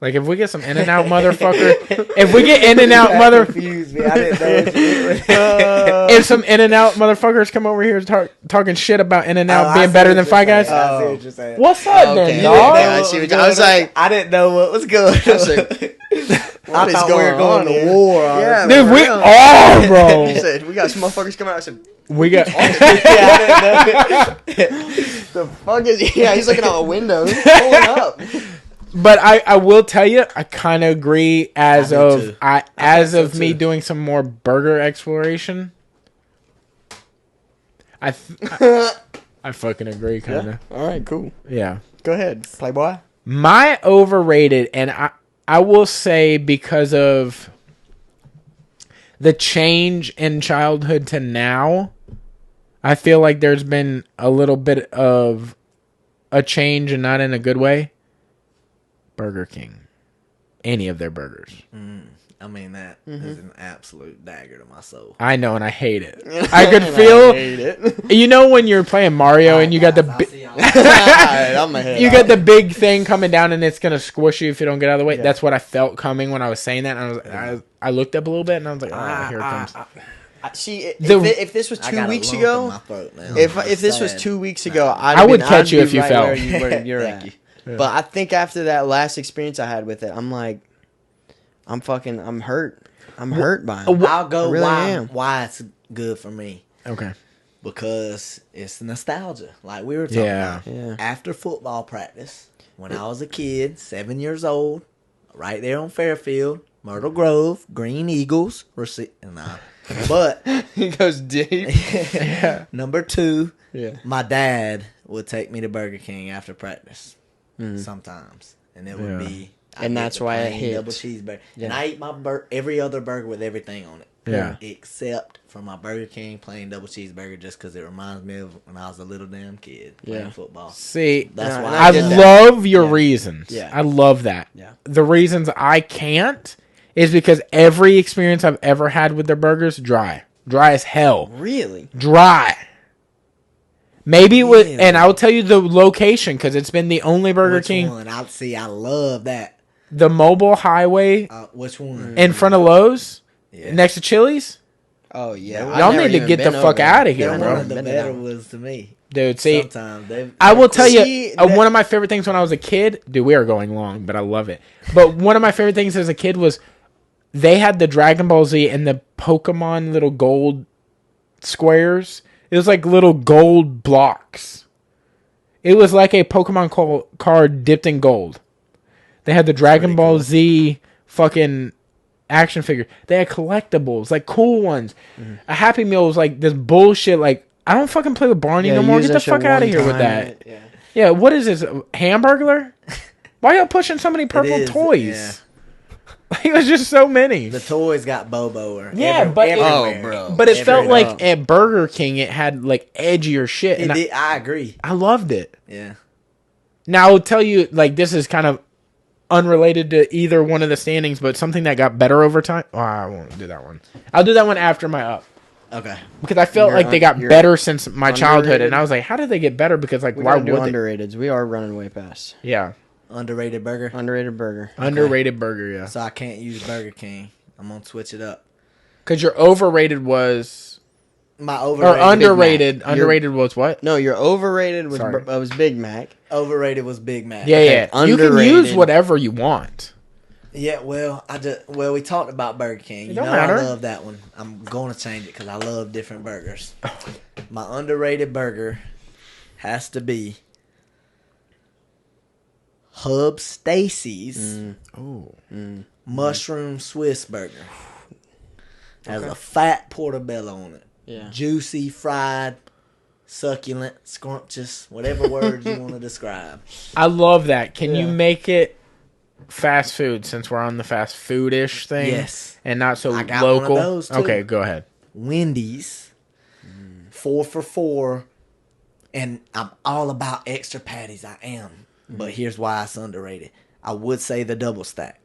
Like, if we get some In-N-Out motherfucker... if we get In-N-Out Confused me. I didn't know what you meant. if some In-N-Out motherfuckers come over here talking shit about In-N-Out I being see better what than you're Five Guys... saying. I see what you're saying. What's up Okay. then, Yeah, dog? I see what I was like, I didn't know what was going on. I was like, what is thought we were going going on to here? war. Yeah, Dude, we real. are, bro. He said, we got some motherfuckers coming out. I said, We got... the fuck is... Yeah, he's looking out a window. Who's pulling up? But I will tell you, I kind of agree as I do too. of so me too. doing some more burger exploration. I fucking agree, kind of. All right, cool. Yeah. Go ahead, Playboy. My overrated, and I will say because of the change in childhood to now, I feel like there's been a little bit of a change and not in a good way. Burger King. Any of their burgers. I mean, that is an absolute dagger to my soul. I know, and I hate it. I could feel... I hate it. You know when you're playing Mario and you got the... I'm a head You off. got the big thing coming down and it's gonna squish you if you don't get out of the way. Yeah. That's what I felt coming when I was saying that. And I looked up a little bit and I was like, oh, here it comes. See, The- if this was I 2 got a weeks lump ago, in my throat now. if this was Sad. 2 weeks ago, I would catch you if you fell. Where you're at. But I think after that last experience I had with it, I'm hurt. I'm hurt by it. I'll go I really why am. why it's good for me. Okay. Because it's nostalgia. Like we were talking about. Yeah. After football practice, when I was a kid, 7 years old, right there on Fairfield, Myrtle Grove, Green Eagles. But He goes deep. Yeah. number 2, Yeah. my dad would take me to Burger King after practice Mm. sometimes. And it would be... And I'd that's get the why it plain hits. double cheeseburger. Yeah. And I eat my every other burger with everything on it. Yeah. Except for my Burger King plain double cheeseburger, just because it reminds me of when I was a little damn kid playing football. See, That's why I get that. love your Yeah. reasons. Yeah. I love that. Yeah. The reasons I can't is because every experience I've ever had with their burgers, dry as hell, Really? dry. Maybe it was, Really? and I'll tell you the location because it's been the only Burger Which King, one? I love that. the Mobile Highway Which one? in front of Lowe's, Yeah. next to Chili's. Oh yeah. Y'all I've Y'all never need to even get the been fuck over out there. of here, They're bro. one of the Been better there. ones to me. Dude, see, Sometimes I will tell you, See, that- one of my favorite things when I was a kid, dude, we are going long, but I love it. But one of my favorite things as a kid was they had the Dragon Ball Z and the Pokemon little gold squares. It was like little gold blocks. It was like a Pokemon card dipped in gold. They had the Dragon Ball Z fucking action figure. They had collectibles, like cool ones. A Happy Meal was like this bullshit, like, I don't fucking play with Barney no more. use Get the that shit fuck out of one here with time, that. Yeah. Yeah, what is this? A Hamburglar? Why y'all pushing so many purple is, toys? yeah. Like, it was just so many. The toys got Bobo or Yeah, but everywhere. bro. But it felt Everywhere. like at Burger King it had like edgier shit, and I agree. I loved it. Yeah. Now I'll tell you, like, this is kind of unrelated to either one of the standings, but something that got better over time. Oh, I won't do that one. I'll do that one after my up. Okay. Because I felt like they got you're better since my childhood, underrated. and I was like, how did they get better? Because, like, We why gotta do would they? underrateds. We are running way past. Yeah. Underrated burger. Underrated burger. Underrated burger, yeah. So I can't use Burger King. I'm gonna switch it up. Because your overrated was... My Or overrated. underrated. Mac. Underrated was what? No, your overrated was Sorry. was Big Mac. Overrated was Big Mac. Yeah, Okay, yeah. You can use underrated. whatever you want. Yeah, well, we talked about Burger King. You don't know, matter. I love that one. I'm going to change it because I love different burgers. My underrated burger has to be Hub Stacy's Oh. Mushroom Swiss Burger. Has a fat portobello on it. Yeah. Juicy, fried, succulent, scrumptious, whatever words you want to describe. I love that. Can you Yeah. make it fast food since we're on the fast food-ish thing? Yes. And not so I got one of local? those, too. Okay, go ahead. Wendy's, 4 for $4, and I'm all about extra patties. I am, but here's why it's underrated. I would say the double stack.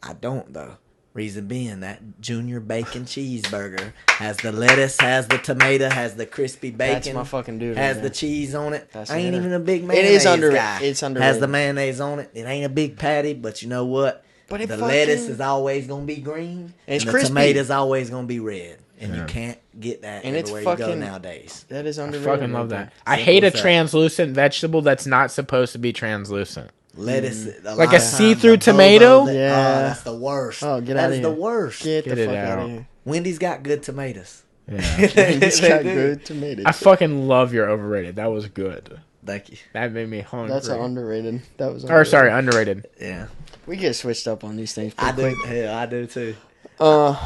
I don't though. Reason being that junior bacon cheeseburger has the lettuce, has the tomato, has the crispy bacon. That's my fucking dude. Has right the there. cheese on it. That's I ain't it. even a big It mayonnaise is underrated. guy. It's Has underrated. the mayonnaise on it. It ain't a big patty, but you know what? But it the fucking- lettuce is always gonna be green, And it's the crispy. tomato's always gonna be red, and Yeah. you can't get that And it's everywhere you go fucking- nowadays. That is I underrated. fucking right love there. that. I Simple hate a as that. translucent vegetable that's not supposed to be translucent. Lettuce, Like lot a of times see-through the tomato? bobo, Yeah. that's the worst. Oh, get That out is of the here. worst. Get Get the it fuck out. out of here. Wendy's got good tomatoes. Yeah. It's They got do. good tomatoes. I fucking love your overrated. That was good. Thank you. That made me hungry. That's an underrated. That was. Or Underrated. sorry, underrated. Yeah, We get switched up on these things. I Pretty do. quick. Hell, I do too. Go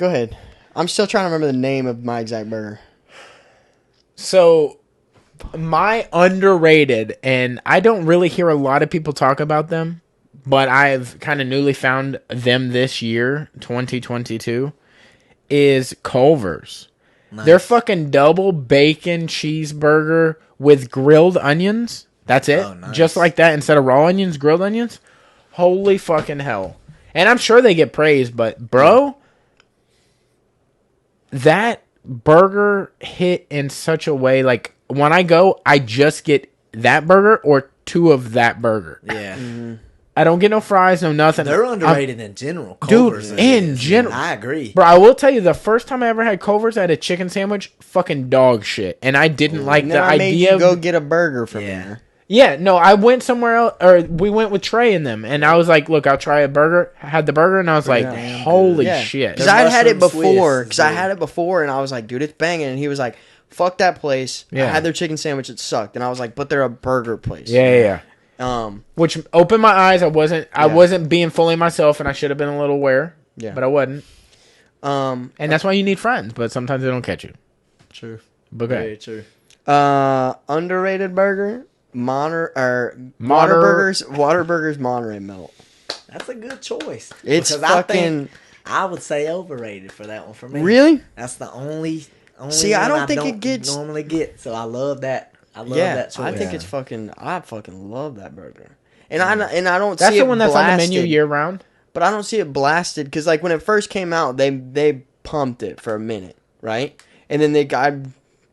ahead. I'm still trying to remember the name of my exact burger. So, my underrated, and I don't really hear a lot of people talk about them, but I've kind of newly found them this year, 2022, is Culver's. Nice. Their fucking double bacon cheeseburger with grilled onions. That's it. Oh, nice. Just like that. Instead of raw onions, grilled onions. Holy fucking hell. And I'm sure they get praised, but bro, that burger hit in such a way. Like, when I go, I just get that burger or two of that burger. Yeah, I don't get no fries, no nothing. they're I'm- underrated in general. Dude, Culver's in is. general. I agree. Bro, I will tell you, the first time I ever had Culver's, I had a chicken sandwich, fucking dog shit, and I didn't like And the then I made idea. you go get a burger from Yeah. there. Yeah, no, I went somewhere else, or we went with Trey and them, and I was like, look, I'll try a burger. I had the burger, and I was like, holy shit. Because I had it before. Swiss, Because I had it before, and I was like, dude, it's banging. And he was like, fuck that place. Yeah. I had their chicken sandwich. It sucked. And I was like, but they're a burger place. Yeah. Which opened my eyes. I wasn't being fully myself, and I should have been a little aware. Yeah. But I wasn't. And that's why you need friends, but sometimes they don't catch you. True. Okay. Very true. Underrated burger, Waterburgers Monterey Melt. That's a good choice. It's because fucking. I would say overrated for that one for me. Really? That's the only. See, I don't think it gets normally get. So I love that. I love that choice. I think it's fucking. I fucking love that burger. And I don't. That's see the it one that's blasted, on the menu year round. But I don't see it blasted because like when it first came out, they pumped it for a minute, right? And then I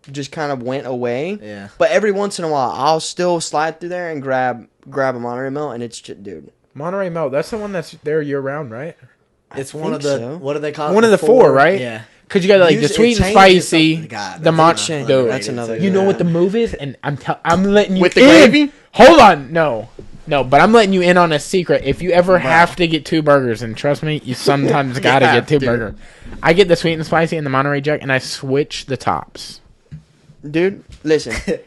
just kind of went away. Yeah. But every once in a while, I'll still slide through there and grab a Monterey Melt, and it's just, dude. Monterey Melt. That's the one that's there year round, right? It's one of the. So. What do they call it? One of the four, right? Yeah. Because you got like the sweet and spicy, the matcha. That's another. You know what the move is, and I'm letting you with the in. gravy. Hold on, no, but I'm letting you in on a secret. If you ever have to get two burgers, and trust me, you sometimes gotta get two burgers. I get the sweet and spicy and the Monterey Jack, and I switch the tops. Dude, listen.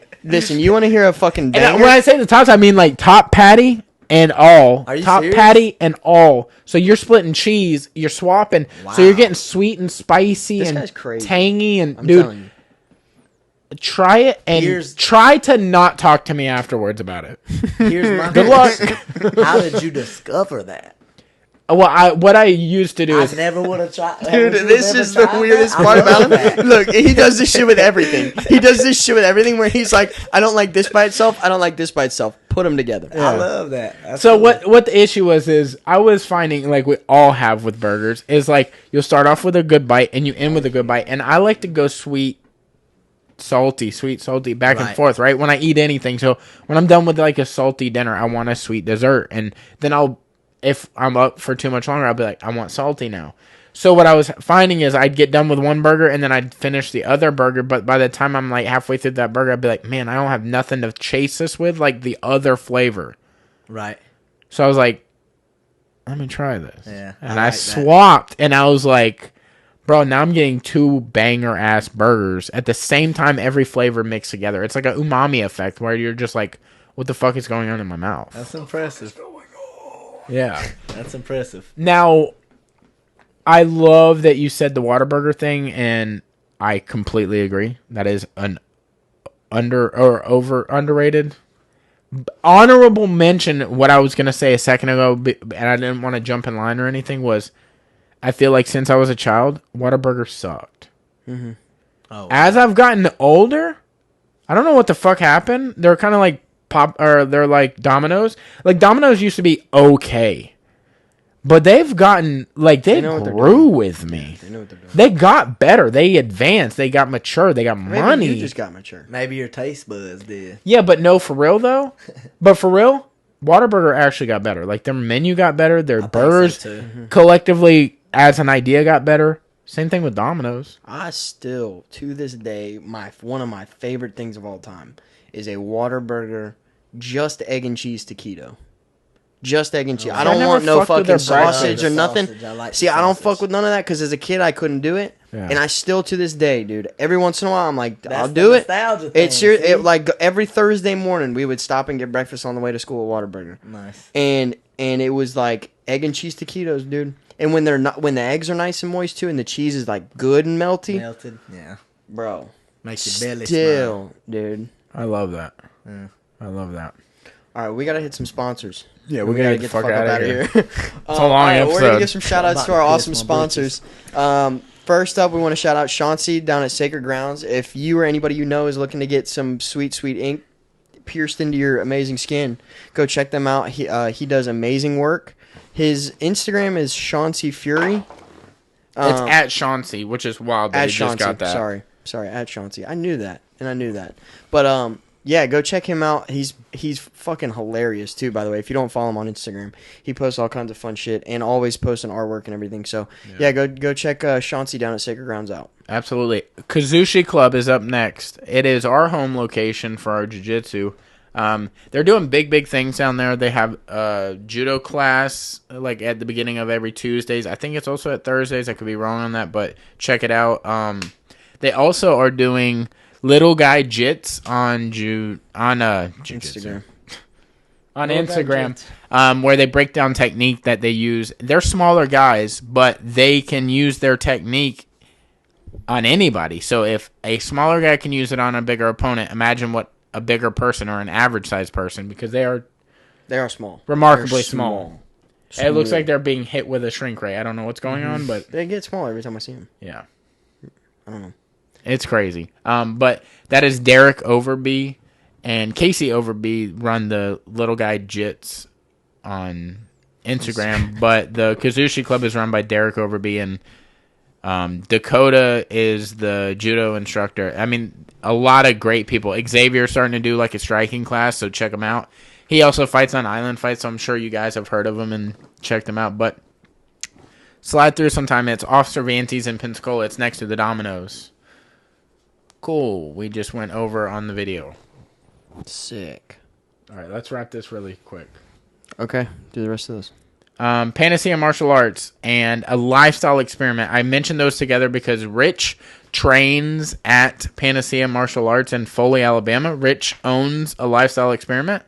You want to hear a fucking banger? And when I say the tops, I mean like top patty and all. Are you top serious? Patty and all. So you're splitting cheese. You're swapping. Wow. So you're getting sweet and spicy this and guy's crazy. Tangy. And I'm telling you. Try it and try to not talk to me afterwards about it. Here's my good luck. How did you discover that? Well, what I used to do is I never would have tried. Dude, this is the weirdest part about him. Look, he does this shit with everything. Where he's like, I don't like this by itself. I don't like this by itself. Put them together. Yeah. I love that. That's so cool. what the issue is I was finding like we all have with burgers is like you'll start off with a good bite and you end with a good bite, and I like to go sweet, salty, back and forth, right? When I eat anything. So when I'm done with like a salty dinner, I want a sweet dessert, and then if I'm up for too much longer, I'll be like, I want salty now. So what I was finding is I'd get done with one burger and then I'd finish the other burger. But by the time I'm like halfway through that burger, I'd be like, man, I don't have nothing to chase this with, like the other flavor. Right. So I was like, let me try this. Yeah. And I swapped and I was like, bro, now I'm getting two banger ass burgers at the same time, every flavor mixed together. It's like an umami effect where you're just like, what the fuck is going on in my mouth? That's impressive. Yeah. That's impressive. Now, I love that you said the Whataburger thing, and I completely agree. That is an underrated. Honorable mention, what I was going to say a second ago, and I didn't want to jump in line or anything, was I feel like since I was a child, Whataburger sucked. Mm-hmm. Oh, as I've gotten older, I don't know what the fuck happened. They're kind of like they're like Domino's. Like Domino's used to be okay, but they've gotten like they grew with me. They know what they're doing. They got better. They advanced. They got mature. They got money. You just got mature. Maybe your taste buds did. Yeah, but no, for real though. But for real, Whataburger actually got better. Like their menu got better. Their burgers collectively as an idea got better. Same thing with Domino's. I still, to this day, one of my favorite things of all time is a Whataburger, just egg and cheese taquito. Just egg and cheese. I don't want no fucking sausage or nothing. See, I don't fuck with none of that because as a kid I couldn't do it, and I still to this day, dude. Every once in a while I'm like, I'll do it. It's like every Thursday morning we would stop and get breakfast on the way to school at Whataburger. Nice. And it was like egg and cheese taquitos, dude. And when the eggs are nice and moist too, and the cheese is like good and melty, yeah, bro, makes your belly smile, smile. Dude. I love that. Yeah. I love that. All right, we gotta hit some sponsors. Yeah, we gotta get the fuck out of here. It's a long episode. We're gonna give some shout outs to our awesome sponsors. First up, we want to shout out Chauncey down at Sacred Grounds. If you or anybody you know is looking to get some sweet ink pierced into your amazing skin, go check them out. He does amazing work. His Instagram is Chauncey Fury. It's at Chauncey, which is wild that he just got that. Sorry, at Chauncey. I knew that. But yeah, go check him out. He's fucking hilarious too, by the way. If you don't follow him on Instagram, he posts all kinds of fun shit and always posting artwork and everything. So yeah, go check Chauncey down at Sacred Grounds out. Absolutely. Kazushi Club is up next. It is our home location for our jiu-jitsu. They're doing big things down there. They have a judo class like at the beginning of every Tuesdays. I think it's also at Thursdays. I could be wrong on that, but check it out. They also are doing little guy jits on Instagram. On Instagram, where they break down technique that they use. They're smaller guys, but they can use their technique on anybody. So if a smaller guy can use it on a bigger opponent, imagine what a bigger person or an average sized person, because they are small, remarkably small. It looks like they're being hit with a shrink ray. I don't know what's going on, but they get smaller every time I see them. Yeah, I don't know. It's crazy. But that is Derek Overby and Casey Overby run the little guy jits on Instagram, but the Kazushi Club is run by Derek Overby, and Dakota is the judo instructor. I mean, a lot of great people. Xavier's starting to do like a striking class, so check him out. He also fights on Island Fight, so I'm sure you guys have heard of him and checked him out. But slide through sometime. It's off Cervantes in Pensacola. It's next to the Domino's. Cool. We just went over on the video. Sick. All right, let's wrap this really quick. Okay, do the rest of this. Panacea Martial Arts and a lifestyle experiment. I mentioned those together because Rich trains at Panacea Martial Arts in Foley, Alabama. Rich owns a lifestyle experiment.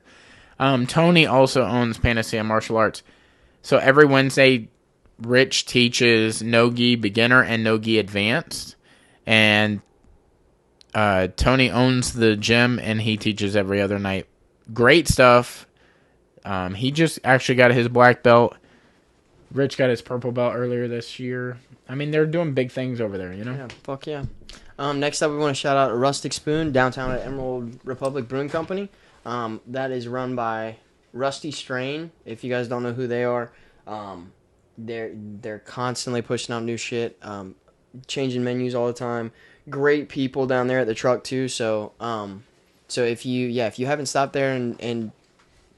Tony also owns Panacea Martial Arts. So every Wednesday, Rich teaches no-gi beginner and no-gi advanced. And Tony owns the gym, and he teaches every other night. Great stuff. He just actually got his black belt. Rich got his purple belt earlier this year. I mean, they're doing big things over there, you know? Yeah, fuck yeah. Next up, we want to shout out Rustic Spoon, downtown at Emerald Republic Brewing Company. That is run by Rusty Strain. If you guys don't know who they are, they're constantly pushing out new shit, changing menus all the time. Great people down there at the truck too. So if you haven't stopped there and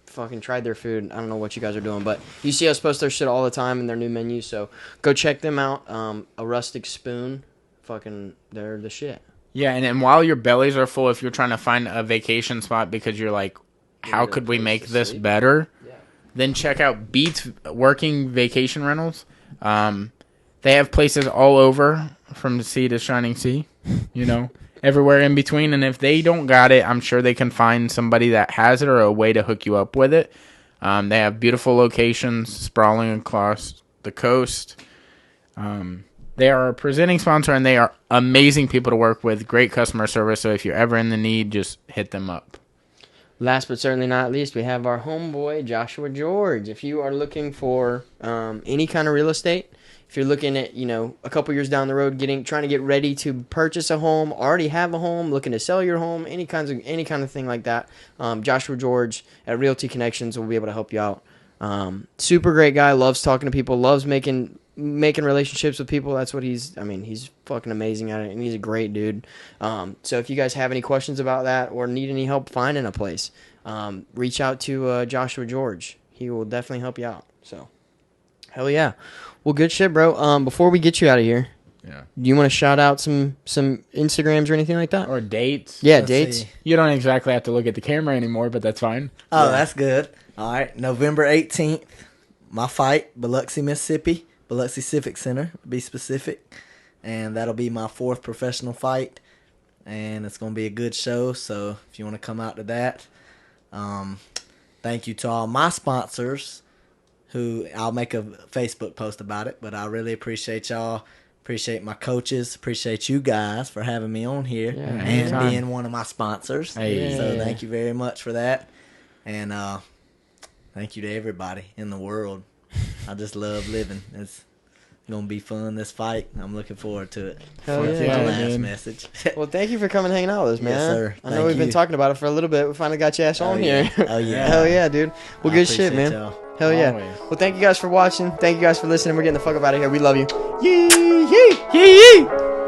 fucking tried their food, I don't know what you guys are doing, but you see us post their shit all the time in their new menus. So go check them out. A Rustic Spoon, fucking, they're the shit. Yeah, and while your bellies are full, if you're trying to find a vacation spot because you're like, how could we make this better? Yeah. Then check out Beats Working Vacation Rentals. They have places all over from the sea to shining sea, you know, everywhere in between. And if they don't got it, I'm sure they can find somebody that has it or a way to hook you up with it. They have beautiful locations sprawling across the coast. They are a presenting sponsor, and they are amazing people to work with. Great customer service. So if you're ever in the need, just hit them up. Last but certainly not least, we have our homeboy, Joshua George. If you are looking for any kind of real estate, if you're looking at, a couple years down the road, trying to get ready to purchase a home, already have a home, looking to sell your home, any kind of thing like that, Joshua George at Realty Connections will be able to help you out. Super great guy, loves talking to people, loves making relationships with people. That's what he's fucking amazing at it, and he's a great dude. So if you guys have any questions about that or need any help finding a place, reach out to Joshua George. He will definitely help you out. So, hell yeah. Well, good shit, bro. Before we get you out of here, do you want to shout out some Instagrams or anything like that? Or dates? Yeah, dates. See. You don't exactly have to look at the camera anymore, but that's fine. Oh, yeah. That's good. All right, November 18th, my fight, Biloxi, Mississippi. Biloxi Civic Center, to be specific. And that'll be my 4th professional fight. And it's going to be a good show, so if you want to come out to that. Thank you to all my sponsors, who I'll make a Facebook post about it, but I really appreciate y'all. Appreciate my coaches. Appreciate you guys for having me on here and being one of my sponsors. Hey. So thank you very much for that. And thank you to everybody in the world. I just love living. It's going to be fun, this fight. I'm looking forward to it. Hell That's yeah, my last man. message. Well, thank you for coming and hanging out with us, man. Yes, sir. I know we've been talking about it for a little bit. We finally got your ass on here. Oh, yeah. Hell yeah, dude. Well, good shit, man. Y'all. Hell yeah. Always. Well, thank you guys for watching. Thank you guys for listening. We're getting the fuck up out of here. We love you. Yee, yee, yee, yee.